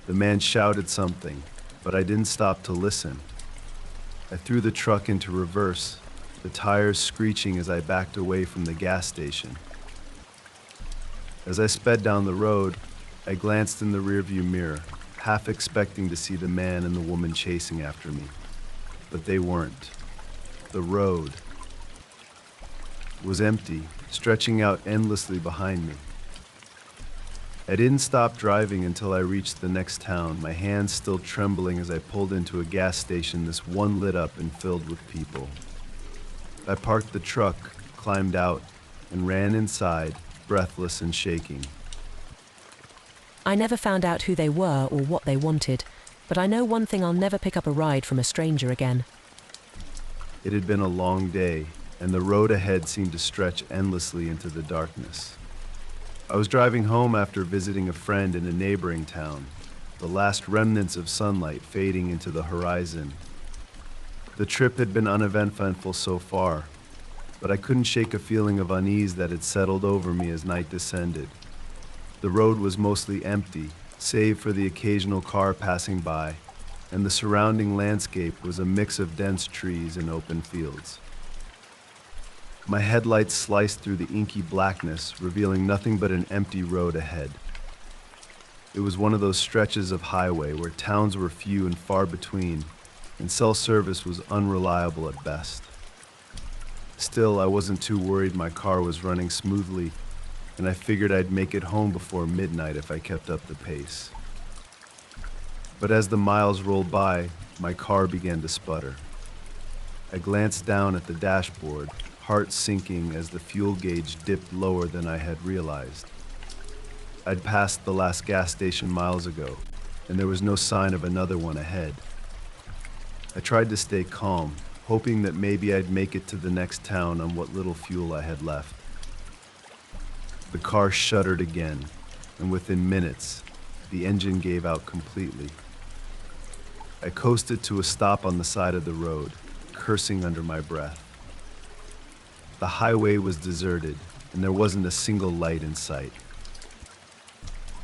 [SPEAKER 1] The man shouted something, but I didn't stop to listen. I threw the truck into reverse, the tires screeching as I backed away from the gas station. As I sped down the road, I glanced in the rearview mirror, half expecting to see the man and the woman chasing after me. But they weren't. The road was empty, stretching out endlessly behind me. I didn't stop driving until I reached the next town, my hands still trembling as I pulled into a gas station, this one lit up and filled with people. I parked the truck, climbed out, and ran inside, breathless and shaking.
[SPEAKER 2] I never found out who they were or what they wanted, but I know one thing: I'll never pick up a ride from a stranger again.
[SPEAKER 1] It had been a long day, and the road ahead seemed to stretch endlessly into the darkness. I was driving home after visiting a friend in a neighboring town, the last remnants of sunlight fading into the horizon. The trip had been uneventful so far, but I couldn't shake a feeling of unease that had settled over me as night descended. The road was mostly empty, save for the occasional car passing by, and the surrounding landscape was a mix of dense trees and open fields. My headlights sliced through the inky blackness, revealing nothing but an empty road ahead. It was one of those stretches of highway where towns were few and far between, and cell service was unreliable at best. Still, I wasn't too worried. My car was running smoothly, and I figured I'd make it home before midnight if I kept up the pace. But as the miles rolled by, my car began to sputter. I glanced down at the dashboard, heart sinking as the fuel gauge dipped lower than I had realized. I'd passed the last gas station miles ago, and there was no sign of another one ahead. I tried to stay calm, hoping that maybe I'd make it to the next town on what little fuel I had left. The car shuddered again, and within minutes, the engine gave out completely. I coasted to a stop on the side of the road, cursing under my breath. The highway was deserted, and there wasn't a single light in sight.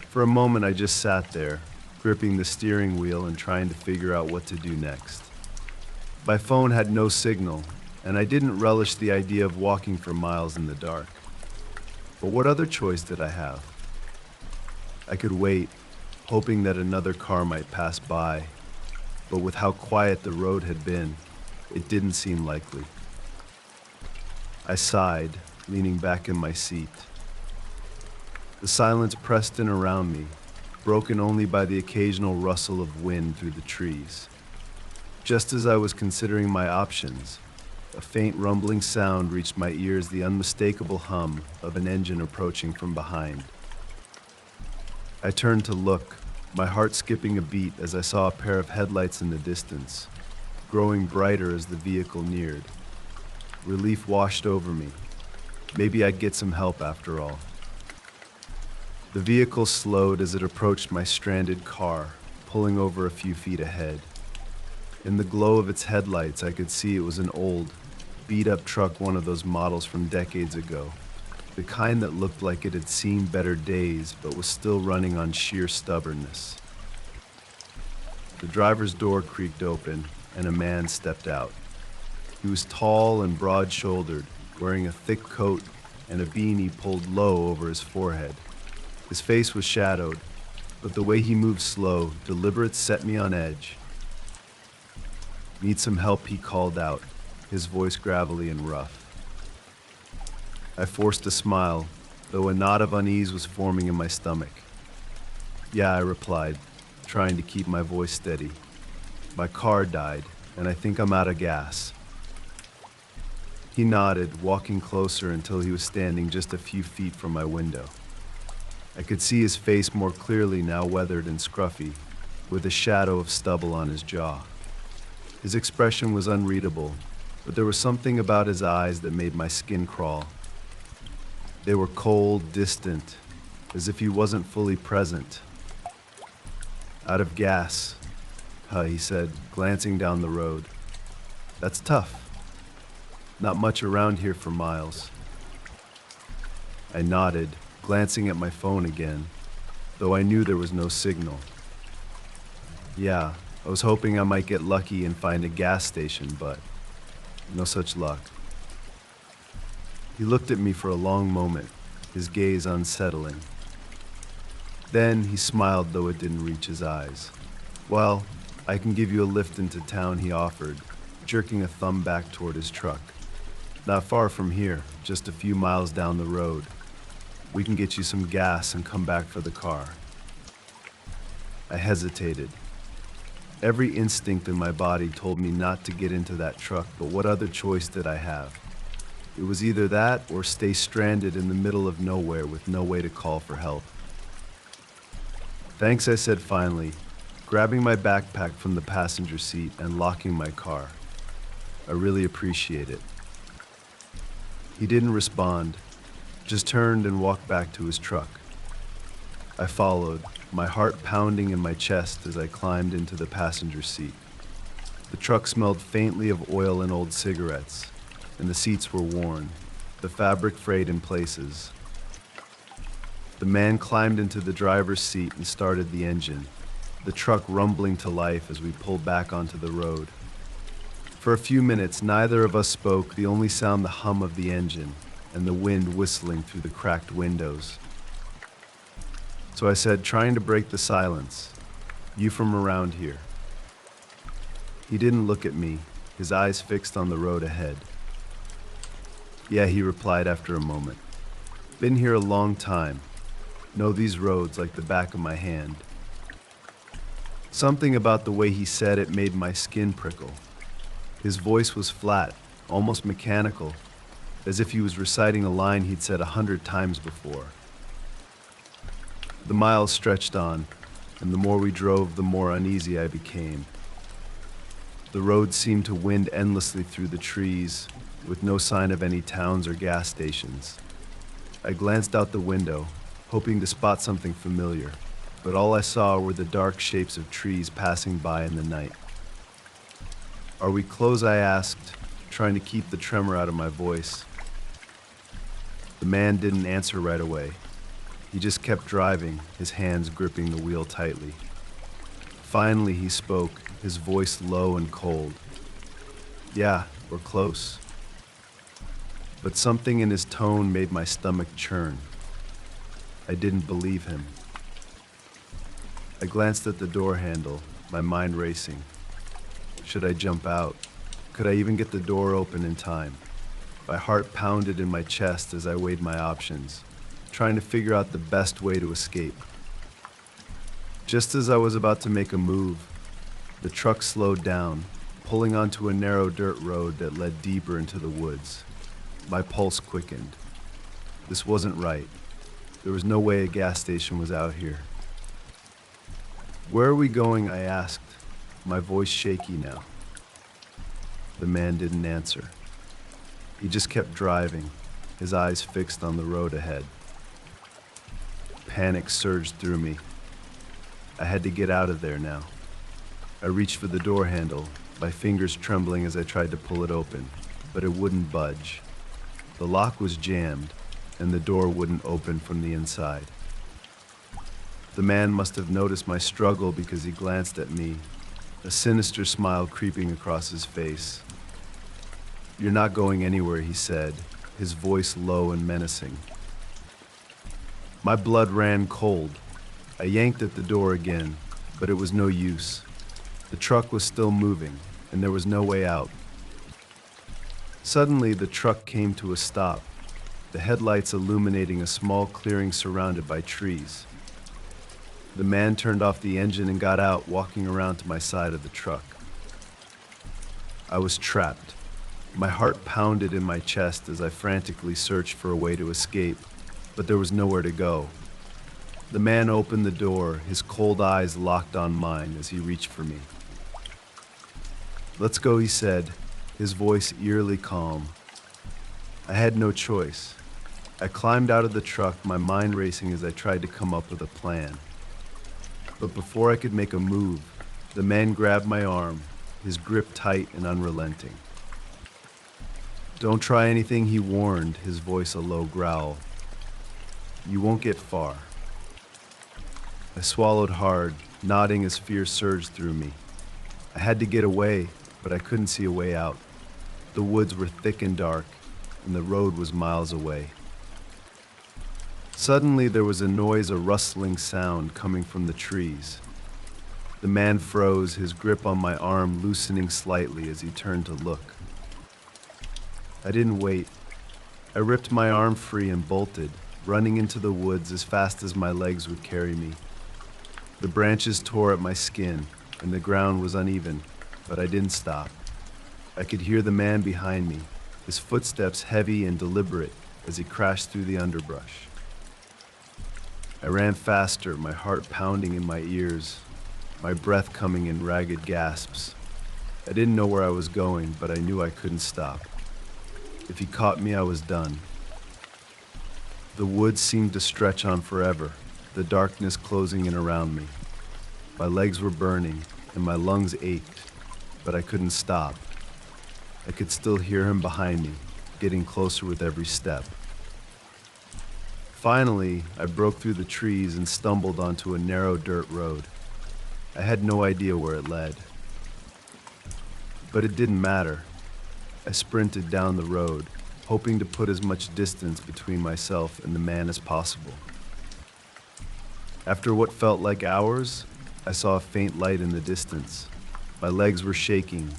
[SPEAKER 1] For a moment, I just sat there, gripping the steering wheel and trying to figure out what to do next. My phone had no signal, and I didn't relish the idea of walking for miles in the dark. But what other choice did I have? I could wait, hoping that another car might pass by, but with how quiet the road had been, it didn't seem likely. I sighed, leaning back in my seat. The silence pressed in around me, broken only by the occasional rustle of wind through the trees. Just as I was considering my options, a faint rumbling sound reached my ears, the unmistakable hum of an engine approaching from behind. I turned to look, my heart skipping a beat as I saw a pair of headlights in the distance, growing brighter as the vehicle neared. Relief washed over me. Maybe I'd get some help after all. The vehicle slowed as it approached my stranded car, pulling over a few feet ahead. In the glow of its headlights, I could see it was an old, beat-up truck, one of those models from decades ago, the kind that looked like it had seen better days but was still running on sheer stubbornness. The driver's door creaked open, and a man stepped out. He was tall and broad-shouldered, wearing a thick coat and a beanie pulled low over his forehead. His face was shadowed, but the way he moved slow, deliberate, set me on edge. "Need some help?" he called out, his voice gravelly and rough. I forced a smile, though a knot of unease was forming in my stomach. "Yeah," I replied, trying to keep my voice steady. "My car died, and I think I'm out of gas." He nodded, walking closer until he was standing just a few feet from my window. I could see his face more clearly now, weathered and scruffy, with a shadow of stubble on his jaw. His expression was unreadable, but there was something about his eyes that made my skin crawl. They were cold, distant, as if he wasn't fully present. "Out of gas, huh," he said, glancing down the road. "That's tough. Not much around here for miles." I nodded, glancing at my phone again, though I knew there was no signal. "Yeah, I was hoping I might get lucky and find a gas station, but no such luck." He looked at me for a long moment, his gaze unsettling. Then he smiled, though it didn't reach his eyes. "Well, I can give you a lift into town," he offered, jerking a thumb back toward his truck. "Not far from here, just a few miles down the road. We can get you some gas and come back for the car." I hesitated. Every instinct in my body told me not to get into that truck, but what other choice did I have? It was either that or stay stranded in the middle of nowhere with no way to call for help. "Thanks," I said finally, grabbing my backpack from the passenger seat and locking my car. "I really appreciate it." He didn't respond, just turned and walked back to his truck. I followed, my heart pounding in my chest as I climbed into the passenger seat. The truck smelled faintly of oil and old cigarettes, and the seats were worn, the fabric frayed in places. The man climbed into the driver's seat and started the engine, the truck rumbling to life as we pulled back onto the road. For a few minutes, neither of us spoke, the only sound the hum of the engine and the wind whistling through the cracked windows. So I said, trying to break the silence, "You from around here?" He didn't look at me, his eyes fixed on the road ahead. "Yeah," he replied after a moment. "Been here a long time. Know these roads like the back of my hand." Something about the way he said it made my skin prickle. His voice was flat, almost mechanical, as if he was reciting a line he'd said 100 times before. The miles stretched on, and the more we drove, the more uneasy I became. The road seemed to wind endlessly through the trees, with no sign of any towns or gas stations. I glanced out the window, hoping to spot something familiar, but all I saw were the dark shapes of trees passing by in the night. "Are we close?" I asked, trying to keep the tremor out of my voice. The man didn't answer right away. He just kept driving, his hands gripping the wheel tightly. Finally, he spoke, his voice low and cold. "Yeah, we're close." But something in his tone made my stomach churn. I didn't believe him. I glanced at the door handle, my mind racing. Should I jump out? Could I even get the door open in time? My heart pounded in my chest as I weighed my options, trying to figure out the best way to escape. Just as I was about to make a move, the truck slowed down, pulling onto a narrow dirt road that led deeper into the woods. My pulse quickened. This wasn't right. There was no way a gas station was out here. "Where are we going?" I asked, my voice shaky now. The man didn't answer. He just kept driving, his eyes fixed on the road ahead. Panic surged through me. I had to get out of there now. I reached for the door handle, my fingers trembling as I tried to pull it open, but it wouldn't budge. The lock was jammed, and the door wouldn't open from the inside. The man must have noticed my struggle because he glanced at me, a sinister smile creeping across his face. "You're not going anywhere," he said, his voice low and menacing. My blood ran cold. I yanked at the door again, but it was no use. The truck was still moving, and there was no way out. Suddenly, the truck came to a stop, the headlights illuminating a small clearing surrounded by trees. The man turned off the engine and got out, walking around to my side of the truck. I was trapped. My heart pounded in my chest as I frantically searched for a way to escape, but there was nowhere to go. The man opened the door, his cold eyes locked on mine as he reached for me. "Let's go," he said, his voice eerily calm. I had no choice. I climbed out of the truck, my mind racing as I tried to come up with a plan. But before I could make a move, the man grabbed my arm, his grip tight and unrelenting. "Don't try anything," he warned, his voice a low growl. "You won't get far." I swallowed hard, nodding as fear surged through me. I had to get away, but I couldn't see a way out. The woods were thick and dark, and the road was miles away. Suddenly there was a noise, a rustling sound coming from the trees. The man froze, his grip on my arm loosening slightly as he turned to look. I didn't wait. I ripped my arm free and bolted, running into the woods as fast as my legs would carry me. The branches tore at my skin, and the ground was uneven, but I didn't stop. I could hear the man behind me, his footsteps heavy and deliberate as he crashed through the underbrush. I ran faster, my heart pounding in my ears, my breath coming in ragged gasps. I didn't know where I was going, but I knew I couldn't stop. If he caught me, I was done. The woods seemed to stretch on forever, the darkness closing in around me. My legs were burning, and my lungs ached, but I couldn't stop. I could still hear him behind me, getting closer with every step. Finally, I broke through the trees and stumbled onto a narrow dirt road. I had no idea where it led. But it didn't matter. I sprinted down the road, hoping to put as much distance between myself and the man as possible. After what felt like hours, I saw a faint light in the distance. My legs were shaking,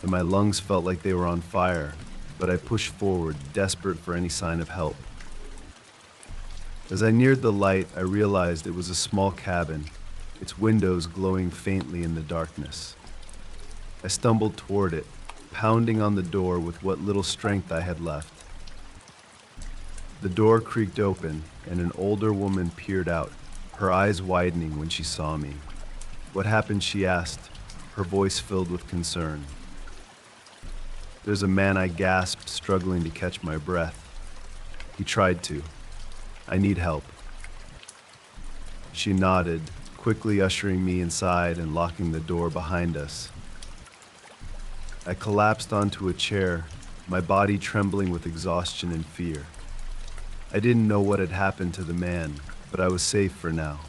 [SPEAKER 1] and my lungs felt like they were on fire, but I pushed forward, desperate for any sign of help. As I neared the light, I realized it was a small cabin, its windows glowing faintly in the darkness. I stumbled toward it, pounding on the door with what little strength I had left. The door creaked open, and an older woman peered out, her eyes widening when she saw me. "What happened?" she asked, her voice filled with concern. "There's a man," I gasped, struggling to catch my breath. "He tried to. I need help." She nodded, quickly ushering me inside and locking the door behind us. I collapsed onto a chair, my body trembling with exhaustion and fear. I didn't know what had happened to the man, but I was safe for now.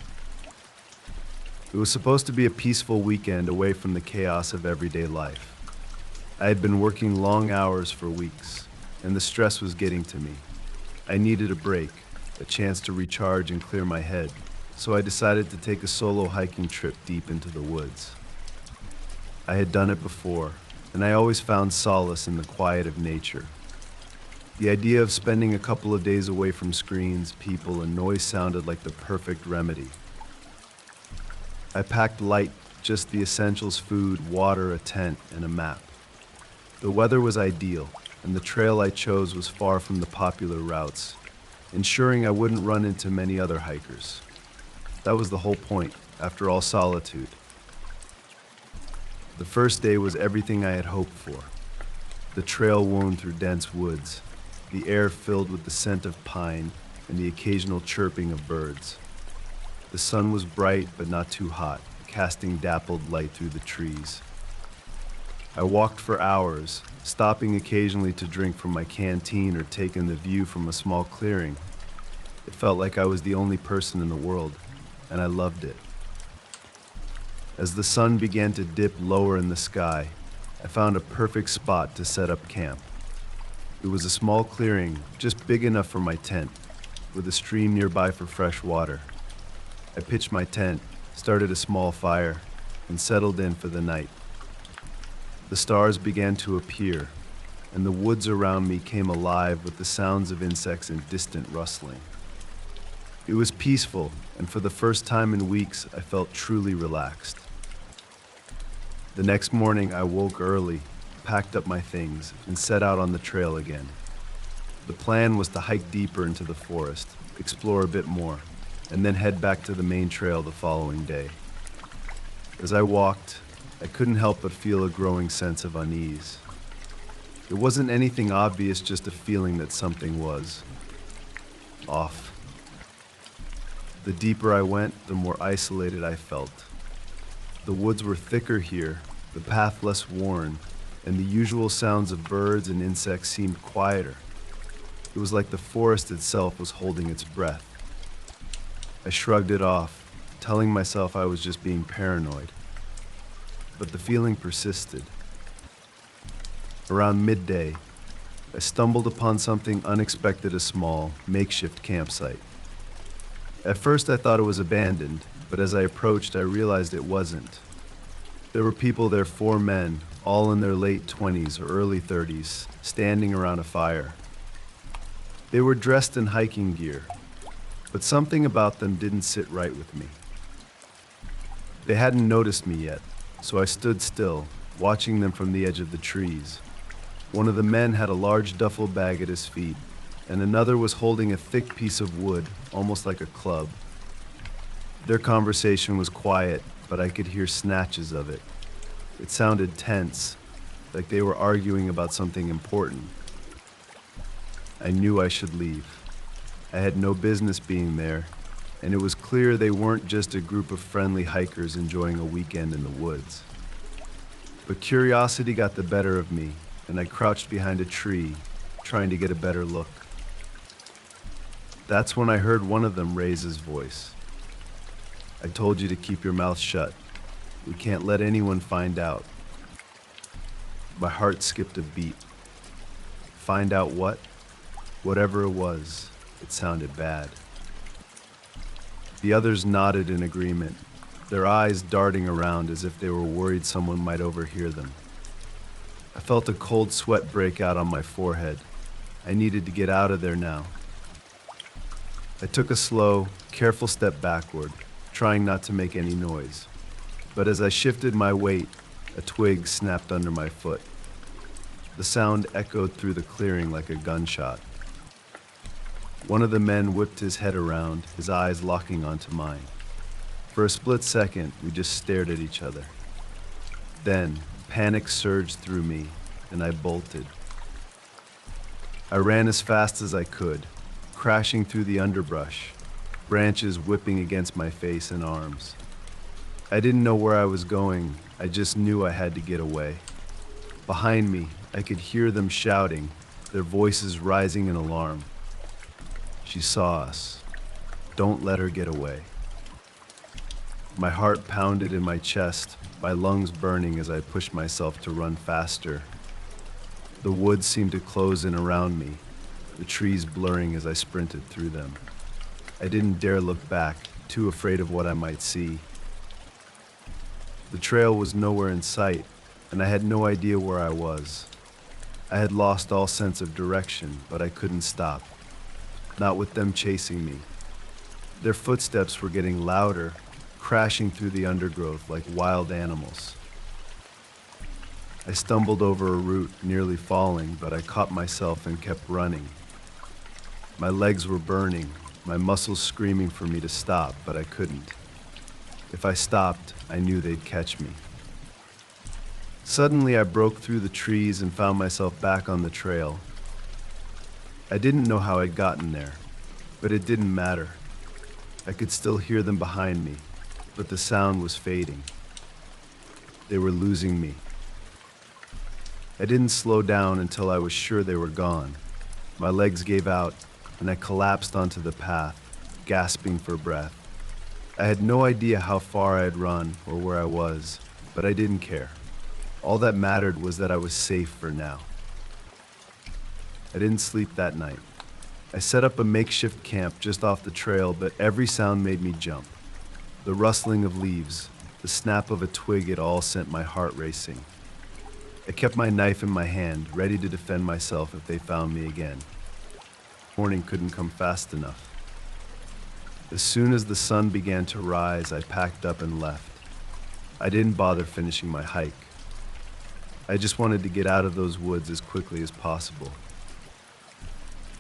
[SPEAKER 1] It was supposed to be a peaceful weekend away from the chaos of everyday life. I had been working long hours for weeks, and the stress was getting to me. I needed a break, a chance to recharge and clear my head, so I decided to take a solo hiking trip deep into the woods. I had done it before, and I always found solace in the quiet of nature. The idea of spending a couple of days away from screens, people, and noise sounded like the perfect remedy. I packed light, just the essentials: food, water, a tent, and a map. The weather was ideal, and the trail I chose was far from the popular routes, ensuring I wouldn't run into many other hikers. That was the whole point, after all, solitude. The first day was everything I had hoped for. The trail wound through dense woods, the air filled with the scent of pine and the occasional chirping of birds. The sun was bright but not too hot, casting dappled light through the trees. I walked for hours, stopping occasionally to drink from my canteen or take in the view from a small clearing, It felt like I was the only person in the world, and I loved it. As the sun began to dip lower in the sky, I found a perfect spot to set up camp. It was a small clearing, just big enough for my tent, with a stream nearby for fresh water. I pitched my tent, started a small fire, and settled in for the night. The stars began to appear, and the woods around me came alive with the sounds of insects and distant rustling. It was peaceful, and for the first time in weeks, I felt truly relaxed. The next morning, I woke early, packed up my things, and set out on the trail again. The plan was to hike deeper into the forest, explore a bit more, and then head back to the main trail the following day. As I walked, I couldn't help but feel a growing sense of unease. It wasn't anything obvious, just a feeling that something was off. The deeper I went, the more isolated I felt. The woods were thicker here, the path less worn, and the usual sounds of birds and insects seemed quieter. It was like the forest itself was holding its breath. I shrugged it off, telling myself I was just being paranoid. But the feeling persisted. Around midday, I stumbled upon something unexpected, a small, makeshift campsite. At first I thought it was abandoned, but as I approached I realized it wasn't. There were people there, 4 men, all in their late 20s or early 30s, standing around a fire. They were dressed in hiking gear, but something about them didn't sit right with me. They hadn't noticed me yet, so I stood still, watching them from the edge of the trees. One of the men had a large duffel bag at his feet, and another was holding a thick piece of wood, almost like a club. Their conversation was quiet, but I could hear snatches of it. It sounded tense, like they were arguing about something important. I knew I should leave. I had no business being there, and it was clear they weren't just a group of friendly hikers enjoying a weekend in the woods. But curiosity got the better of me, and I crouched behind a tree, trying to get a better look. That's when I heard one of them raise his voice. "I told you to keep your mouth shut. We can't let anyone find out." My heart skipped a beat. Find out what? Whatever it was, it sounded bad. The others nodded in agreement, their eyes darting around as if they were worried someone might overhear them. I felt a cold sweat break out on my forehead. I needed to get out of there now. I took a slow, careful step backward, trying not to make any noise. But as I shifted my weight, a twig snapped under my foot. The sound echoed through the clearing like a gunshot. One of the men whipped his head around, his eyes locking onto mine. For a split second, we just stared at each other. Then, panic surged through me, and I bolted. I ran as fast as I could, crashing through the underbrush, branches whipping against my face and arms. I didn't know where I was going, I just knew I had to get away. Behind me, I could hear them shouting, their voices rising in alarm. She saw us. Don't let her get away. My heart pounded in my chest, my lungs burning as I pushed myself to run faster. The woods seemed to close in around me, the trees blurring as I sprinted through them. I didn't dare look back, too afraid of what I might see. The trail was nowhere in sight, and I had no idea where I was. I had lost all sense of direction, but I couldn't stop. Not with them chasing me. Their footsteps were getting louder, crashing through the undergrowth like wild animals. I stumbled over a root, nearly falling, but I caught myself and kept running. My legs were burning, my muscles screaming for me to stop, but I couldn't. If I stopped, I knew they'd catch me. Suddenly, I broke through the trees and found myself back on the trail. I didn't know how I'd gotten there, but it didn't matter. I could still hear them behind me, but the sound was fading. They were losing me. I didn't slow down until I was sure they were gone. My legs gave out, and I collapsed onto the path, gasping for breath. I had no idea how far I had run or where I was, but I didn't care. All that mattered was that I was safe for now. I didn't sleep that night. I set up a makeshift camp just off the trail, but every sound made me jump. The rustling of leaves, the snap of a twig, it all sent my heart racing. I kept my knife in my hand, ready to defend myself if they found me again. Morning couldn't come fast enough. As soon as the sun began to rise, I packed up and left. I didn't bother finishing my hike. I just wanted to get out of those woods as quickly as possible.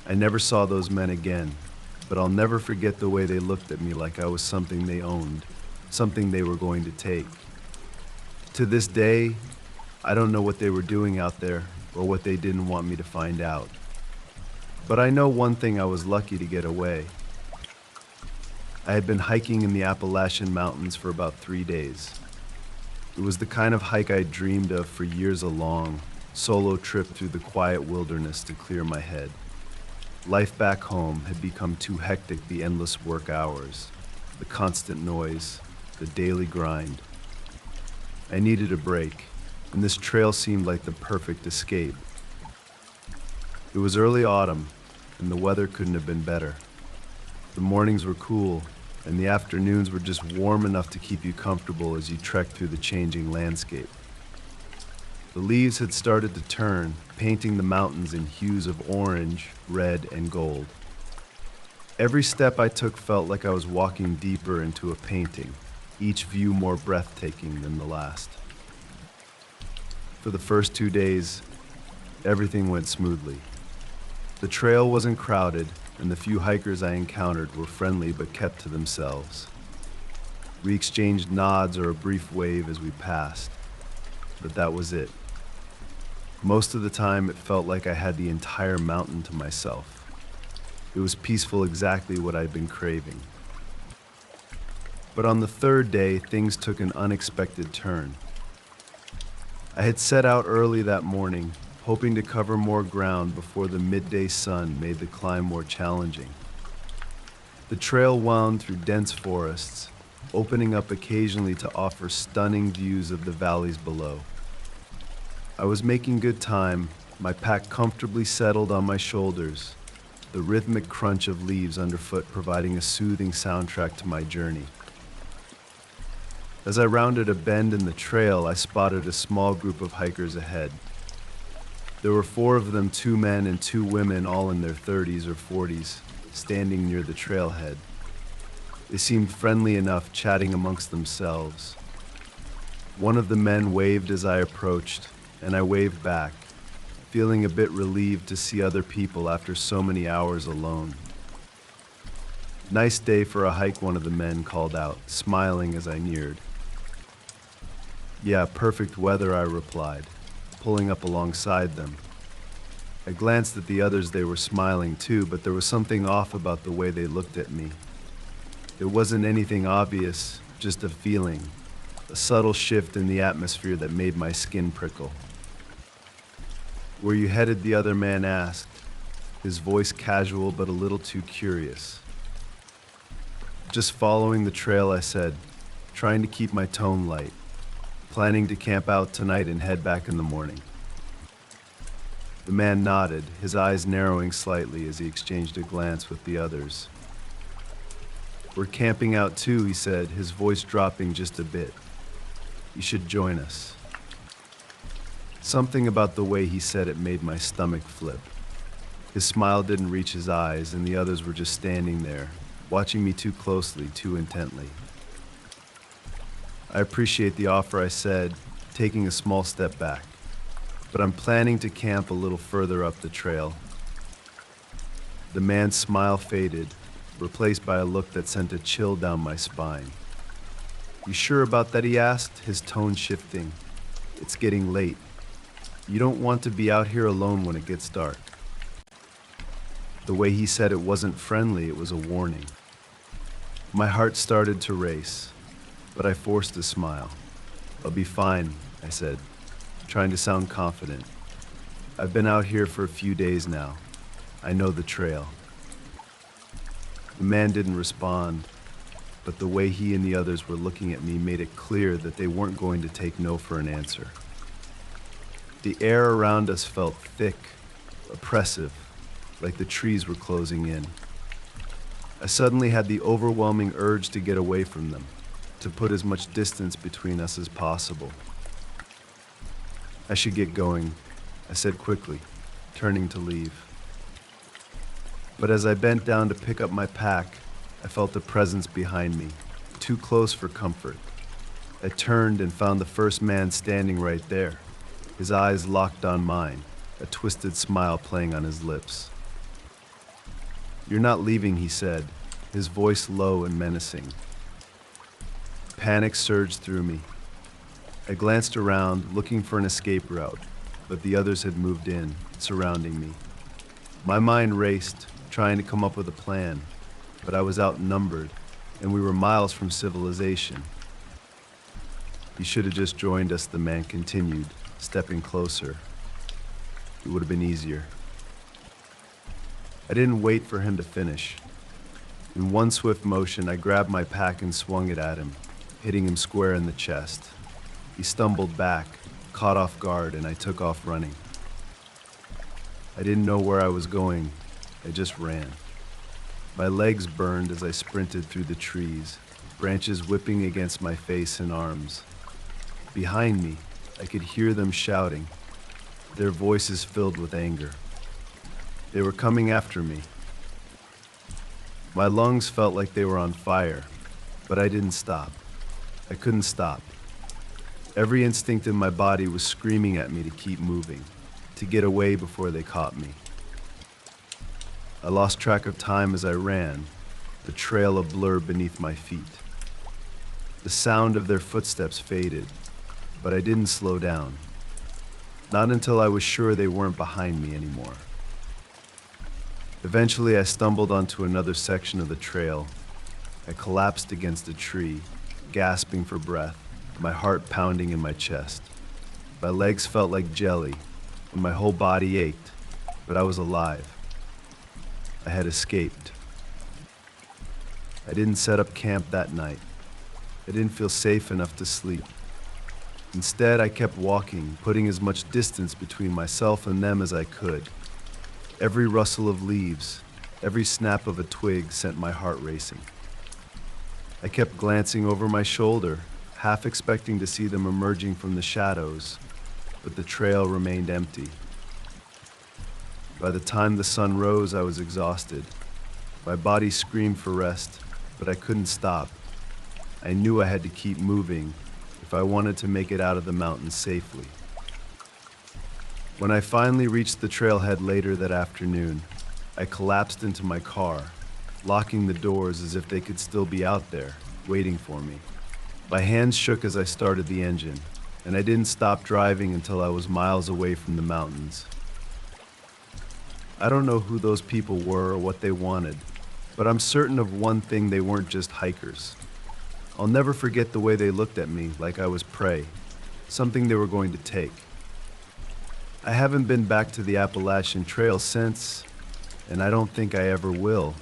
[SPEAKER 1] I never saw those men again, but I'll never forget the way they looked at me like I was something they owned, something they were going to take. To this day, I don't know what they were doing out there or what they didn't want me to find out. But I know one thing: I was lucky to get away. I had been hiking in the Appalachian Mountains for about 3 days. It was the kind of hike I dreamed of for years, a long, solo trip through the quiet wilderness to clear my head. Life back home had become too hectic: the endless work hours, the constant noise, the daily grind. I needed a break, and this trail seemed like the perfect escape. It was early autumn, and the weather couldn't have been better. The mornings were cool, and the afternoons were just warm enough to keep you comfortable as you trekked through the changing landscape. The leaves had started to turn, painting the mountains in hues of orange, red, and gold. Every step I took felt like I was walking deeper into a painting, each view more breathtaking than the last. For the first 2 days, everything went smoothly. The trail wasn't crowded, and the few hikers I encountered were friendly but kept to themselves. We exchanged nods or a brief wave as we passed, but that was it. Most of the time, it felt like I had the entire mountain to myself. It was peaceful, exactly what I'd been craving. But on the third day, things took an unexpected turn. I had set out early that morning, hoping to cover more ground before the midday sun made the climb more challenging. The trail wound through dense forests, opening up occasionally to offer stunning views of the valleys below. I was making good time, my pack comfortably settled on my shoulders, the rhythmic crunch of leaves underfoot providing a soothing soundtrack to my journey. As I rounded a bend in the trail, I spotted a small group of hikers ahead. There were 4 of them, 2 men and 2 women, all in their 30s or 40s, standing near the trailhead. They seemed friendly enough, chatting amongst themselves. One of the men waved as I approached, and I waved back, feeling a bit relieved to see other people after so many hours alone. "Nice day for a hike," one of the men called out, smiling as I neared. "Yeah, perfect weather," I replied, pulling up alongside them. I glanced at the others. They were smiling too, but there was something off about the way they looked at me. It wasn't anything obvious, just a feeling, a subtle shift in the atmosphere that made my skin prickle. "Where you headed?" the other man asked, his voice casual but a little too curious. "Just following the trail," I said, trying to keep my tone light. "Planning to camp out tonight and head back in the morning." The man nodded, his eyes narrowing slightly as he exchanged a glance with the others. "We're camping out too," he said, his voice dropping just a bit. "You should join us." Something about the way he said it made my stomach flip. His smile didn't reach his eyes, and the others were just standing there, watching me too closely, too intently. "I appreciate the offer," I said, taking a small step back, "but I'm planning to camp a little further up the trail." The man's smile faded, replaced by a look that sent a chill down my spine. "You sure about that?" he asked, his tone shifting. "It's getting late. You don't want to be out here alone when it gets dark." The way he said it wasn't friendly, it was a warning. My heart started to race, but I forced a smile. "I'll be fine," I said, trying to sound confident. "I've been out here for a few days now. I know the trail." The man didn't respond, but the way he and the others were looking at me made it clear that they weren't going to take no for an answer. The air around us felt thick, oppressive, like the trees were closing in. I suddenly had the overwhelming urge to get away from them, to put as much distance between us as possible. I should get going, I said quickly, turning to leave. But as I bent down to pick up my pack, I felt a presence behind me, too close for comfort. I turned and found the first man standing right there, his eyes locked on mine, a twisted smile playing on his lips. "You're not leaving," he said, his voice low and menacing. Panic surged through me. I glanced around, looking for an escape route, but the others had moved in, surrounding me. My mind raced, trying to come up with a plan, but I was outnumbered, and we were miles from civilization. "You should have just joined us," the man continued, stepping closer. "It would have been easier." I didn't wait for him to finish. In one swift motion, I grabbed my pack and swung it at him, hitting him square in the chest. He stumbled back, caught off guard, and I took off running. I didn't know where I was going. I just ran. My legs burned as I sprinted through the trees, branches whipping against my face and arms. Behind me, I could hear them shouting, their voices filled with anger. They were coming after me. My lungs felt like they were on fire, but I didn't stop. I couldn't stop. Every instinct in my body was screaming at me to keep moving, to get away before they caught me. I lost track of time as I ran, the trail a blur beneath my feet. The sound of their footsteps faded, but I didn't slow down. Not until I was sure they weren't behind me anymore. Eventually, I stumbled onto another section of the trail. I collapsed against a tree, gasping for breath, my heart pounding in my chest. My legs felt like jelly, and my whole body ached, but I was alive. I had escaped. I didn't set up camp that night. I didn't feel safe enough to sleep. Instead, I kept walking, putting as much distance between myself and them as I could. Every rustle of leaves, every snap of a twig sent my heart racing. I kept glancing over my shoulder, half expecting to see them emerging from the shadows, but the trail remained empty. By the time the sun rose, I was exhausted. My body screamed for rest, but I couldn't stop. I knew I had to keep moving if I wanted to make it out of the mountains safely. When I finally reached the trailhead later that afternoon, I collapsed into my car, locking the doors as if they could still be out there, waiting for me. My hands shook as I started the engine, and I didn't stop driving until I was miles away from the mountains. I don't know who those people were or what they wanted, but I'm certain of one thing: they weren't just hikers. I'll never forget the way they looked at me like I was prey, something they were going to take. I haven't been back to the Appalachian Trail since, and I don't think I ever will.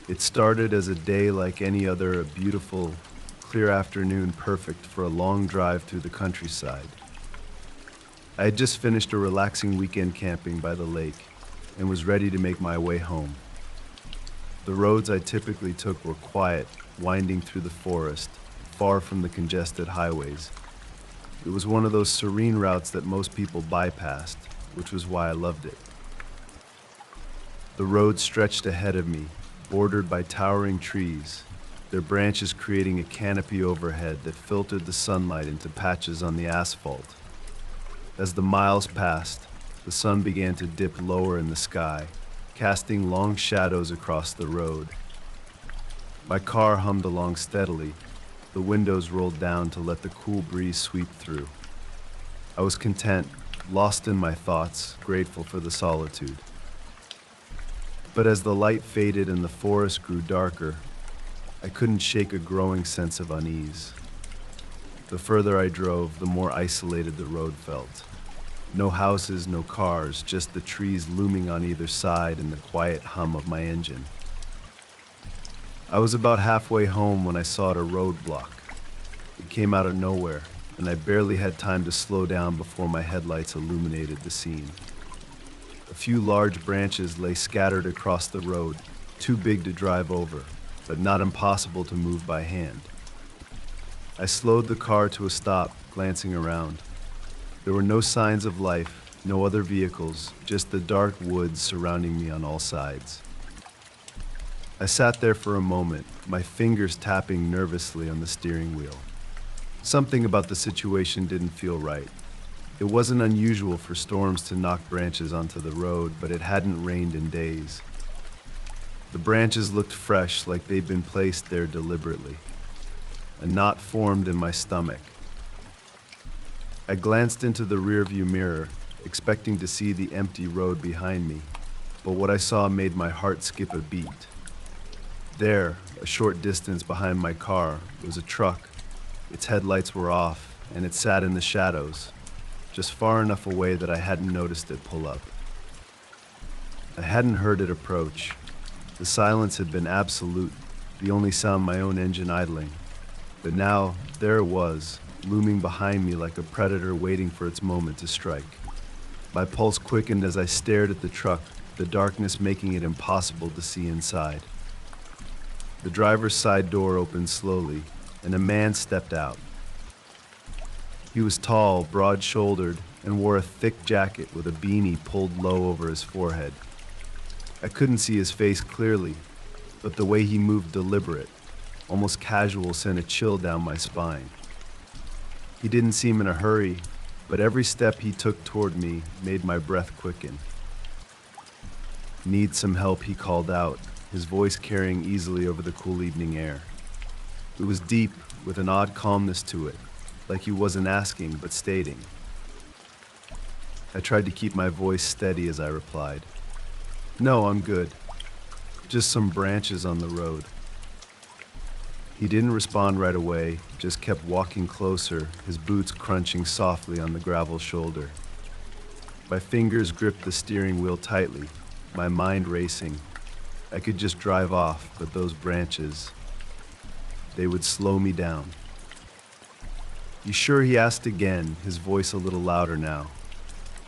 [SPEAKER 1] It started as a day like any other, a beautiful, clear afternoon perfect for a long drive through the countryside. I had just finished a relaxing weekend camping by the lake and was ready to make my way home. The roads I typically took were quiet, winding through the forest, far from the congested highways. It was one of those serene routes that most people bypassed, which was why I loved it. The road stretched ahead of me, bordered by towering trees, their branches creating a canopy overhead that filtered the sunlight into patches on the asphalt. As the miles passed, the sun began to dip lower in the sky, casting long shadows across the road. My car hummed along steadily, the windows rolled down to let the cool breeze sweep through. I was content, lost in my thoughts, grateful for the solitude. But as the light faded and the forest grew darker, I couldn't shake a growing sense of unease. The further I drove, the more isolated the road felt. No houses, no cars, just the trees looming on either side and the quiet hum of my engine. I was about halfway home when I saw a roadblock. It came out of nowhere, and I barely had time to slow down before my headlights illuminated the scene. A few large branches lay scattered across the road, too big to drive over, but not impossible to move by hand. I slowed the car to a stop, glancing around. There were no signs of life, no other vehicles, just the dark woods surrounding me on all sides. I sat there for a moment, my fingers tapping nervously on the steering wheel. Something about the situation didn't feel right. It wasn't unusual for storms to knock branches onto the road, but it hadn't rained in days. The branches looked fresh, like they'd been placed there deliberately. A knot formed in my stomach. I glanced into the rearview mirror, expecting to see the empty road behind me, but what I saw made my heart skip a beat. There, a short distance behind my car, was a truck. Its headlights were off, and it sat in the shadows, just far enough away that I hadn't noticed it pull up. I hadn't heard it approach. The silence had been absolute, the only sound my own engine idling. But now, there it was, looming behind me like a predator waiting for its moment to strike. My pulse quickened as I stared at the truck, the darkness making it impossible to see inside. The driver's side door opened slowly, and a man stepped out. He was tall, broad-shouldered, and wore a thick jacket with a beanie pulled low over his forehead. I couldn't see his face clearly, but the way he moved deliberate, almost casual, sent a chill down my spine. He didn't seem in a hurry, but every step he took toward me made my breath quicken. "Need some help," he called out, his voice carrying easily over the cool evening air. It was deep, with an odd calmness to it, like he wasn't asking but stating. I tried to keep my voice steady as I replied, "No, I'm good. Just some branches on the road." He didn't respond right away, just kept walking closer, his boots crunching softly on the gravel shoulder. My fingers gripped the steering wheel tightly, my mind racing. I could just drive off, but those branches, they would slow me down. "You sure?" he asked again, his voice a little louder now.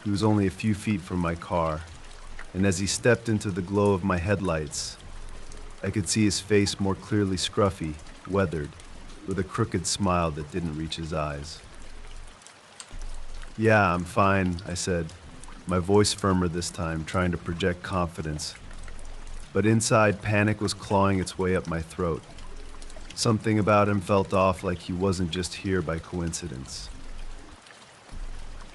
[SPEAKER 1] He was only a few feet from my car, and as he stepped into the glow of my headlights, I could see his face more clearly, scruffy, weathered, with a crooked smile that didn't reach his eyes. "Yeah, I'm fine," I said, my voice firmer this time, trying to project confidence. But inside, panic was clawing its way up my throat. Something about him felt off, like he wasn't just here by coincidence.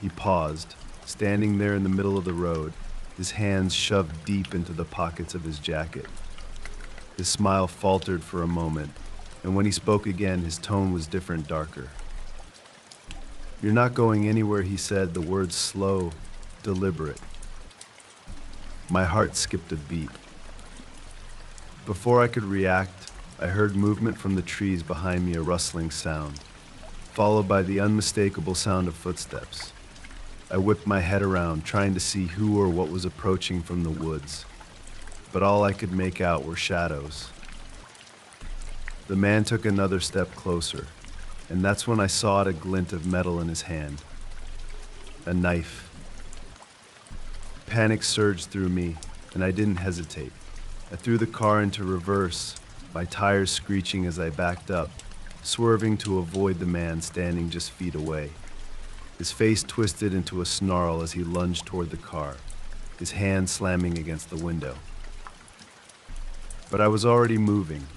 [SPEAKER 1] He paused, standing there in the middle of the road, his hands shoved deep into the pockets of his jacket. His smile faltered for a moment, and when he spoke again, his tone was different, darker. "You're not going anywhere," he said, the words slow, deliberate. My heart skipped a beat. Before I could react, I heard movement from the trees behind me, a rustling sound, followed by the unmistakable sound of footsteps. I whipped my head around, trying to see who or what was approaching from the woods, but all I could make out were shadows. The man took another step closer, and that's when I saw a glint of metal in his hand. A knife. Panic surged through me, and I didn't hesitate. I threw the car into reverse, my tires screeching as I backed up, swerving to avoid the man standing just feet away. His face twisted into a snarl as he lunged toward the car, his hand slamming against the window. But I was already moving,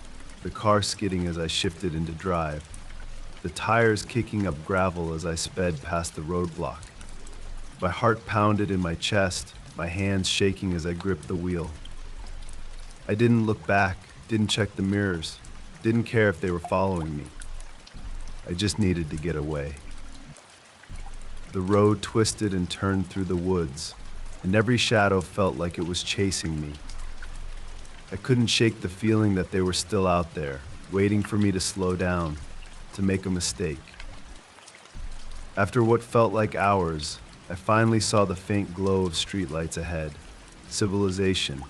[SPEAKER 1] the car skidding as I shifted into drive, the tires kicking up gravel as I sped past the roadblock. My heart pounded in my chest, my hands shaking as I gripped the wheel. I didn't look back, didn't check the mirrors, didn't care if they were following me. I just needed to get away. The road twisted and turned through the woods, and every shadow felt like it was chasing me. I couldn't shake the feeling that they were still out there, waiting for me to slow down, to make a mistake. After what felt like hours, I finally saw the faint glow of streetlights ahead. Civilization.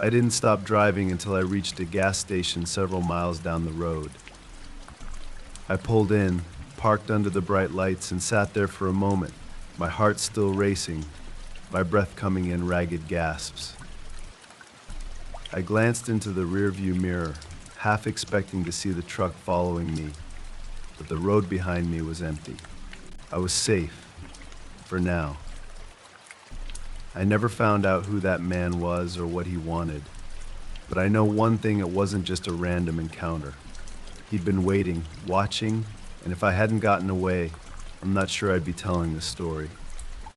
[SPEAKER 1] I didn't stop driving until I reached a gas station several miles down the road. I pulled in, parked under the bright lights, and sat there for a moment, my heart still racing, my breath coming in ragged gasps. I glanced into the rearview mirror, half expecting to see the truck following me, but the road behind me was empty. I was safe, for now. I never found out who that man was or what he wanted, but I know one thing: it wasn't just a random encounter. He'd been waiting, watching, and if I hadn't gotten away, I'm not sure I'd be telling this story.